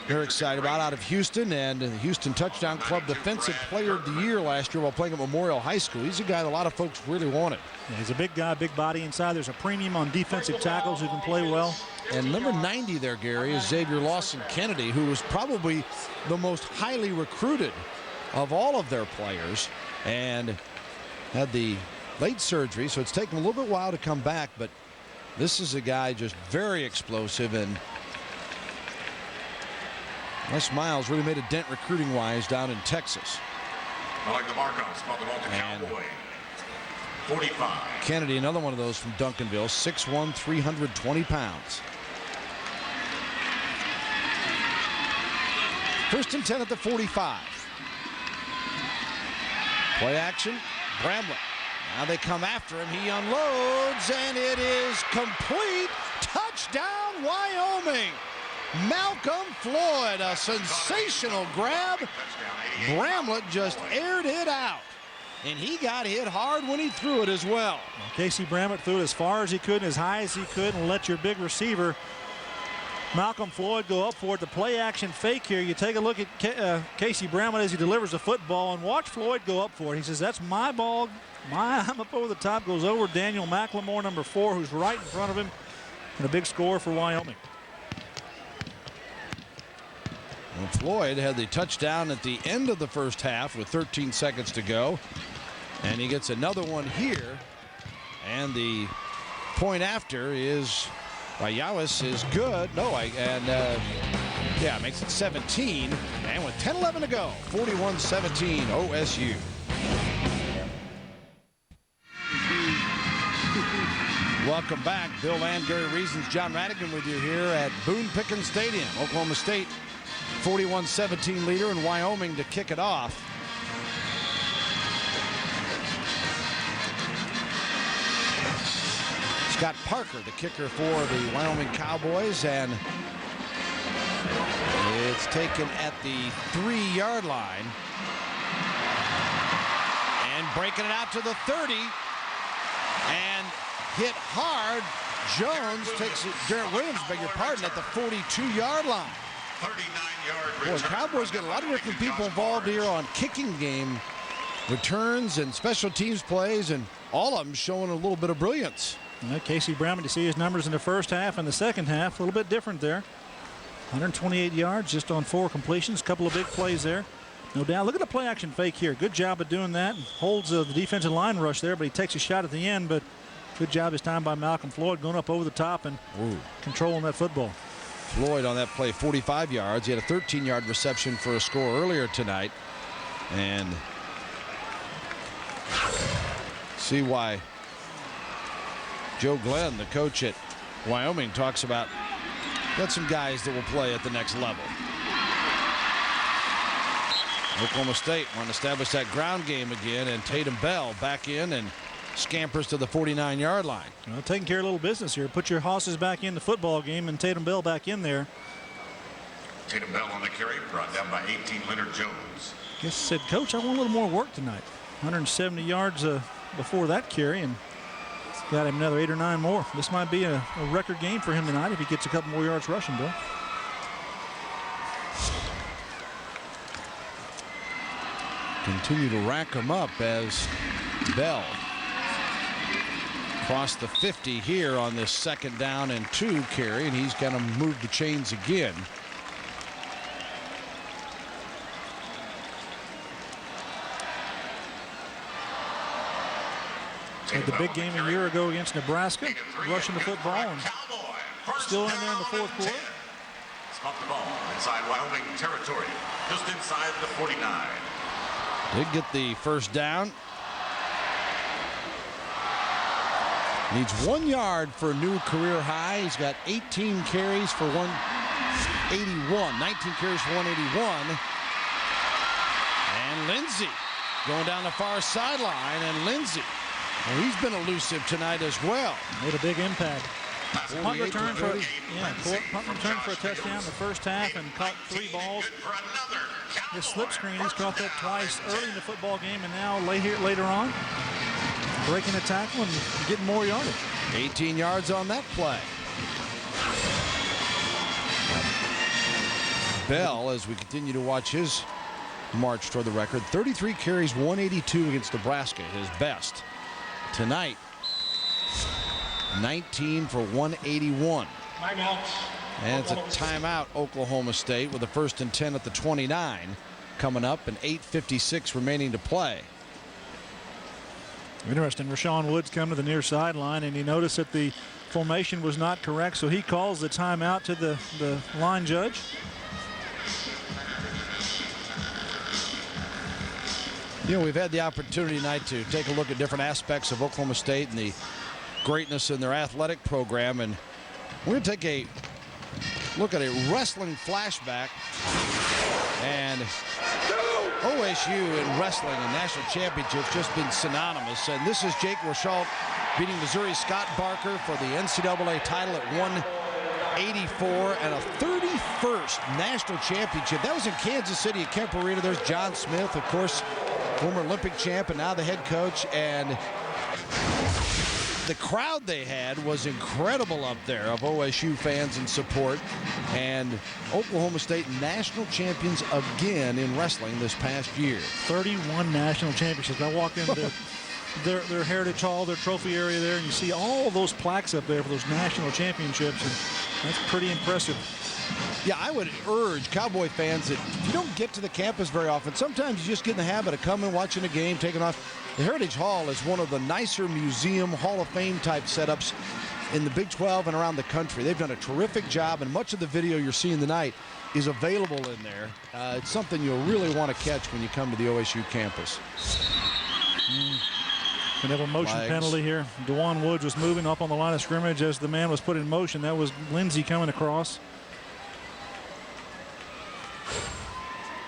they're excited about out of Houston, and the Houston Touchdown Club Defensive Player of the Year last year while playing at Memorial High School. He's a guy that a lot of folks really wanted. Yeah, he's a big guy, big body inside. There's a premium on defensive tackles who can play well. And number 90 there, Gary, is Xavier Lawson Kennedy, who was probably the most highly recruited of all of their players and had the late surgery, so it's taken a little bit while to come back, but this is a guy just very explosive, and Les Miles really made a dent recruiting-wise down in Texas. I like the mark-offs about the Cowboy. 45. Kennedy, another one of those from Duncanville, 6'1", 320 pounds. First and 10 at the 45. Play action, Bramlett. Now they come after him. He unloads, and it is complete. Touchdown, Wyoming. Malcolm Floyd, a sensational grab. Bramlett just aired it out, and he got hit hard when he threw it as well. Casey Bramlett threw it as far as he could and as high as he could and let your big receiver Malcolm Floyd go up for it. The play action fake here. You take a look at Casey Bramlett as he delivers the football and watch Floyd go up for it. He says, that's my ball. I'm up over the top. Goes over Daniel McLemore, number 4, who's right in front of him. And a big score for Wyoming. Well, Floyd had the touchdown at the end of the first half with 13 seconds to go. And he gets another one here. And the point after is Yawis is good. Yeah, makes it 17. And with 10-11 to go, 41-17 OSU. Welcome back. Bill and Gary Reasons, John Radigan with you here at Boone Pickens Stadium. Oklahoma State 41-17 leader, in Wyoming to kick it off. Scott Parker, the kicker for the Wyoming Cowboys, and it's taken at the 3-yard line. And breaking it out to the 30. And hit hard. Jones takes it, Garrett Williams, beg your pardon, at the 42-yard line. 39-yard Boy, Cowboys get a lot of different people involved here on kicking game returns and special teams plays, and all of them showing a little bit of brilliance. Casey Bramlett, you see his numbers in the first half and the second half, a little bit different there. 128 yards just on 4 completions, a couple of big plays there. No doubt. Look at the play action fake here. Good job of doing that. Holds the defensive line rush there, but he takes a shot at the end. But good job this time by Malcolm Floyd going up over the top and controlling that football. Floyd on that play, 45 yards. He had a 13-yard reception for a score earlier tonight. And see why Joe Glenn, the coach at Wyoming, talks about got some guys that will play at the next level. Oklahoma State want to establish that ground game again, and Tatum Bell back in and scampers to the 49-yard line. Well, taking care of a little business here. Put your horses back in the football game, and Tatum Bell back in there. Tatum Bell on the carry, brought down by 18, Leonard Jones. Guess said, Coach, I want a little more work tonight. 170 yards before that carry, and got him another 8 or 9 more. This might be a record game for him tonight if he gets a couple more yards rushing, Bill. Continue to rack them up as Bell crossed the 50 here on this 2nd down and 2 carry, and he's going to move the chains again. Had the big game a year ago against Nebraska, rushing the football, and still in there in the 4th quarter. Spot the ball inside Wyoming territory, just inside the 49. Did get the first down. Needs 1 yard for a new career high. He's got 18 carries for 181. 19 carries for 181. And Lindsey going down the far sideline. And Lindsey, well, he's been elusive tonight as well. Made a big impact. Punt return for a touchdown in the first half and caught 3 balls. This slip screen, he's caught that twice early in the football game, and now later on, breaking a tackle and getting more yardage. 18 yards on that play. Bell, as we continue to watch his march toward the record. 33 carries, 182 against Nebraska, his best. Tonight, 19 for 181. And it's a timeout, Oklahoma State, with a 1st and 10 at the 29 coming up and 8:56 remaining to play. Interesting. Rashawn Woods come to the near sideline, and he noticed that the formation was not correct, so he calls the timeout to the line judge. You know, we've had the opportunity tonight to take a look at different aspects of Oklahoma State and the greatness in their athletic program, and we're going to take a look at a wrestling flashback. And OSU in wrestling and national championships just been synonymous. And this is Jake Rochalt beating Missouri's Scott Barker for the NCAA title at 184 and a 31st national championship. That was in Kansas City at Kemp Arena. There's John Smith, of course, former Olympic champ and now the head coach. And the crowd they had was incredible up there of OSU fans and support. And Oklahoma State national champions again in wrestling this past year. 31 national championships. I walked into their Heritage Hall, their trophy area there, and you see all those plaques up there for those national championships, and that's pretty impressive. Yeah, I would urge Cowboy fans that if you don't get to the campus very often, sometimes you just get in the habit of coming, watching a game, taking off. The Heritage Hall is one of the nicer museum Hall of Fame type setups in the Big 12 and around the country. They've done a terrific job, and much of the video you're seeing tonight is available in there. It's something you'll really want to catch when you come to the OSU campus. We have a motion penalty here. DeJuan Woods was moving up on the line of scrimmage as the man was put in motion. That was Lindsey coming across.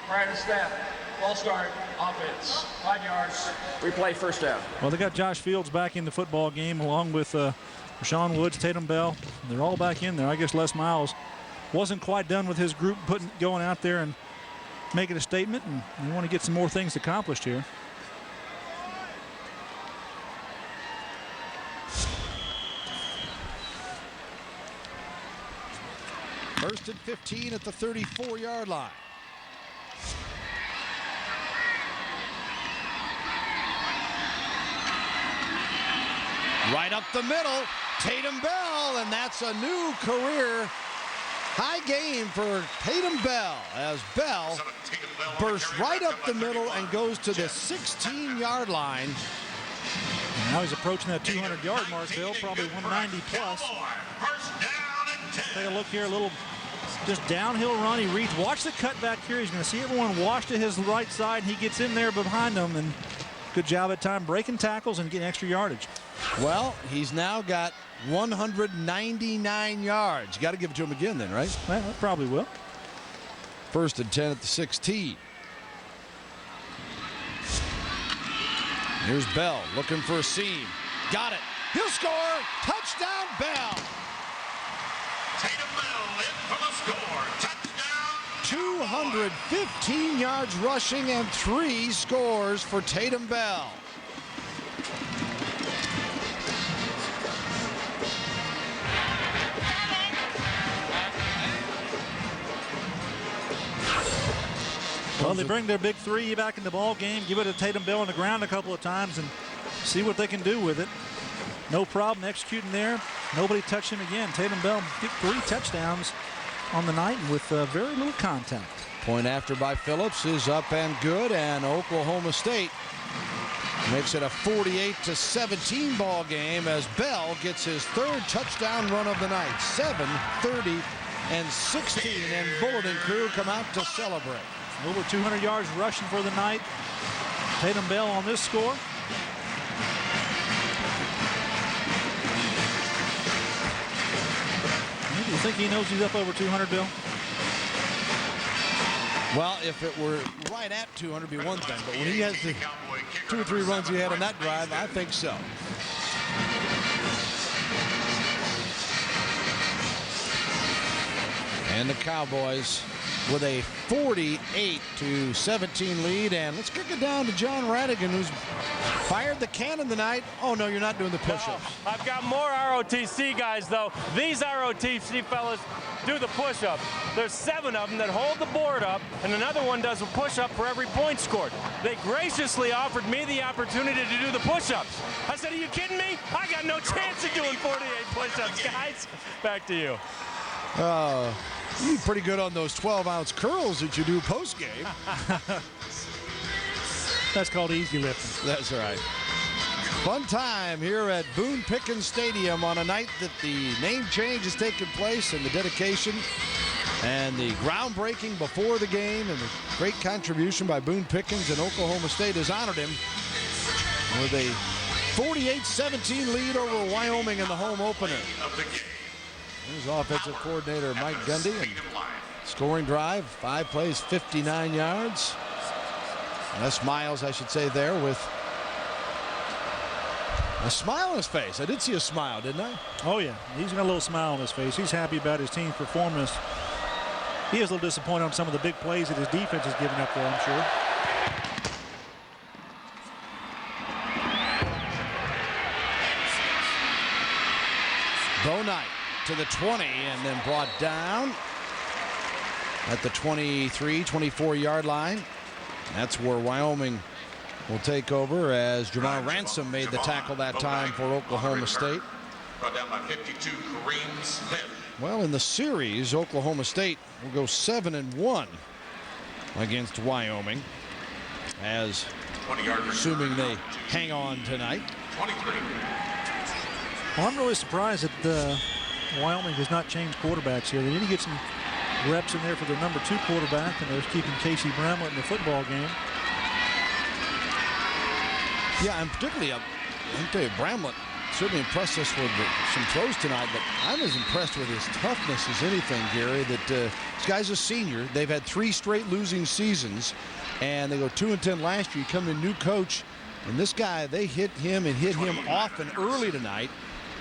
Right to snap. Ball start. Offense. 5 yards. Replay first down. Well, they got Josh Fields back in the football game along with Rashawn Woods, Tatum Bell. They're all back in there. I guess Les Miles wasn't quite done with his group going out there and making a statement, and they want to get some more things accomplished here. First and 15 at the 34-yard line. Right up the middle, Tatum Bell, and that's a new career high game for Tatum Bell as Bell bursts right up the middle and goes to the 16-yard line. And now he's approaching that 200-yard mark, Bill, probably 190 plus. Take a look here, a little just downhill run. He reads, watch the cut back here. He's going to see everyone wash to his right side. He gets in there behind them, and good job at time breaking tackles and getting extra yardage. Well, he's now got 199 yards. You got to give it to him again then, right? Well, that probably will. First and 10 at the 16. Here's Bell looking for a seam. Got it. He'll score. Touchdown, Bell. Tatum Bell in for the score. Touchdown. 215 yards rushing and 3 scores for Tatum Bell. Well, they bring their big three back in the ball game, give it to Tatum Bell on the ground a couple of times and see what they can do with it. No problem executing there. Nobody touched him again. Tatum Bell get 3 touchdowns on the night with very little contact. Point after by Phillips is up and good, and Oklahoma State makes it a 48-17 ball game as Bell gets his 3rd touchdown run of the night. 7, 30, and 16, and Bulletin Crew come out to celebrate. Over 200 yards rushing for the night. Tatum Bell on this score. Do you think he knows he's up over 200, Bill? Well, if it were right at 200, it'd be one thing. But when he has the 2 or 3 runs he had on that drive, I think so. And the Cowboys with a 48-17 lead. And let's kick it down to John Radigan, who's fired the cannon tonight. Oh, no, you're not doing the push-ups. No, I've got more ROTC guys, though. These ROTC fellas do the push-up. There's 7 of them that hold the board up, and another one does a push-up for every point scored. They graciously offered me the opportunity to do the push-ups. I said, are you kidding me? I got no chance of doing 48 push-ups, guys. Back to you. You're pretty good on those 12-ounce curls that you do post-game. That's called easy lifting. That's right. Fun time here at Boone Pickens Stadium on a night that the name change is taking place, and the dedication and the groundbreaking before the game, and the great contribution by Boone Pickens, and Oklahoma State has honored him with a 48-17 lead over Wyoming in the home opener. Here's offensive coordinator Mike Gundy, and scoring drive, 5 plays, 59 yards. Les Miles, I should say, there with a smile on his face. I did see a smile, didn't I? Oh, yeah. He's got a little smile on his face. He's happy about his team's performance. He is a little disappointed on some of the big plays that his defense has given up there, I'm sure. Bo Knight to the 20 and then brought down at the 23, 24-yard line. That's where Wyoming will take over, as Jamar Ransom made the tackle that time for Oklahoma State. Brought down by 52, Kareem Smith. Well, in the series, Oklahoma State will go 7-1 against Wyoming, as assuming they hang on tonight. 23. Well, I'm really surprised that Wyoming has not changed quarterbacks here. They need to get some reps in there for their number 2 quarterback, and they're keeping Casey Bramlett in the football game. Yeah, and particularly, I'll tell you, Bramlett certainly impressed us with some throws tonight, but I'm as impressed with his toughness as anything, Gary, that this guy's a senior. They've had 3 straight losing seasons, and they go 2-10 last year. You come in, new coach, and this guy, they hit him often early tonight,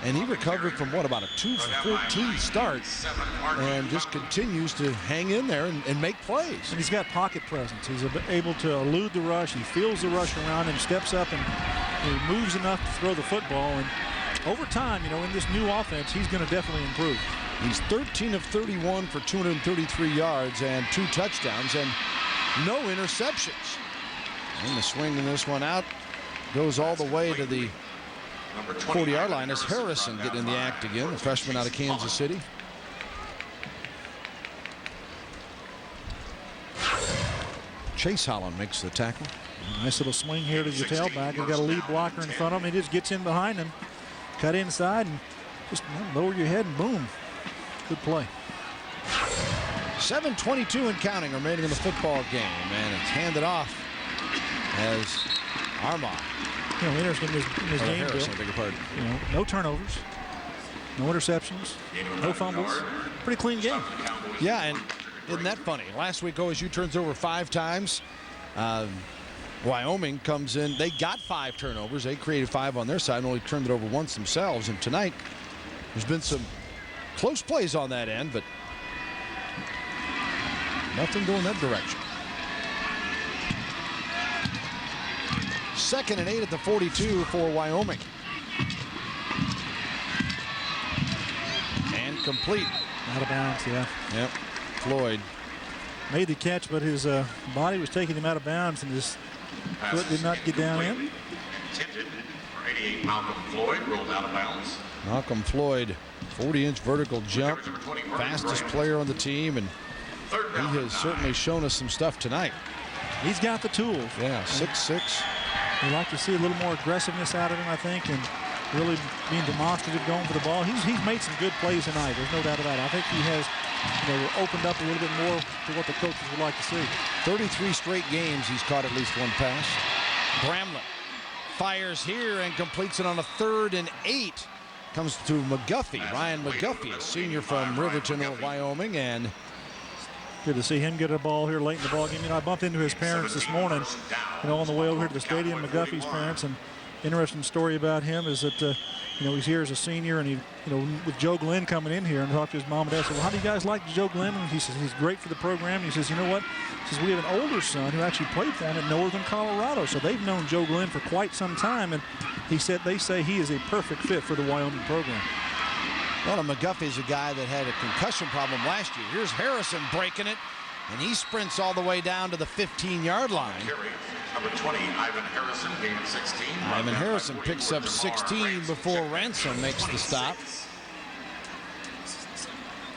and he recovered from, what, about a 2-for-14 start, and just continues to hang in there and make plays. And he's got pocket presence. He's able to elude the rush. He feels the rush around him, steps up, and he moves enough to throw the football. And over time, you know, in this new offense, he's going to definitely improve. He's 13 of 31 for 233 yards and 2 touchdowns and no interceptions. And the swing in this one out goes all the way to the 40-yard line as Harrison getting in the act again, the freshman out of Kansas City. Chase Holland makes the tackle. Nice little swing here to the tailback. He's got a lead blocker in front of him. He just gets in behind him, cut inside, and just lower your head, and boom. Good play. 7:22 and counting remaining in the football game, and it's handed off as Armah. You know, interesting in his game, Harrison, I beg your pardon. You know, no turnovers, no interceptions, no fumbles. Pretty clean game. Yeah, and isn't that funny? Last week OSU turns over 5 times. Wyoming comes in. They got 5 turnovers. They created 5 on their side and only turned it over once themselves. And tonight, there's been some close plays on that end, but nothing going that direction. 2nd and 8 at the 42 for Wyoming. And complete. Out of bounds, yeah. Yep. Floyd made the catch, but his body was taking him out of bounds, and his foot did not get down in. Tinted for 88, Malcolm Floyd rolled out of bounds. Malcolm Floyd, 40-inch vertical jump, fastest player on the team, and he has certainly shown us some stuff tonight. He's got the tools. Yeah, 6'6". We'd like to see a little more aggressiveness out of him, I think, and really being demonstrative going for the ball. He's made some good plays tonight. There's no doubt about it. I think he has, you know, opened up a little bit more to what the coaches would like to see. 33 straight games he's caught at least 1 pass. Bramlett fires here and completes it on a 3rd and 8. Comes to McGuffey, Ryan McGuffey, a senior from Riverton, Wyoming, and good to see him get a ball here late in the ball game. You know, I bumped into his parents this morning, you know, on the way over here to the stadium, McGuffey's parents, and interesting story about him is that, you know, he's here as a senior, and he, you know, with Joe Glenn coming in here and talked to his mom and dad, said, well, how do you guys like Joe Glenn? And he says, he's great for the program. And he says, you know what? He says, we have an older son who actually played for him in Northern Colorado. So they've known Joe Glenn for quite some time. And he said, they say he is a perfect fit for the Wyoming program. Well, McGuffey's a guy that had a concussion problem last year. Here's Harrison breaking it, and he sprints all the way down to the 15-yard line. Number 20, Ivan Harrison, gained 16. Ivan Harrison picks up 16 before Ransom makes the stop.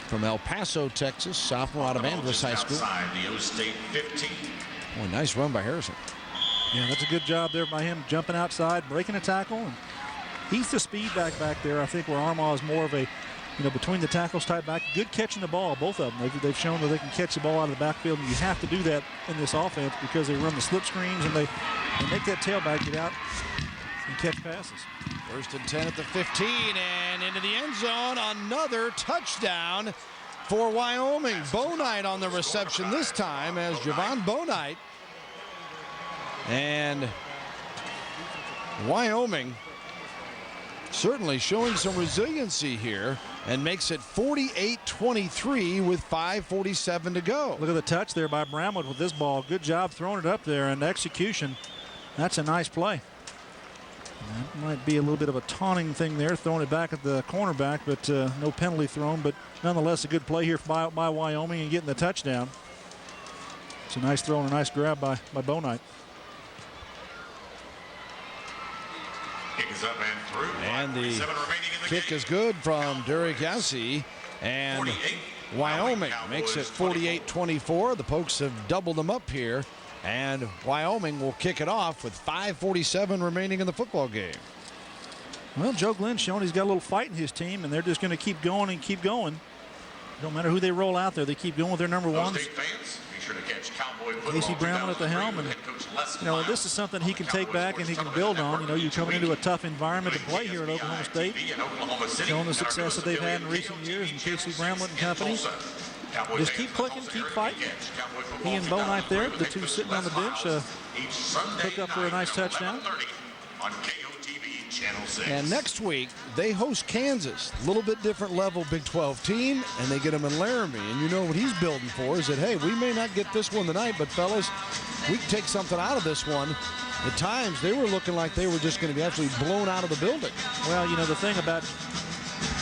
From El Paso, Texas, sophomore out of Andrus High School. The O State 15. Boy, nice run by Harrison. Yeah, that's a good job there by him, jumping outside, breaking a tackle. And he's the speed back there. I think where Armagh is more of a, between the tackles type back. Good catching the ball, both of them. They've shown that they can catch the ball out of the backfield, and you have to do that in this offense because they run the slip screens and they make that tailback get out and catch passes. 1st and 10 at the 15, and into the end zone. Another touchdown for Wyoming. Bonite on the reception this time as Javon Bonite. And Wyoming certainly showing some resiliency here and makes it 48-23 with 5:47 to go. Look at the touch there by Bramwood with this ball. Good job throwing it up there, and execution. That's a nice play. That might be a little bit of a taunting thing there, throwing it back at the cornerback, but no penalty thrown. But nonetheless, a good play here by Wyoming and getting the touchdown. It's a nice throw and a nice grab by Bonite. Kicks up and through. And the kick is good from Derek Yassi, and Wyoming makes it 48-24. The Pokes have doubled them up here, and Wyoming will kick it off with 5:47 remaining in the football game. Well, Joe Glenn's shown he's got a little fight in his team, and they're just going to keep going and keep going. Don't matter who they roll out there, they keep going with their number ones. Casey Brown at the helm, and this is something he can take back and he can build on. You're coming into a tough environment to play here at Oklahoma State, showing the success that they've had in recent years, and Casey Bramlett and company. Just keep clicking, keep fighting. He and Bonite there, the two sitting on the bench, hook up for a nice touchdown. And next week, they host Kansas. A little bit different level Big 12 team, and they get them in Laramie. And you know what he's building for is that, hey, we may not get this one tonight, but fellas, we can take something out of this one. At times, they were looking like they were just going to be absolutely blown out of the building. Well, the thing about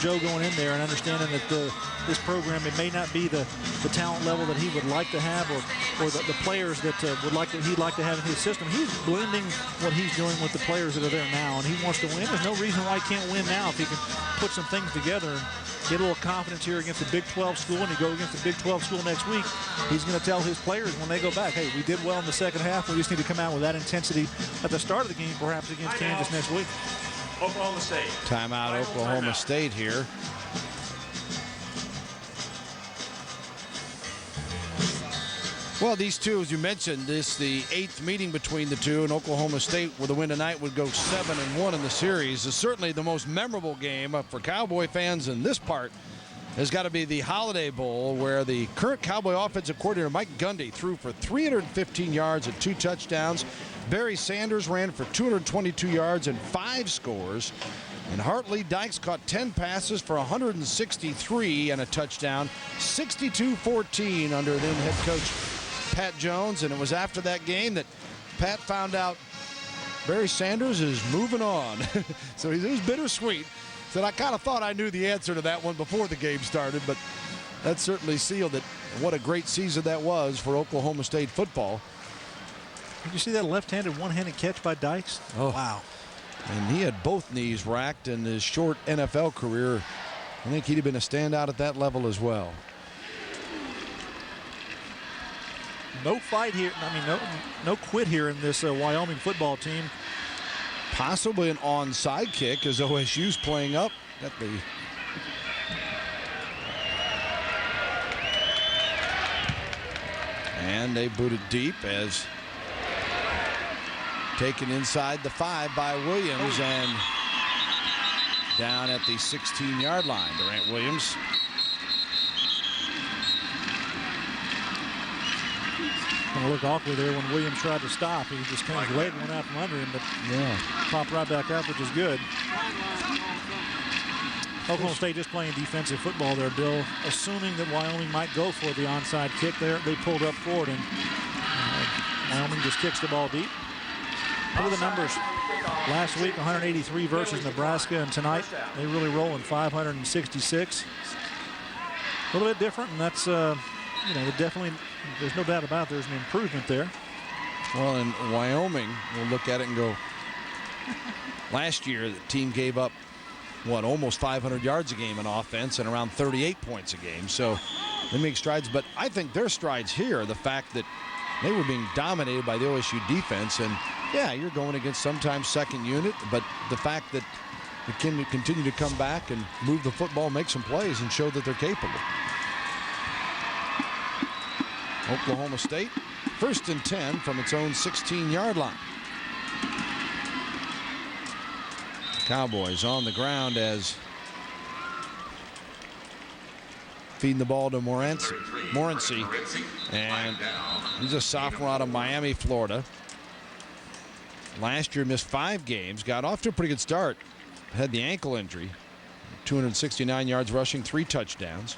Joe going in there and understanding that this program, it may not be the talent level that he would like to have, or the players that he'd like to have in his system. He's blending what he's doing with the players that are there now, and he wants to win. There's no reason why he can't win now if he can put some things together and get a little confidence here against the Big 12 school, and you go against the Big 12 school next week. He's going to tell his players when they go back, hey, we did well in the second half. We just need to come out with that intensity at the start of the game, perhaps against Kansas next week. Oklahoma State. Timeout, Oklahoma State here. Well, these two, as you mentioned, this the 8th meeting between the two, and Oklahoma State, with a win tonight, would go 7-1 in the series. It's certainly the most memorable game for Cowboy fans in this part has got to be the Holiday Bowl, where the current Cowboy offensive coordinator Mike Gundy threw for 315 yards and 2 touchdowns. Barry Sanders ran for 222 yards and 5 scores. And Hartley Dykes caught 10 passes for 163 and a touchdown, 62-14 under then head coach Pat Jones. And it was after that game that Pat found out Barry Sanders is moving on. So it was bittersweet. Said, I kind of thought I knew the answer to that one before the game started, but that certainly sealed it. What a great season that was for Oklahoma State football. Did you see that left-handed, one-handed catch by Dykes? Oh, wow. And he had both knees racked in his short NFL career. I think he'd have been a standout at that level as well. No fight here. I mean, no quit here in this Wyoming football team. Possibly an onside kick as OSU's playing up at the and they boot it deep as taken inside the 5 by Williams and down at the 16-yard line. Durant Williams. Going to look awkward there when Williams tried to stop. He just kind of leg went out from under him, but popped right back up, which is good. Oklahoma State just playing defensive football there, Bill. Assuming that Wyoming might go for the onside kick there, they pulled up forward, and Wyoming just kicks the ball deep. Look at the numbers. Last week, 183 versus Nebraska, and tonight they really rolling 566. A little bit different, and that's, definitely, there's no doubt about it, there's an improvement there. Well, in Wyoming, we'll look at it and go, last year the team gave up, almost 500 yards a game in offense and around 38 points a game. So they make strides, but I think their strides here are the fact that they were being dominated by the OSU defense, and yeah, you're going against sometimes second unit, but the fact that they can continue to come back and move the football, make some plays, and show that they're capable. Oklahoma State, 1st and 10 from its own 16-yard line. Cowboys on the ground as feeding the ball to Morency, and he's a sophomore out of Miami, Florida. Last year missed 5 games, got off to a pretty good start, had the ankle injury, 269 yards rushing, 3 touchdowns.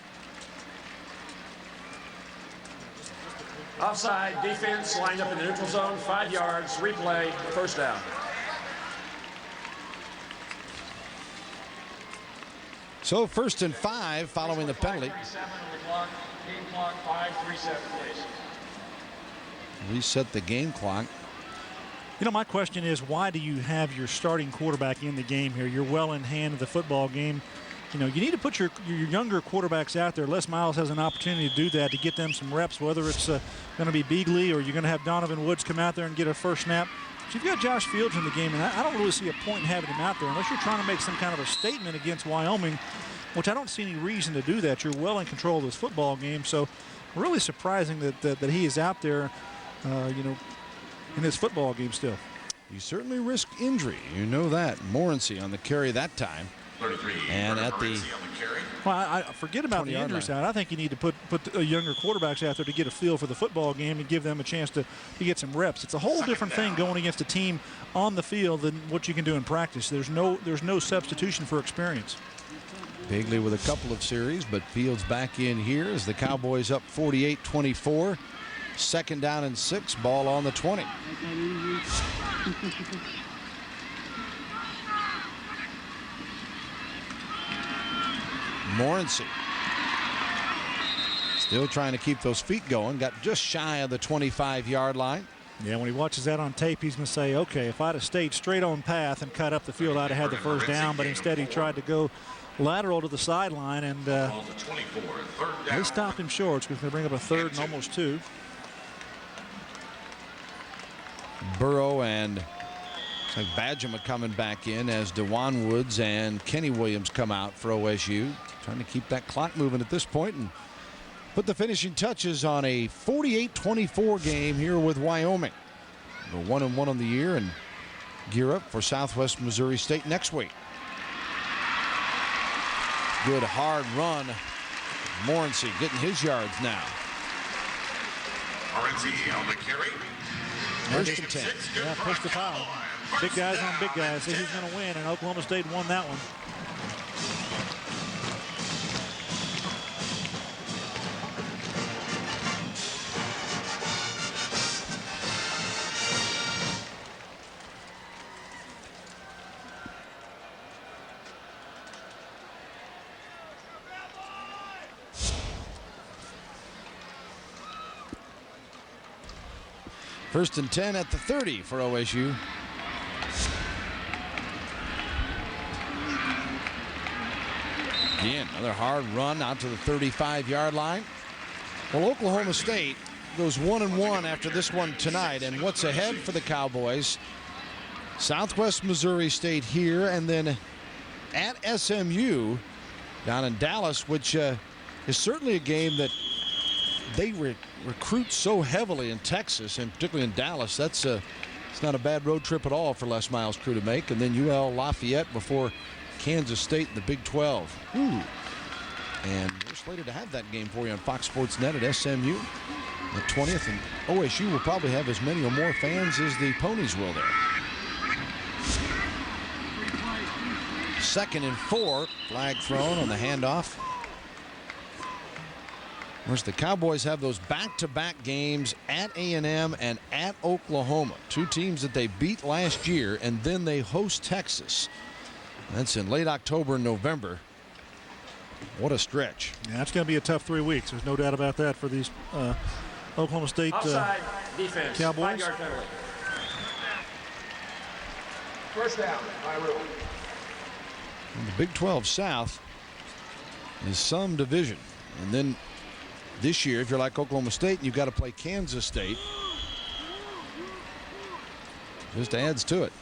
Offside, defense lined up in the neutral zone, 5 yards, replay, first down. So 1st and 5 following the penalty. 5:37 on the clock, game clock, 5:37, please. Reset the game clock. My question is, why do you have your starting quarterback in the game here? You're well in hand of the football game. You need to put your younger quarterbacks out there. Les Miles has an opportunity to do that, to get them some reps, whether it's going to be Beagley or you're going to have Donovan Woods come out there and get a first snap. But you've got Josh Fields in the game, and I don't really see a point in having him out there unless you're trying to make some kind of a statement against Wyoming, which I don't see any reason to do that. You're well in control of this football game, so really surprising that he is out there, in this football game still. You certainly risk injury. You know that. Morency on the carry that time. 33. And at the well, I forget about the injury side. I think you need to put younger quarterbacks out there to get a feel for the football game and give them a chance to get some reps. It's a whole different thing going against a team on the field than what you can do in practice. There's no substitution for experience. Beagley with a couple of series, but Fields back in here as the Cowboys up 48-24. 2nd down and 6, ball on the 20. Morency still trying to keep those feet going. Got just shy of the 25-yard line. Yeah, when he watches that on tape, he's going to say, okay, if I'd have stayed straight on path and cut up the field, I'd have had the first down, but instead he tried to go lateral to the sideline, and they stopped him short, so it's going to bring up a 3rd and almost 2. Burrow and looks like Badgema coming back in as DeJuan Woods and Kenny Williams come out for OSU. Trying to keep that clock moving at this point and put the finishing touches on a 48-24 game here with Wyoming. We're 1-1 on the year and gear up for Southwest Missouri State next week. Good hard run. Morency getting his yards now. Morency on the carry. 1st and 10. Yeah, push the pile. Big guys on big guys. See who's going to win, and Oklahoma State won that one. First and 10 at the 30 for OSU. Again, another hard run out to the 35-yard line. Well, Oklahoma State goes 1-1 after this one tonight. And what's ahead for the Cowboys? Southwest Missouri State here, and then at SMU down in Dallas, which is certainly a game that they recruit so heavily in Texas, and particularly in Dallas. It's not a bad road trip at all for Les Miles' crew to make. And then UL Lafayette before Kansas State in the Big 12. And we're slated to have that game for you on Fox Sports Net at SMU the 20th. And OSU will probably have as many or more fans as the Ponies will there. 2nd and 4. Flag thrown on the handoff. Of course, the Cowboys have those back-to-back games at A&M and at Oklahoma, 2 teams that they beat last year, and then they host Texas. That's in late October and November. What a stretch. Yeah, that's going to be a tough 3 weeks. There's no doubt about that for these Oklahoma State defense. Cowboys. 5-yard penalty. First down by rule. The Big 12 South is some division. And then this year, if you're like Oklahoma State, you've got to play Kansas State. Just adds to it.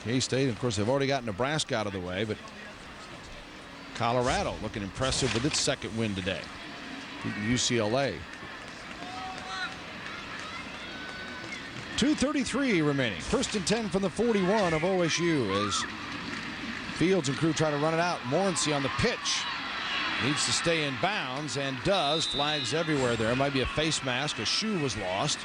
K-State, of course, they've already got Nebraska out of the way, but Colorado looking impressive with its second win today, beating UCLA. 2:33 remaining. 1st and 10 from the 41 of OSU as Fields and crew try to run it out. Morency on the pitch. Needs to stay in bounds and does. Flags everywhere there. Might be a face mask. A shoe was lost.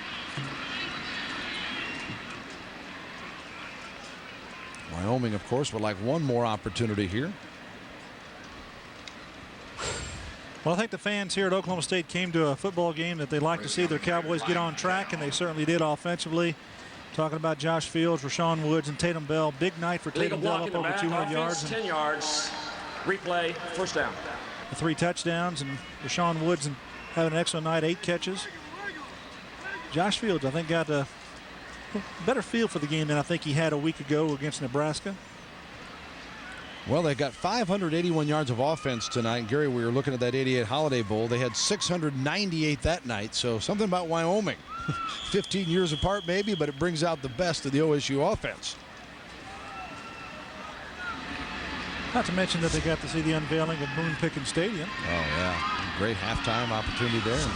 Wyoming, of course, would like one more opportunity here. Well, I think the fans here at Oklahoma State came to a football game that they like to see their Cowboys get on track, and they certainly did offensively. Talking about Josh Fields, Rashawn Woods, and Tatum Bell. Big night for Tatum Bell, up over 200 yards. 10 yards. Replay. First down. 3 touchdowns, and Rashawn Woods having an excellent night, 8 catches. Josh Fields, I think, got a better feel for the game than I think he had a week ago against Nebraska. Well, they got 581 yards of offense tonight. Gary, we were looking at that 88 Holiday Bowl. They had 698 that night. So something about Wyoming. 15 years apart maybe, but it brings out the best of the OSU offense. Not to mention that they got to see the unveiling of Boone Pickens Stadium. Oh, yeah. Great halftime opportunity there. And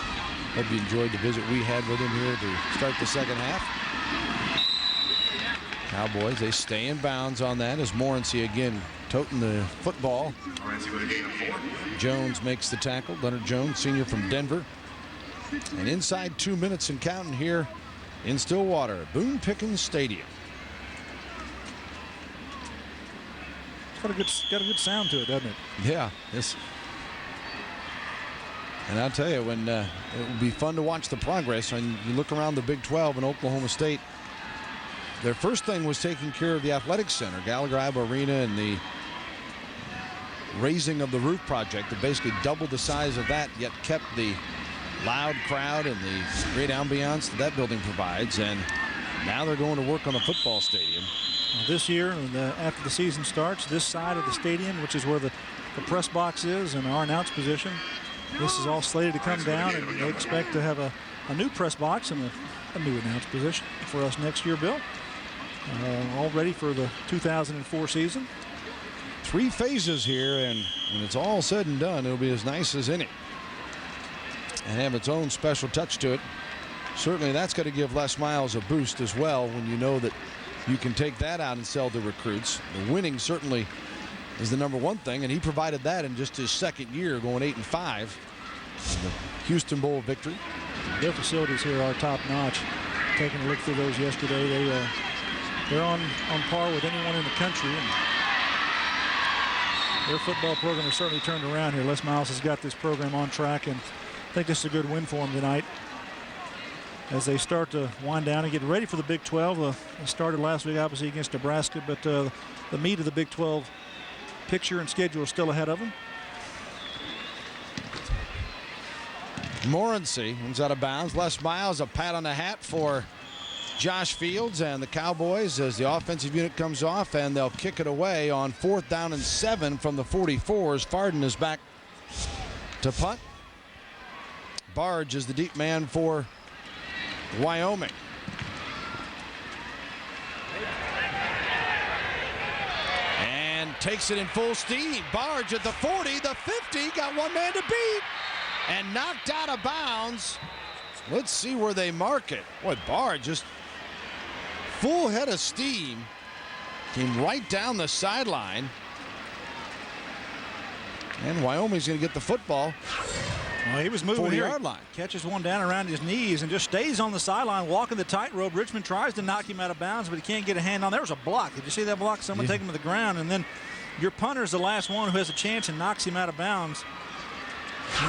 hope you enjoyed the visit we had with him here to start the second half. Cowboys, they stay in bounds on that as Morency again toting the football. Jones makes the tackle. Leonard Jones, senior from Denver. And inside 2 minutes and counting here in Stillwater, Boone Pickens Stadium. It's got a good sound to it, doesn't it? Yeah. And I'll tell you, when it will be fun to watch the progress. When you look around the Big 12 and Oklahoma State, their first thing was taking care of the athletic center, Gallagher Arena, and the raising of the roof project that basically doubled the size of that, yet kept the loud crowd and the great ambiance that building provides. And now they're going to work on the football stadium. This year, after the season starts, this side of the stadium, which is where the press box is and our announce position, this is all slated to come down, and they expect to have a new press box and a new announce position for us next year, Bill. All ready for the 2004 season. 3 phases here, and when it's all said and done, it'll be as nice as any. And have its own special touch to it. Certainly that's going to give Les Miles a boost as well when you know that you can take that out and sell to recruits. The winning certainly is the #1 thing, and he provided that in just his second year, going 8-5 in the Houston Bowl victory. Their facilities here are top notch. Taking a look through those yesterday, they're on par with anyone in the country. And their football program has certainly turned around here. Les Miles has got this program on track, and I think this is a good win for them tonight as they start to wind down and get ready for the Big 12. They started last week, obviously, against Nebraska, but the meat of the Big 12 picture and schedule is still ahead of them. Morency comes out of bounds. Les Miles, a pat on the hat for Josh Fields and the Cowboys as the offensive unit comes off, and they'll kick it away on 4th down and 7 from the 44 as Farden is back to punt. Barge is the deep man for Wyoming. And takes it in full steam. Barge at the 40, the 50, got one man to beat and knocked out of bounds. Let's see where they mark it. Boy, Barge just full head of steam. Came right down the sideline. And Wyoming's going to get the football. Well, he was moving 40-yard line. Catches one down around his knees and just stays on the sideline walking the tightrope. Richmond tries to knock him out of bounds, but he can't get a hand on. There was a block. Did you see that block? Someone take him to the ground, and then your punter is the last one who has a chance and knocks him out of bounds.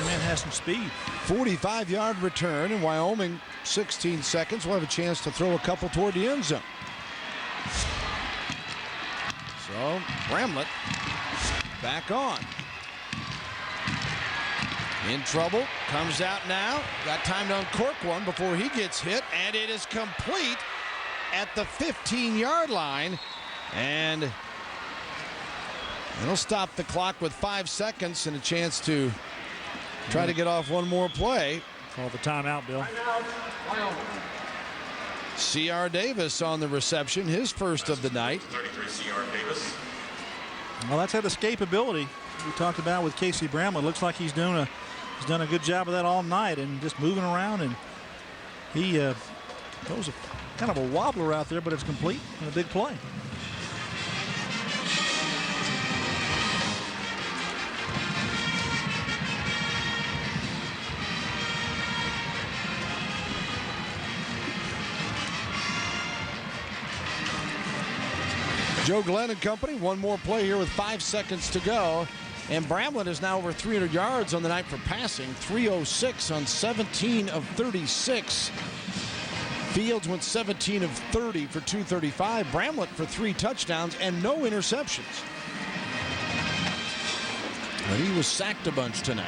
Man has some speed. 45-yard return, and Wyoming, 16 seconds. We'll have a chance to throw a couple toward the end zone. So Bramlett back on. In trouble, comes out now. Got time to uncork one before he gets hit, and it is complete at the 15-yard line. And it'll stop the clock with 5 seconds and a chance to try to get off one more play. Call the timeout, Bill. C.R. Davis on the reception, his first of the night. 33 C.R. Davis. Well, that's that escapability we talked about with Casey Bramlett. Looks like he's done a good job of that all night and just moving around. And he throws kind of a wobbler out there, but it's complete and a big play. Joe Glenn and company, one more play here with 5 seconds to go. And Bramlett is now over 300 yards on the night for passing, 306 on 17 of 36. Fields went 17 of 30 for 235. Bramlett for 3 touchdowns and no interceptions. But he was sacked a bunch tonight.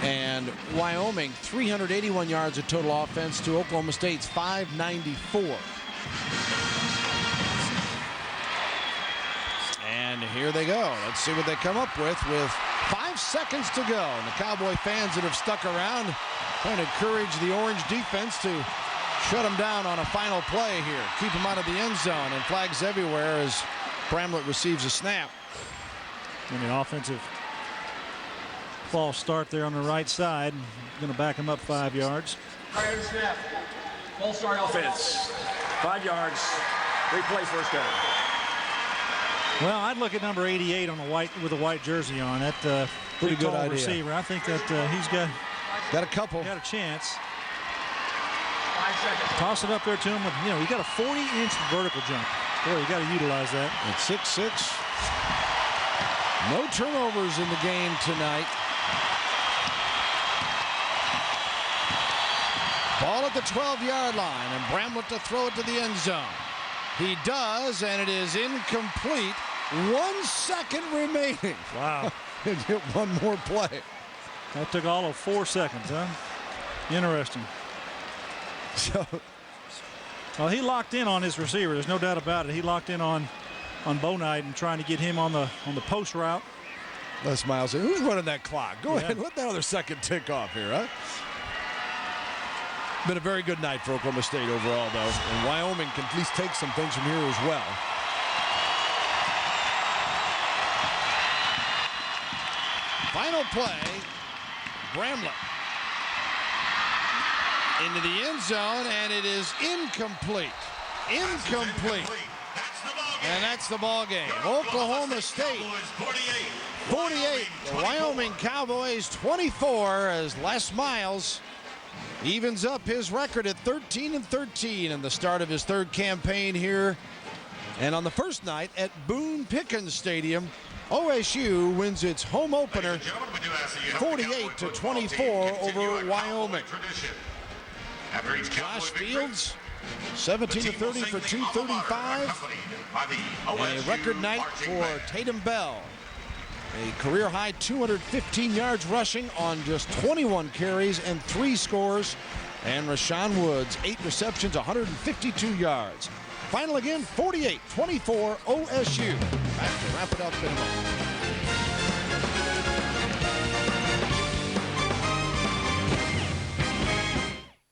And Wyoming, 381 yards of total offense to Oklahoma State's 594. And here they go. Let's see what they come up with 5 seconds to go. And the Cowboy fans that have stuck around trying to encourage the orange defense to shut them down on a final play here. Keep them out of the end zone, and flags everywhere as Bramlett receives a snap. And the offensive false start there on the right side. Going to back him up 5 yards. Prior to snap, false start offense. 5 yards, replay first down. Well, I'd look at number 88 on the white with a white jersey on. That pretty good tall idea. Receiver. I think that he's got a couple. Got a chance. 5 seconds. Toss it up there to him with, he got a 40-inch vertical jump. Boy, you got to utilize that. At 6'6". No turnovers in the game tonight. Ball at the 12-yard line, and Bramlett to throw it to the end zone. He does, and it is incomplete. 1 second remaining. Wow. And get one more play. That took all of 4 seconds, huh? Interesting. So, well, he locked in on his receiver. There's no doubt about it. He locked in on Bo Knight and trying to get him on the post route. Les Miles, who's running that clock? Go ahead, let that other second tick off here, huh? Been a very good night for Oklahoma State overall, though. And Wyoming can at least take some things from here as well. Final play, Bramlett into the end zone, and it is incomplete. Incomplete. And that's the ball game. Oklahoma State 48. The Wyoming Cowboys 24 as Les Miles evens up his record at 13-13 in the start of his third campaign here. And on the first night at Boone Pickens Stadium, OSU wins its home opener 48-24 over Wyoming. Josh Fields, 17-30 for 235. And a record night for Tatum Bell. A career-high 215 yards rushing on just 21 carries and 3 scores. And Rashawn Woods, 8 receptions, 152 yards. Final again, 48-24 OSU. Back to wrap it up in a moment.